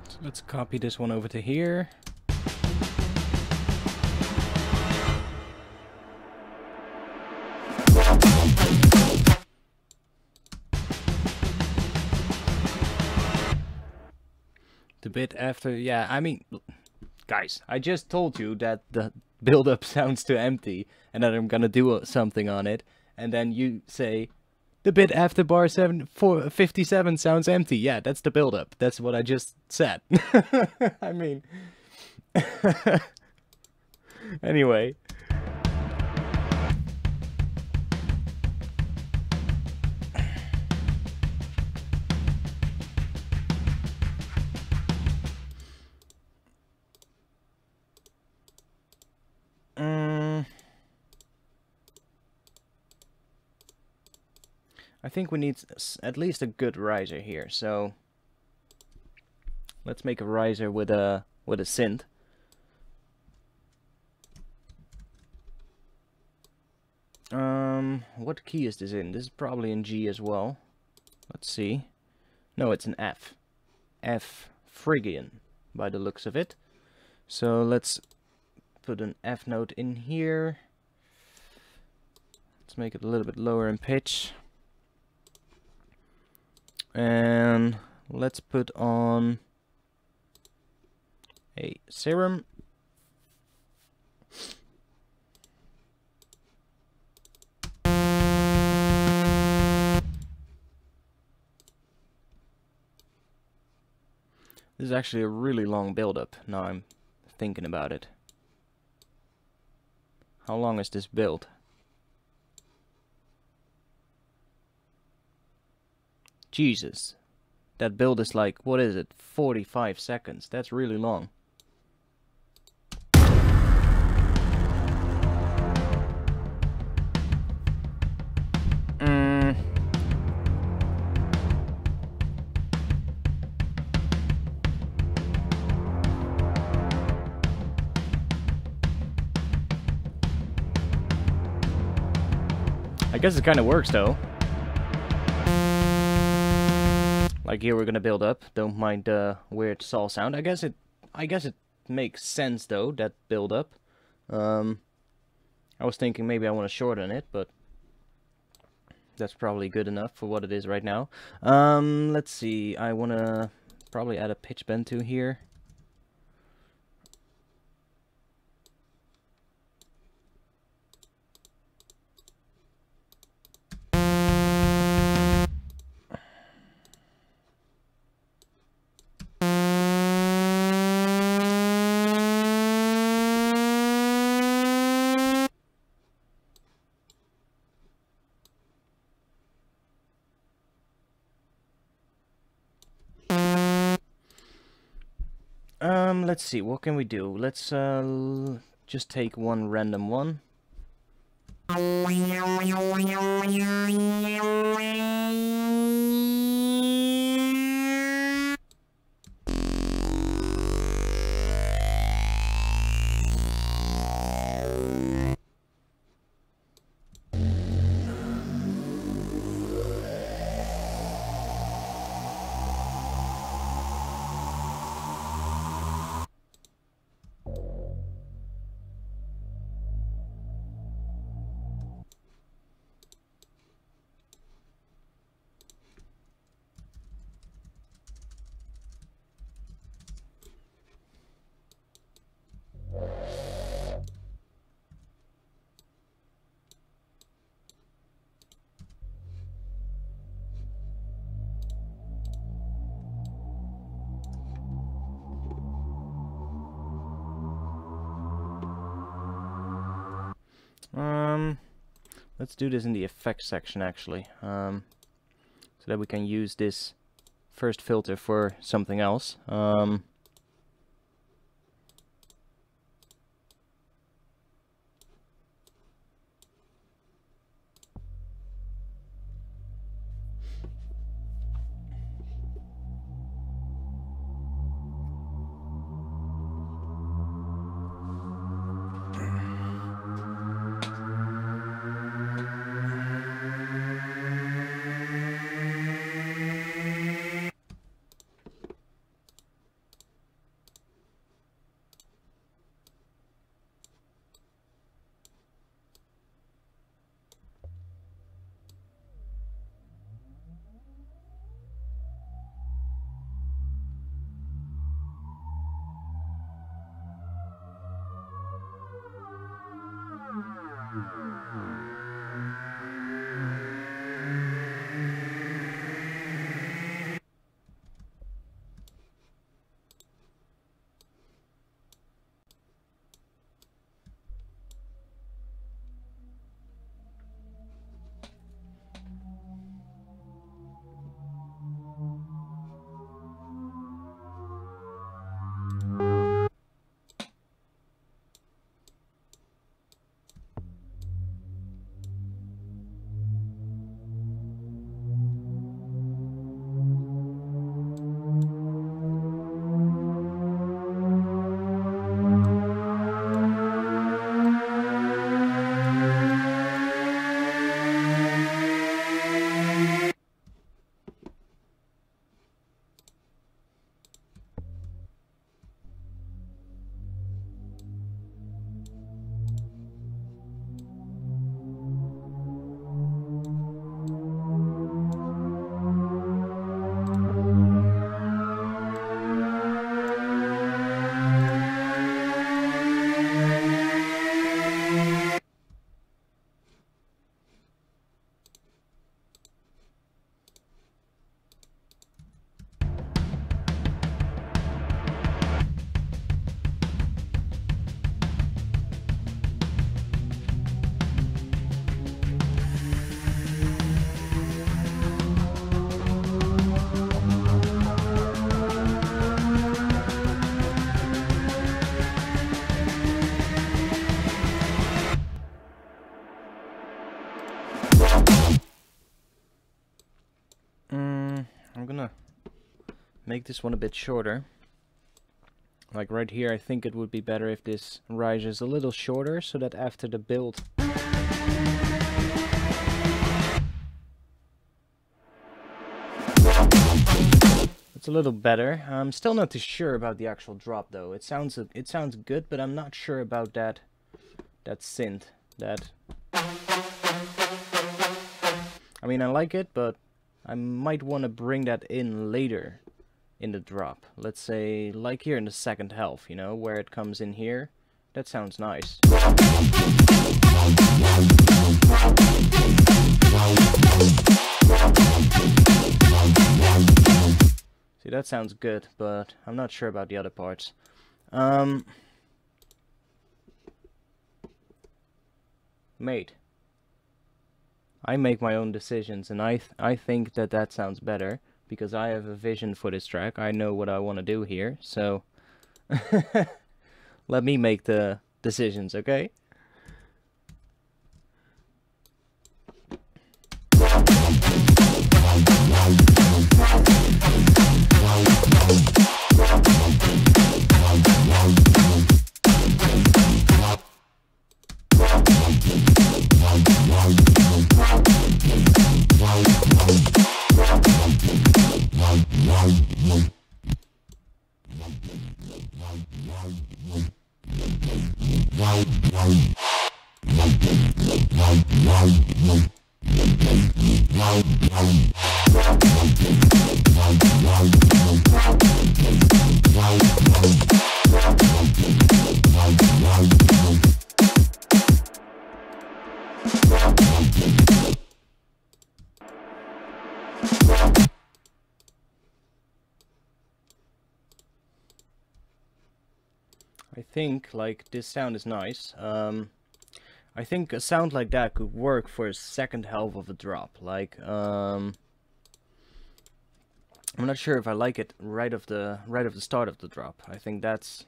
Speaker 1: So let's copy this one over to here. The bit after, yeah, I mean, guys, I just told you that the build-up sounds too empty and that I'm gonna do something on it, and then you say, the bit after bar 57 sounds empty. Yeah, that's the build-up. That's what I just said. I mean, anyway. I think we need at least a good riser here, so let's make a riser with a synth. What key is this in? This is probably in G as well. Let's see. No, it's an F. F Phrygian, by the looks of it. So let's put an F note in here. Let's make it a little bit lower in pitch. And let's put on a serum. This is actually a really long build-up, now I'm thinking about it. How long is this build? Jesus. That build is like, what is it, 45 seconds. That's really long. I guess it kind of works though. Like here we're gonna build up. Don't mind the weird saw sound. I guess it makes sense though, that build up. I was thinking maybe I want to shorten it, but that's probably good enough for what it is right now. Let's see. I wanna probably add a pitch bend to here. Let's see, what can we do? Let's just take one random one. Let's do this in the effects section actually, so that we can use this first filter for something else. I'm gonna make this one a bit shorter. Like right here, I think it would be better if this rises a little shorter, so that after the build it's a little better. I'm still not too sure about the actual drop though. It sounds good, but I'm not sure about that synth. I mean, I like it, but I might want to bring that in later in the drop. Let's say, like here in the second half, you know, where it comes in here. That sounds nice. See, that sounds good, but I'm not sure about the other parts. Mate. I make my own decisions, and I think that sounds better, because I have a vision for this track. I know what I want to do here, so let me make the decisions, okay? I think, like, this sound is nice. I think a sound like that could work for a second half of a drop. Like, I'm not sure if I like it right of the start of the drop. I think that's,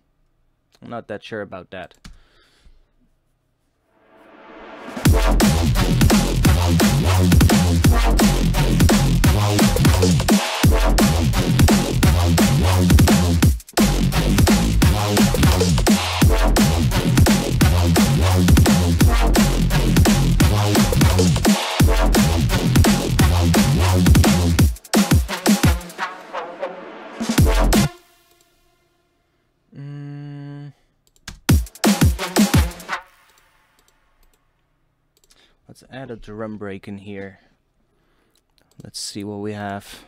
Speaker 1: I'm not that sure about that. Let's add a drum break in here. Let's see what we have.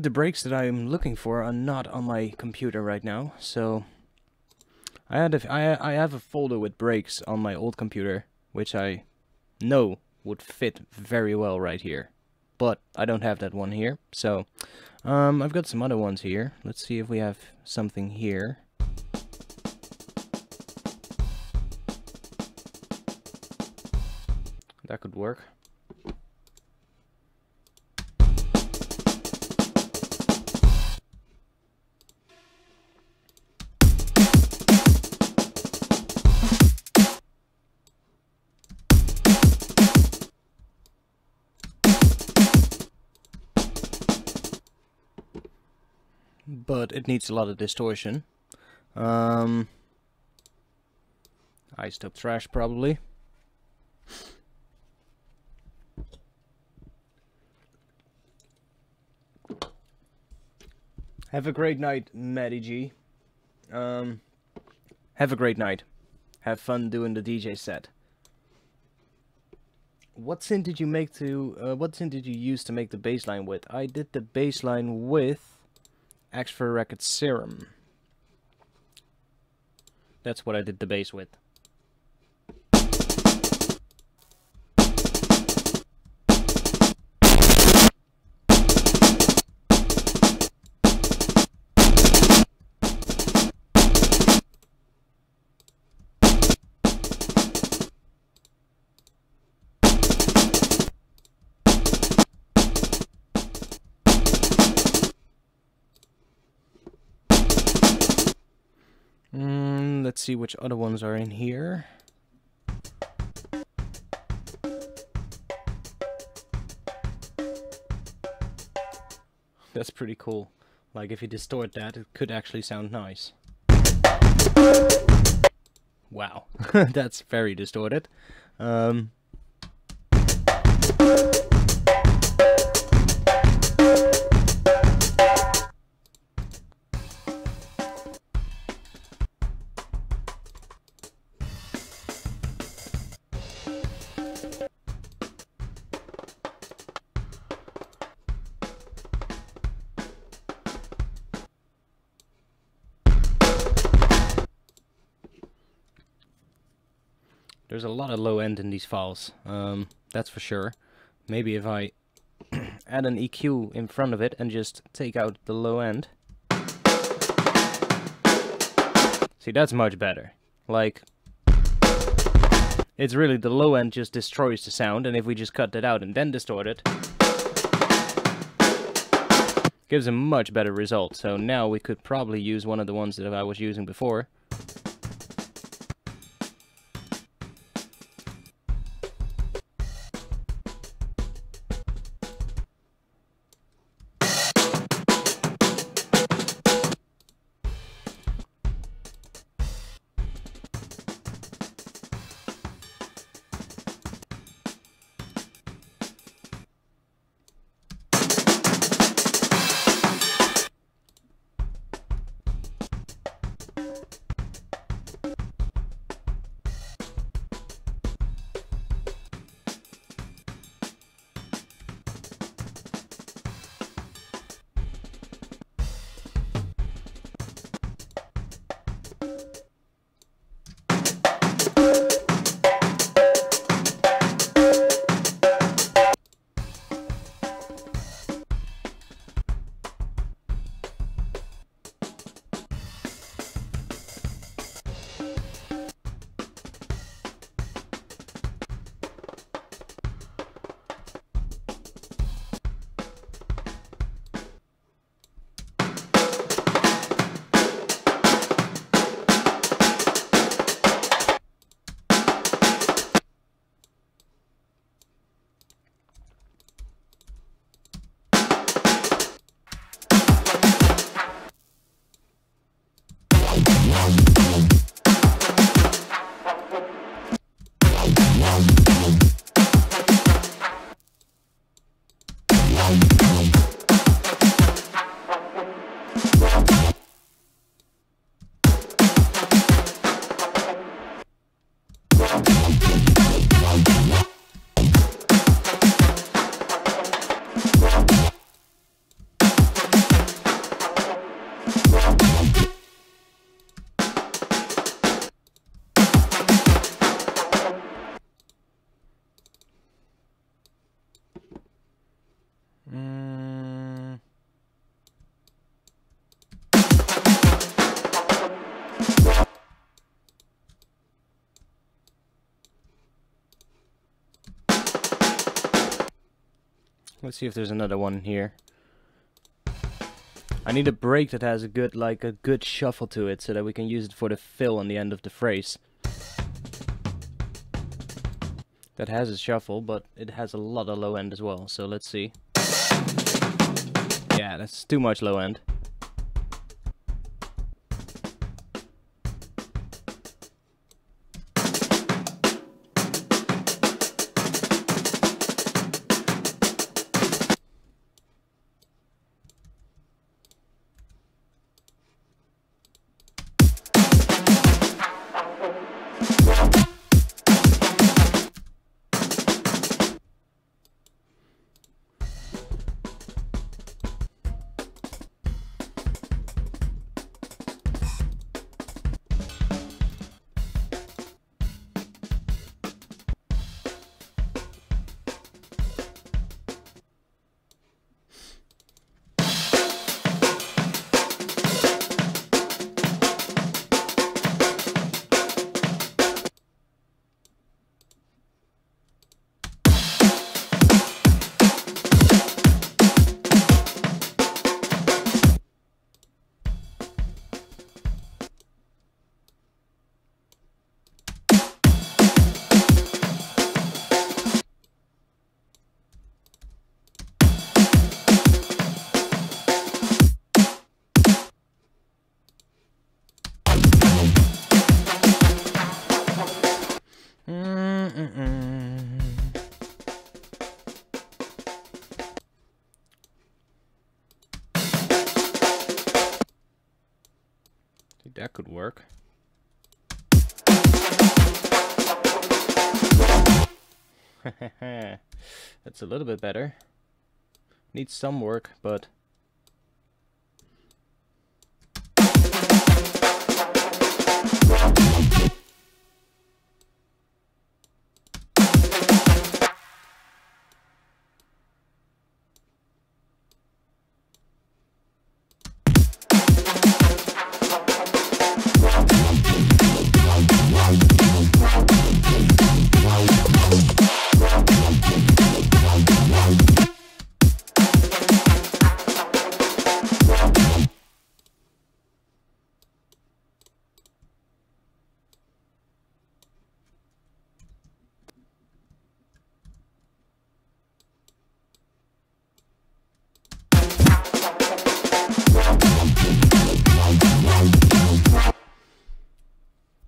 Speaker 1: The breaks that I'm looking for are not on my computer right now, so I have a folder with breaks on my old computer, which I know would fit very well right here, but I don't have that one here. So I've got some other ones here. Let's see if we have something here. That could work. But it needs a lot of distortion. I stop trash probably. Have a great night, Maddie G. Have a great night. Have fun doing the DJ set. What synth did you make to? What synth did you use to make the bassline with? I did the bassline with X for Record Serum. That's what I did the bass with. Let's see which other ones are in here. That's pretty cool. Like, if you distort that, it could actually sound nice. Wow, that's very distorted. There's a lot of low end in these files, that's for sure. Maybe if I add an EQ in front of it and just take out the low end. See, that's much better. Like, it's really the low end just destroys the sound, and if we just cut that out and then distort it, gives a much better result. So now we could probably use one of the ones that I was using before. Let's see if there's another one here. I need a break that has a good shuffle to it so that we can use it for the fill on the end of the phrase. That has a shuffle, but it has a lot of low end as well, so let's see. Yeah, that's too much low end. That could work. That's a little bit better. Needs some work, but...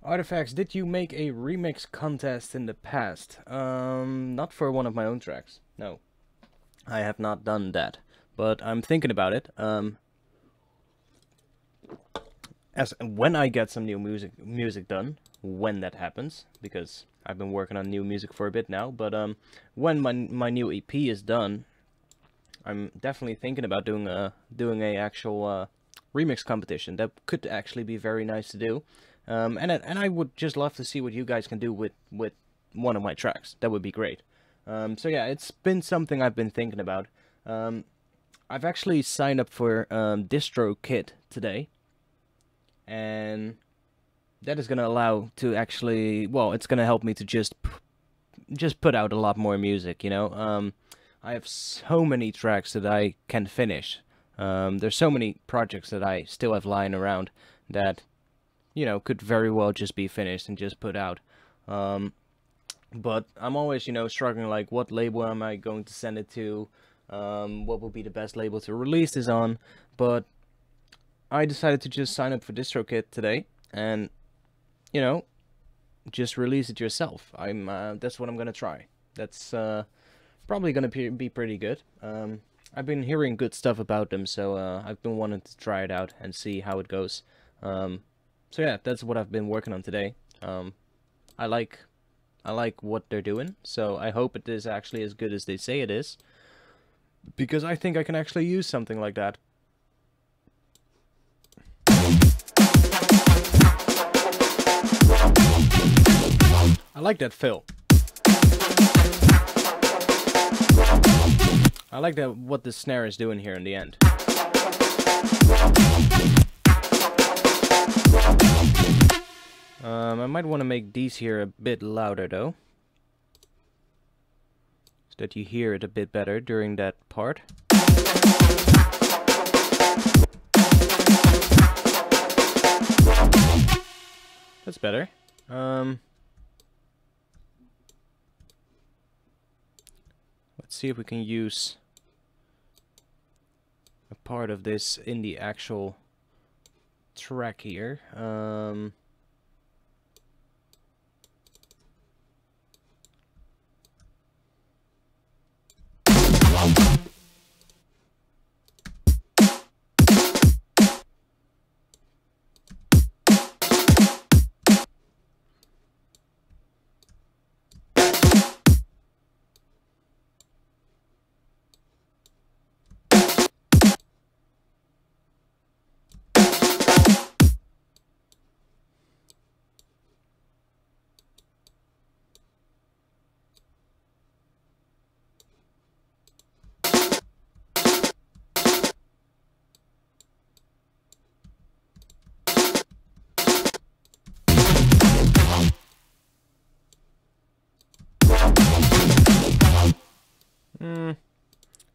Speaker 1: ARTFX, did you make a remix contest in the past? Not for one of my own tracks. No, I have not done that, but I'm thinking about it. As when I get some new music done, when that happens, because I've been working on new music for a bit now. But when my new EP is done, I'm definitely thinking about doing a actual remix competition. That could actually be very nice to do. And I would just love to see what you guys can do with one of my tracks. That would be great. So yeah, it's been something I've been thinking about. I've actually signed up for DistroKid today, and that is gonna allow to actually, well, it's gonna help me to just put out a lot more music. You know, I have so many tracks that I can finish. There's so many projects that I still have lying around that, you know, could very well just be finished and just put out. But I'm always, you know, struggling, like, what label am I going to send it to? What would be the best label to release this on? But I decided to just sign up for DistroKid today and, you know, just release it yourself. That's what I'm gonna try. That's probably gonna be pretty good. I've been hearing good stuff about them, so I've been wanting to try it out and see how it goes. So yeah, that's what I've been working on today. I like what they're doing, so I hope it is actually as good as they say it is, because I think I can actually use something like that. I like that fill. I like that what the snare is doing here in the end. I might want to make these here a bit louder though, so that you hear it a bit better during that part. That's better. Let's see if we can use a part of this in the actual track here.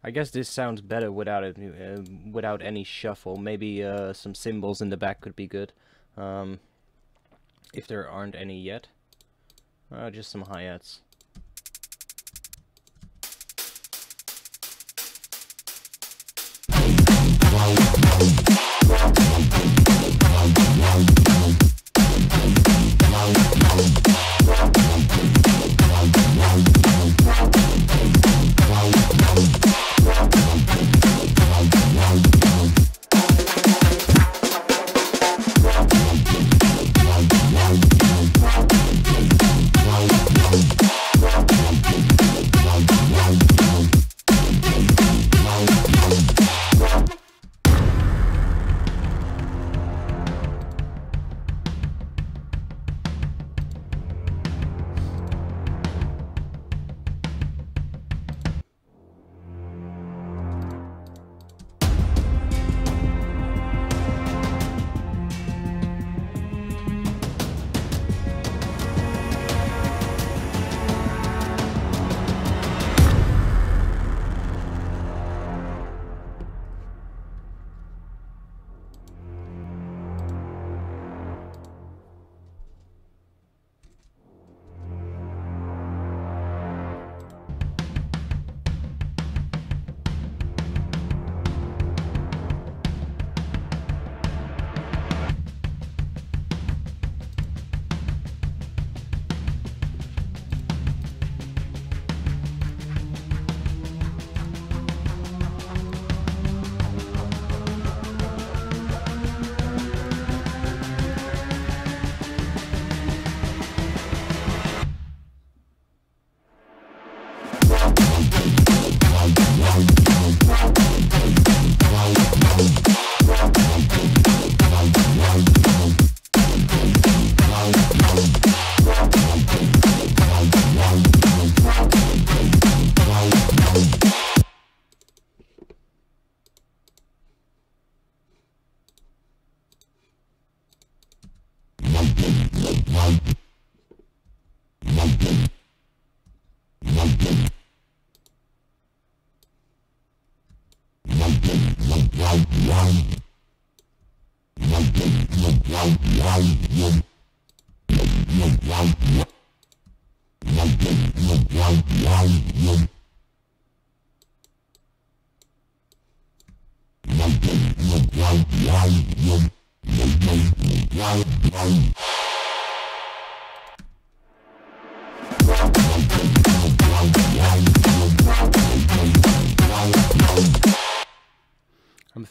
Speaker 1: I guess this sounds better without it, without any shuffle. Maybe some cymbals in the back could be good, if there aren't any yet. Just some hi-hats.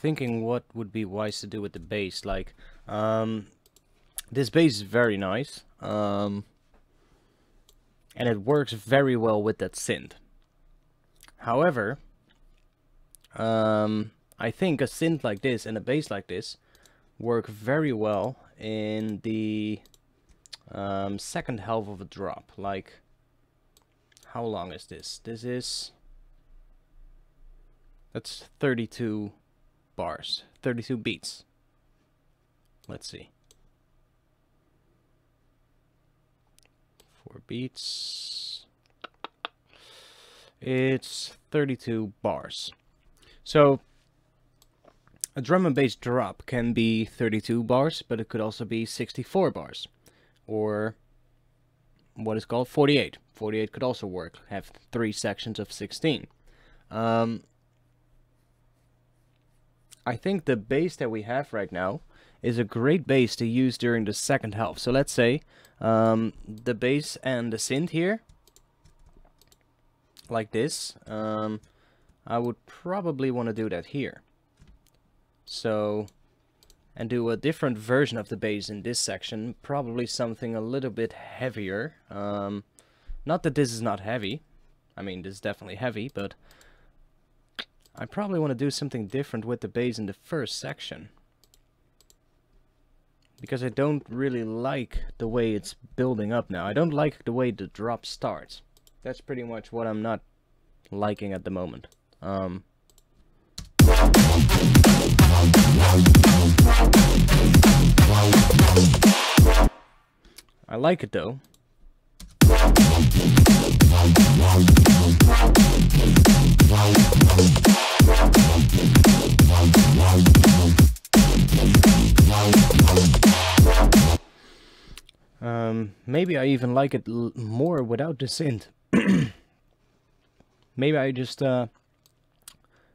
Speaker 1: thinking what would be wise to do with the bass. Like, this bass is very nice, and it works very well with that synth. However, I think a synth like this and a bass like this work very well in the second half of a drop. Like, how long is this? That's 32 bars, 32 beats. Let's see. 4 beats. It's 32 bars. So a drum and bass drop can be 32 bars, but it could also be 64 bars, or what is called 48. 48 could also work, have 3 sections of 16. I think the bass that we have right now is a great bass to use during the second half. So let's say the bass and the synth here, like this, I would probably want to do that here. So, and do a different version of the bass in this section, probably something a little bit heavier. Not that this is not heavy, I mean this is definitely heavy, but I probably want to do something different with the bass in the first section, because I don't really like the way it's building up now. I don't like the way the drop starts. That's pretty much what I'm not liking at the moment. I like it though. Maybe I even like it more without the synth. Maybe I just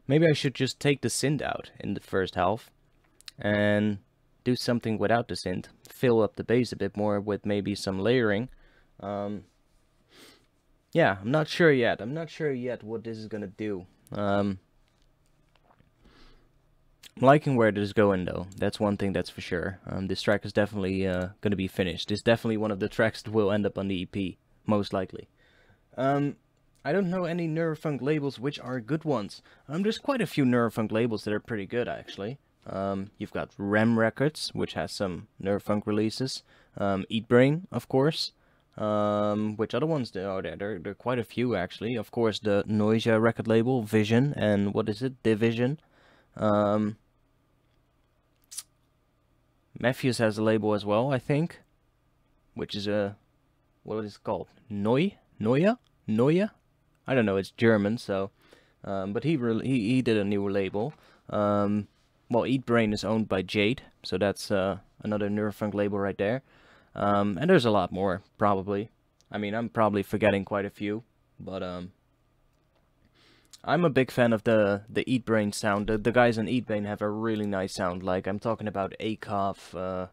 Speaker 1: maybe I should just take the synth out in the first half and do something without the synth. Fill up the bass a bit more with maybe some layering. Yeah, I'm not sure yet. I'm not sure yet what this is gonna do. I'm liking where this is going though. That's one thing that's for sure. This track is definitely gonna be finished. It's definitely one of the tracks that will end up on the EP, most likely. I don't know any Neurofunk labels which are good ones. There's quite a few Neurofunk labels that are pretty good actually. You've got RAM Records, which has some Neurofunk releases. Eat Brain, of course. Which other ones there are there? There are quite a few actually. Of course, the Noisia record label, Vision, and what is it? Division. Matthews has a label as well, I think, which is a, what is it called? Noia? I don't know. It's German, so. But he did a new label. Well, Eat Brain is owned by Jade, so that's another Neurofunk label right there. And there's a lot more, probably. I mean, I'm probably forgetting quite a few, but I'm a big fan of the Eat Brain sound. The guys on Eat Brain have a really nice sound. Like, I'm talking about Akov.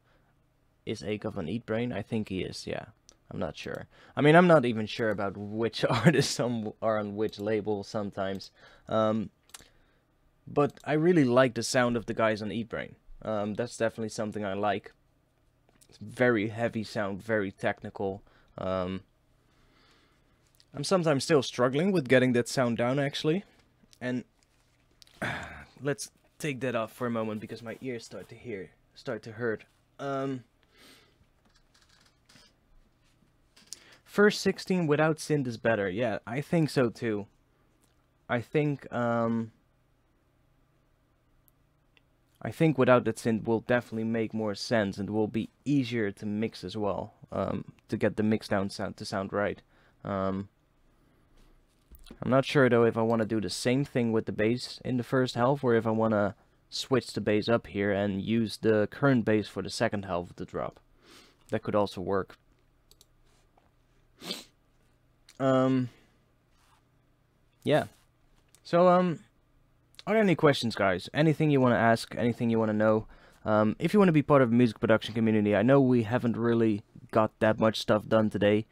Speaker 1: Is Akov on Eat Brain? I think he is, yeah. I'm not sure. I mean, I'm not even sure about which artists are on which label sometimes. But I really like the sound of the guys on Eat Brain. That's definitely something I like. It's very heavy sound, very technical. I'm sometimes still struggling with getting that sound down, actually. And let's take that off for a moment because my ears start to hurt. First 16 without synth is better. Yeah, I think so too. I think without that synth will definitely make more sense and will be easier to mix as well, to get the mix down sound to sound right. I'm not sure though if I want to do the same thing with the bass in the first half, or if I want to switch the bass up here and use the current bass for the second half of the drop. That could also work. Yeah. So, are there any questions, guys? Anything you want to ask? Anything you want to know? If you want to be part of the music production community, I know we haven't really got that much stuff done today.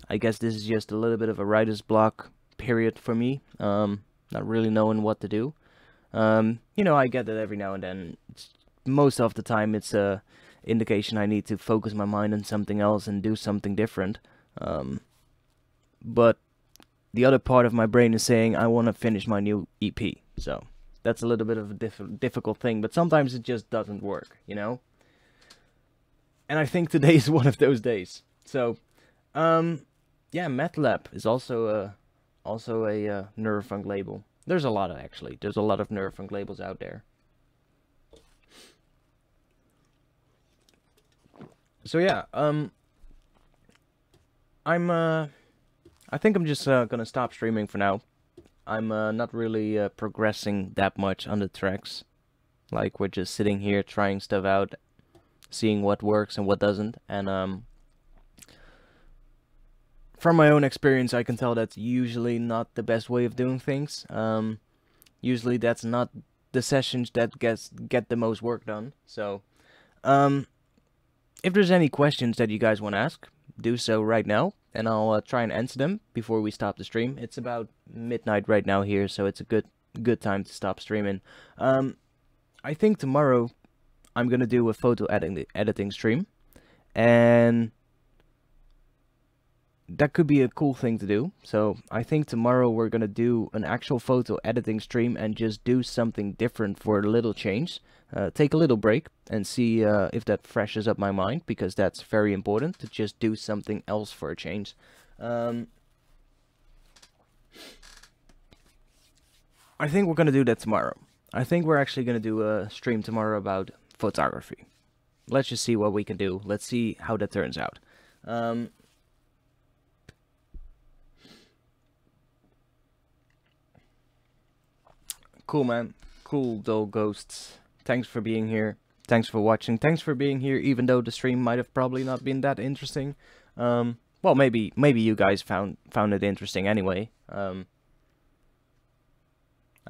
Speaker 1: I guess this is just a little bit of a writer's block period for me. Not really knowing what to do. You know, I get that every now and then. Most of the time, it's a indication I need to focus my mind on something else and do something different. But the other part of my brain is saying I want to finish my new EP. So that's a little bit of a difficult thing, but sometimes it just doesn't work, you know? And I think today is one of those days. So, yeah, MATLAB is also a Neurofunk label. There's a lot of, actually. There's a lot of Neurofunk labels out there. So yeah, I think I'm just gonna stop streaming for now. I'm not really progressing that much on the tracks. Like, we're just sitting here trying stuff out, seeing what works and what doesn't. And from my own experience, I can tell that's usually not the best way of doing things. Usually that's not the sessions that get the most work done. So, if there's any questions that you guys want to ask, do so right now, and I'll try and answer them before we stop the stream. It's about midnight right now here, so it's a good time to stop streaming. I think tomorrow I'm gonna do a photo editing stream, and that could be a cool thing to do. So I think tomorrow we're gonna do an actual photo editing stream and just do something different for a little change. Take a little break and see if that freshes up my mind, because that's very important, to just do something else for a change. I think we're gonna do that tomorrow. I think we're actually gonna do a stream tomorrow about photography. Let's just see what we can do. Let's see how that turns out. Cool, man. Cool, dull ghosts. Thanks for being here. Thanks for watching. Thanks for being here, even though the stream might have probably not been that interesting. Well, maybe you guys found it interesting anyway. I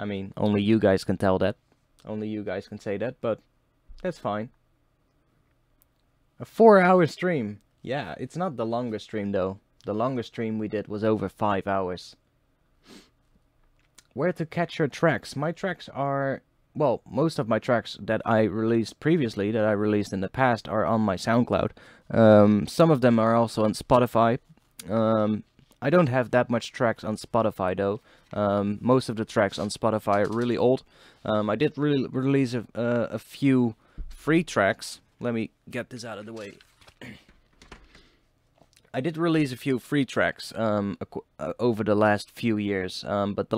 Speaker 1: mean, only you guys can tell that. Only you guys can say that, but that's fine. A 4-hour stream. Yeah, it's not the longest stream though. The longest stream we did was over 5 hours. Where to catch your tracks? My tracks are, well, most of my tracks that I released previously, that I released in the past, are on my SoundCloud. Some of them are also on Spotify. I don't have that much tracks on Spotify though. Most of the tracks on Spotify are really old. I did release a few free tracks. Let me get this out of the way. I did release a few free tracks over the last few years, but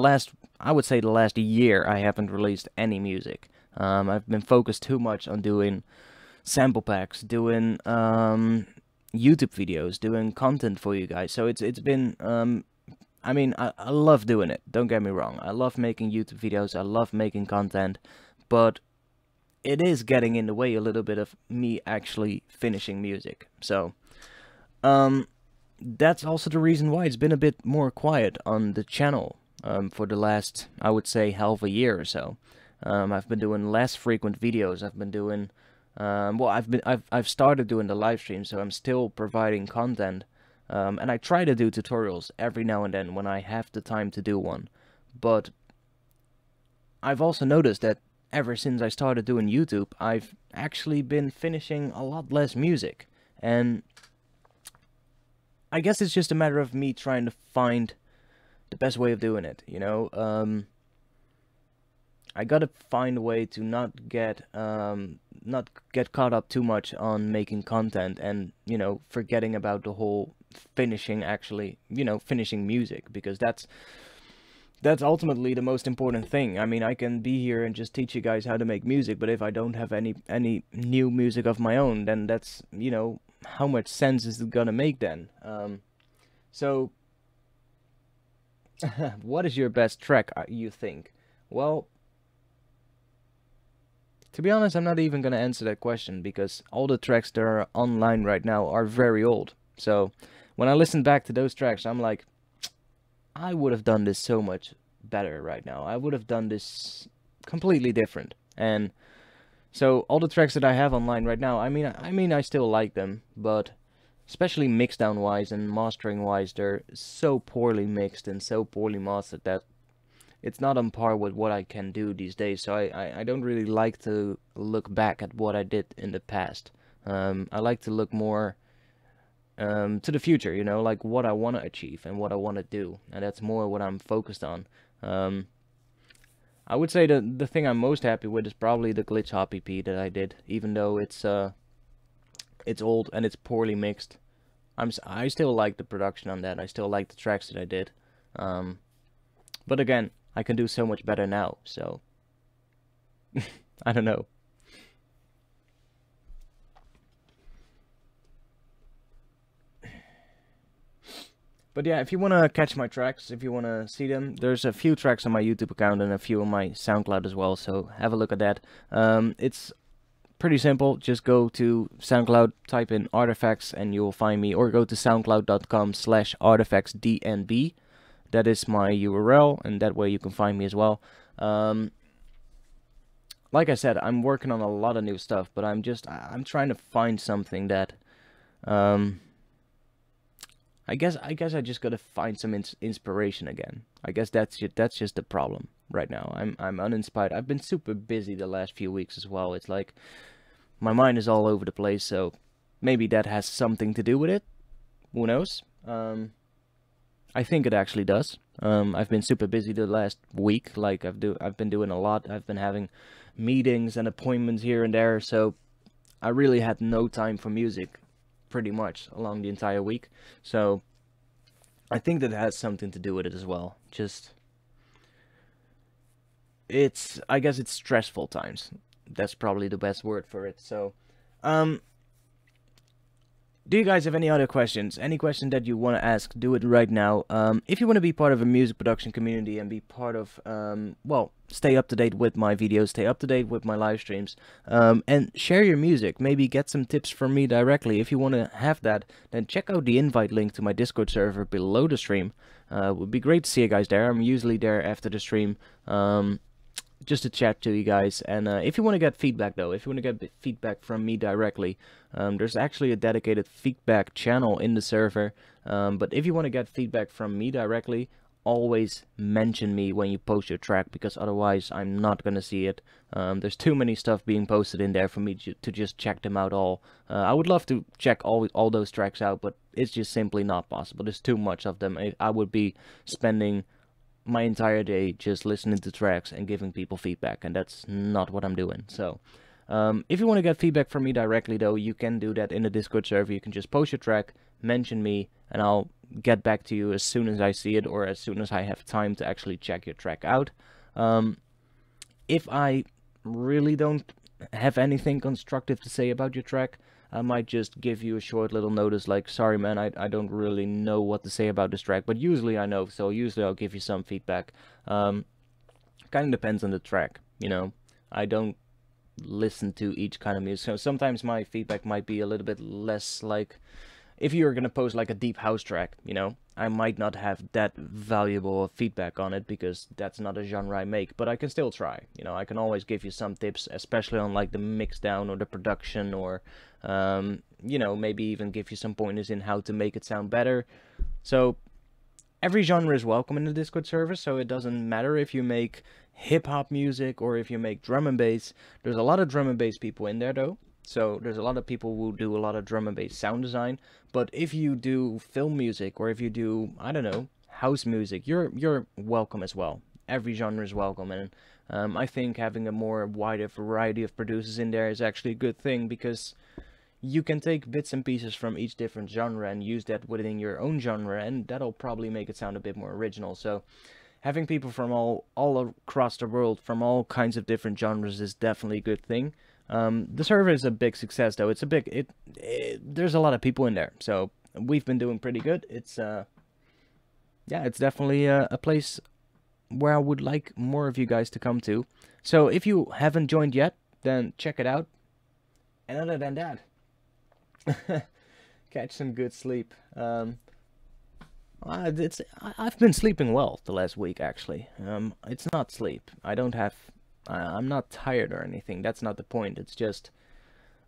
Speaker 1: I would say the last year, I haven't released any music. I've been focused too much on doing sample packs, doing YouTube videos, doing content for you guys. So it's been, I mean, I love doing it, don't get me wrong. I love making YouTube videos, I love making content, but it is getting in the way a little bit of me actually finishing music. So, that's also the reason why it's been a bit more quiet on the channel for the last, I would say, half a year or so. I've been doing less frequent videos. I've been doing, well, I've started doing the live stream, so I'm still providing content, and I try to do tutorials every now and then when I have the time to do one. But I've also noticed that ever since I started doing YouTube, I've actually been finishing a lot less music, and I guess it's just a matter of me trying to find the best way of doing it, you know. I gotta find a way to not get caught up too much on making content and, you know, forgetting about the whole finishing, actually, you know, finishing music, because that's ultimately the most important thing. I mean, I can be here and just teach you guys how to make music, but if I don't have any new music of my own, then that's, you know, how much sense is it gonna make then? So, what is your best track, you think? Well, to be honest, I'm not even gonna answer that question, because all the tracks that are online right now are very old. So, when I listen back to those tracks, I'm like, I would have done this so much better right now. I would have done this completely different. And so all the tracks that I have online right now, I mean I still like them, but especially mixdown wise and mastering wise, they're so poorly mixed and so poorly mastered that it's not on par with what I can do these days. So I don't really like to look back at what I did in the past. I like to look more to the future, you know, like what I want to achieve and what I want to do, and that's more what I'm focused on. I would say the thing I'm most happy with is probably the glitch hop EP that I did, even though it's old and it's poorly mixed. I still like the production on that. I still like the tracks that I did. But again, I can do so much better now, so I don't know. But yeah, if you want to catch my tracks, if you want to see them, there's a few tracks on my YouTube account and a few on my SoundCloud as well, so have a look at that. It's pretty simple. Just go to SoundCloud, type in ARTFX, and you'll find me, or go to soundcloud.com/artfxdnb. That is my URL, and that way you can find me as well. Like I said, I'm working on a lot of new stuff, but I'm trying to find something that I guess I just gotta find some inspiration again. I guess that's just the problem right now. I'm uninspired. I've been super busy the last few weeks as well. It's like my mind is all over the place, so maybe that has something to do with it. Who knows? I think it actually does. I've been super busy the last week. Like I've been doing a lot. I've been having meetings and appointments here and there, so I really had no time for music pretty much along the entire week. So I think that has something to do with it as well. Just I guess it's stressful times. That's probably the best word for it. So do you guys have any other questions? Any question that you want to ask, do it right now. If you want to be part of a music production community and be part of, well, stay up to date with my videos, stay up to date with my live streams, and share your music. Maybe get some tips from me directly. If you want to have that, then check out the invite link to my Discord server below the stream. It would be great to see you guys there. I'm usually there after the stream. Just to chat to you guys. And if you want to get feedback though, if you want to get feedback from me directly, there's actually a dedicated feedback channel in the server. But if you want to get feedback from me directly, always mention me when you post your track, because otherwise I'm not gonna see it. There's too many stuff being posted in there for me to just check them out all. I would love to check all those tracks out, but it's just simply not possible. There's too much of them. I would be spending my entire day just listening to tracks and giving people feedback, and that's not what I'm doing. So if you want to get feedback from me directly though, you can do that in the Discord server. You can just post your track, mention me, and I'll get back to you as soon as I see it, or as soon as I have time to actually check your track out. If I really don't have anything constructive to say about your track, I might just give you a short little notice like, sorry man, I don't really know what to say about this track, but usually I know, so usually I'll give you some feedback. Kind of depends on the track, you know. I don't listen to each kind of music, so sometimes my feedback might be a little bit less, like, if you're gonna post like a deep house track, you know, I might not have that valuable feedback on it because that's not a genre I make, but I can still try. You know, I can always give you some tips, especially on like the mix down or the production, or you know, maybe even give you some pointers in how to make it sound better. So every genre is welcome in the Discord server, so it doesn't matter if you make hip-hop music or if you make drum and bass. There's a lot of drum and bass people in there though. So there's a lot of people who do a lot of drum and bass sound design, but if you do film music or if you do, I don't know, house music, you're welcome as well. Every genre is welcome, and I think having a more wider variety of producers in there is actually a good thing, because you can take bits and pieces from each different genre and use that within your own genre, and that'll probably make it sound a bit more original. So having people from all across the world, from all kinds of different genres, is definitely a good thing. The server is a big success though. It's a big, there's a lot of people in there, so we've been doing pretty good. It's yeah, it's definitely a place where I would like more of you guys to come to. So if you haven't joined yet, then check it out. And other than that, catch some good sleep. I've been sleeping well the last week actually. It's not sleep. I'm not tired or anything. That's not the point. It's just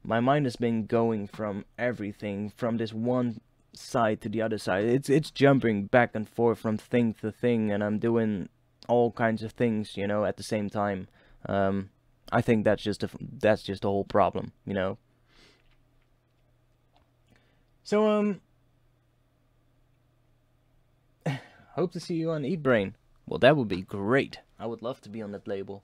Speaker 1: my mind has been going from everything, from this one side to the other side. It's jumping back and forth from thing to thing, and I'm doing all kinds of things, you know, at the same time. I think that's just a whole problem, you know. So hope to see you on Eat Brain. Well, that would be great. I would love to be on that label.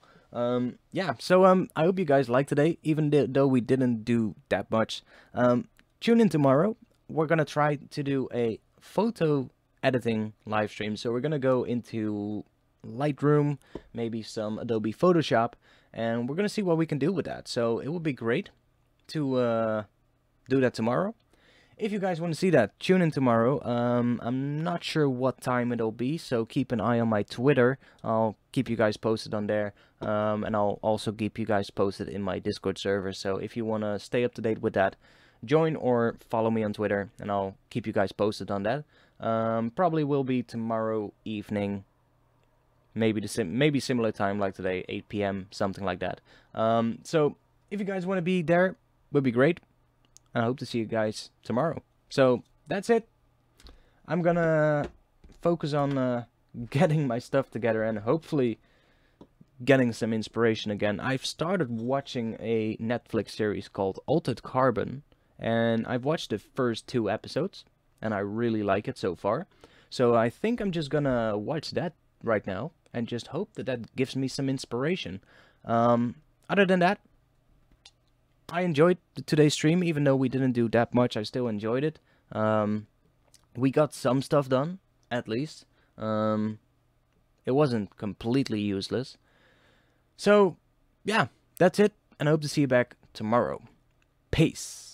Speaker 1: Yeah. So I hope you guys liked today, even though we didn't do that much. Tune in tomorrow. We're gonna try to do a photo editing live stream. So we're gonna go into Lightroom, maybe some Adobe Photoshop, and we're gonna see what we can do with that. So it would be great to do that tomorrow. If you guys want to see that, tune in tomorrow. I'm not sure what time it'll be, so keep an eye on my Twitter. I'll keep you guys posted on there, and I'll also keep you guys posted in my Discord server. So if you want to stay up to date with that, join or follow me on Twitter, and I'll keep you guys posted on that. Probably will be tomorrow evening, maybe maybe similar time like today, 8 p.m., something like that. So if you guys want to be there, would be great. I hope to see you guys tomorrow. So that's it. I'm gonna focus on getting my stuff together and hopefully getting some inspiration again. I've started watching a Netflix series called Altered Carbon, and I've watched the first 2 episodes, and I really like it so far. So I think I'm just gonna watch that right now and just hope that that gives me some inspiration. Other than that, I enjoyed today's stream, even though we didn't do that much. I still enjoyed it. We got some stuff done, at least. It wasn't completely useless. So, yeah, that's it, and I hope to see you back tomorrow. Peace.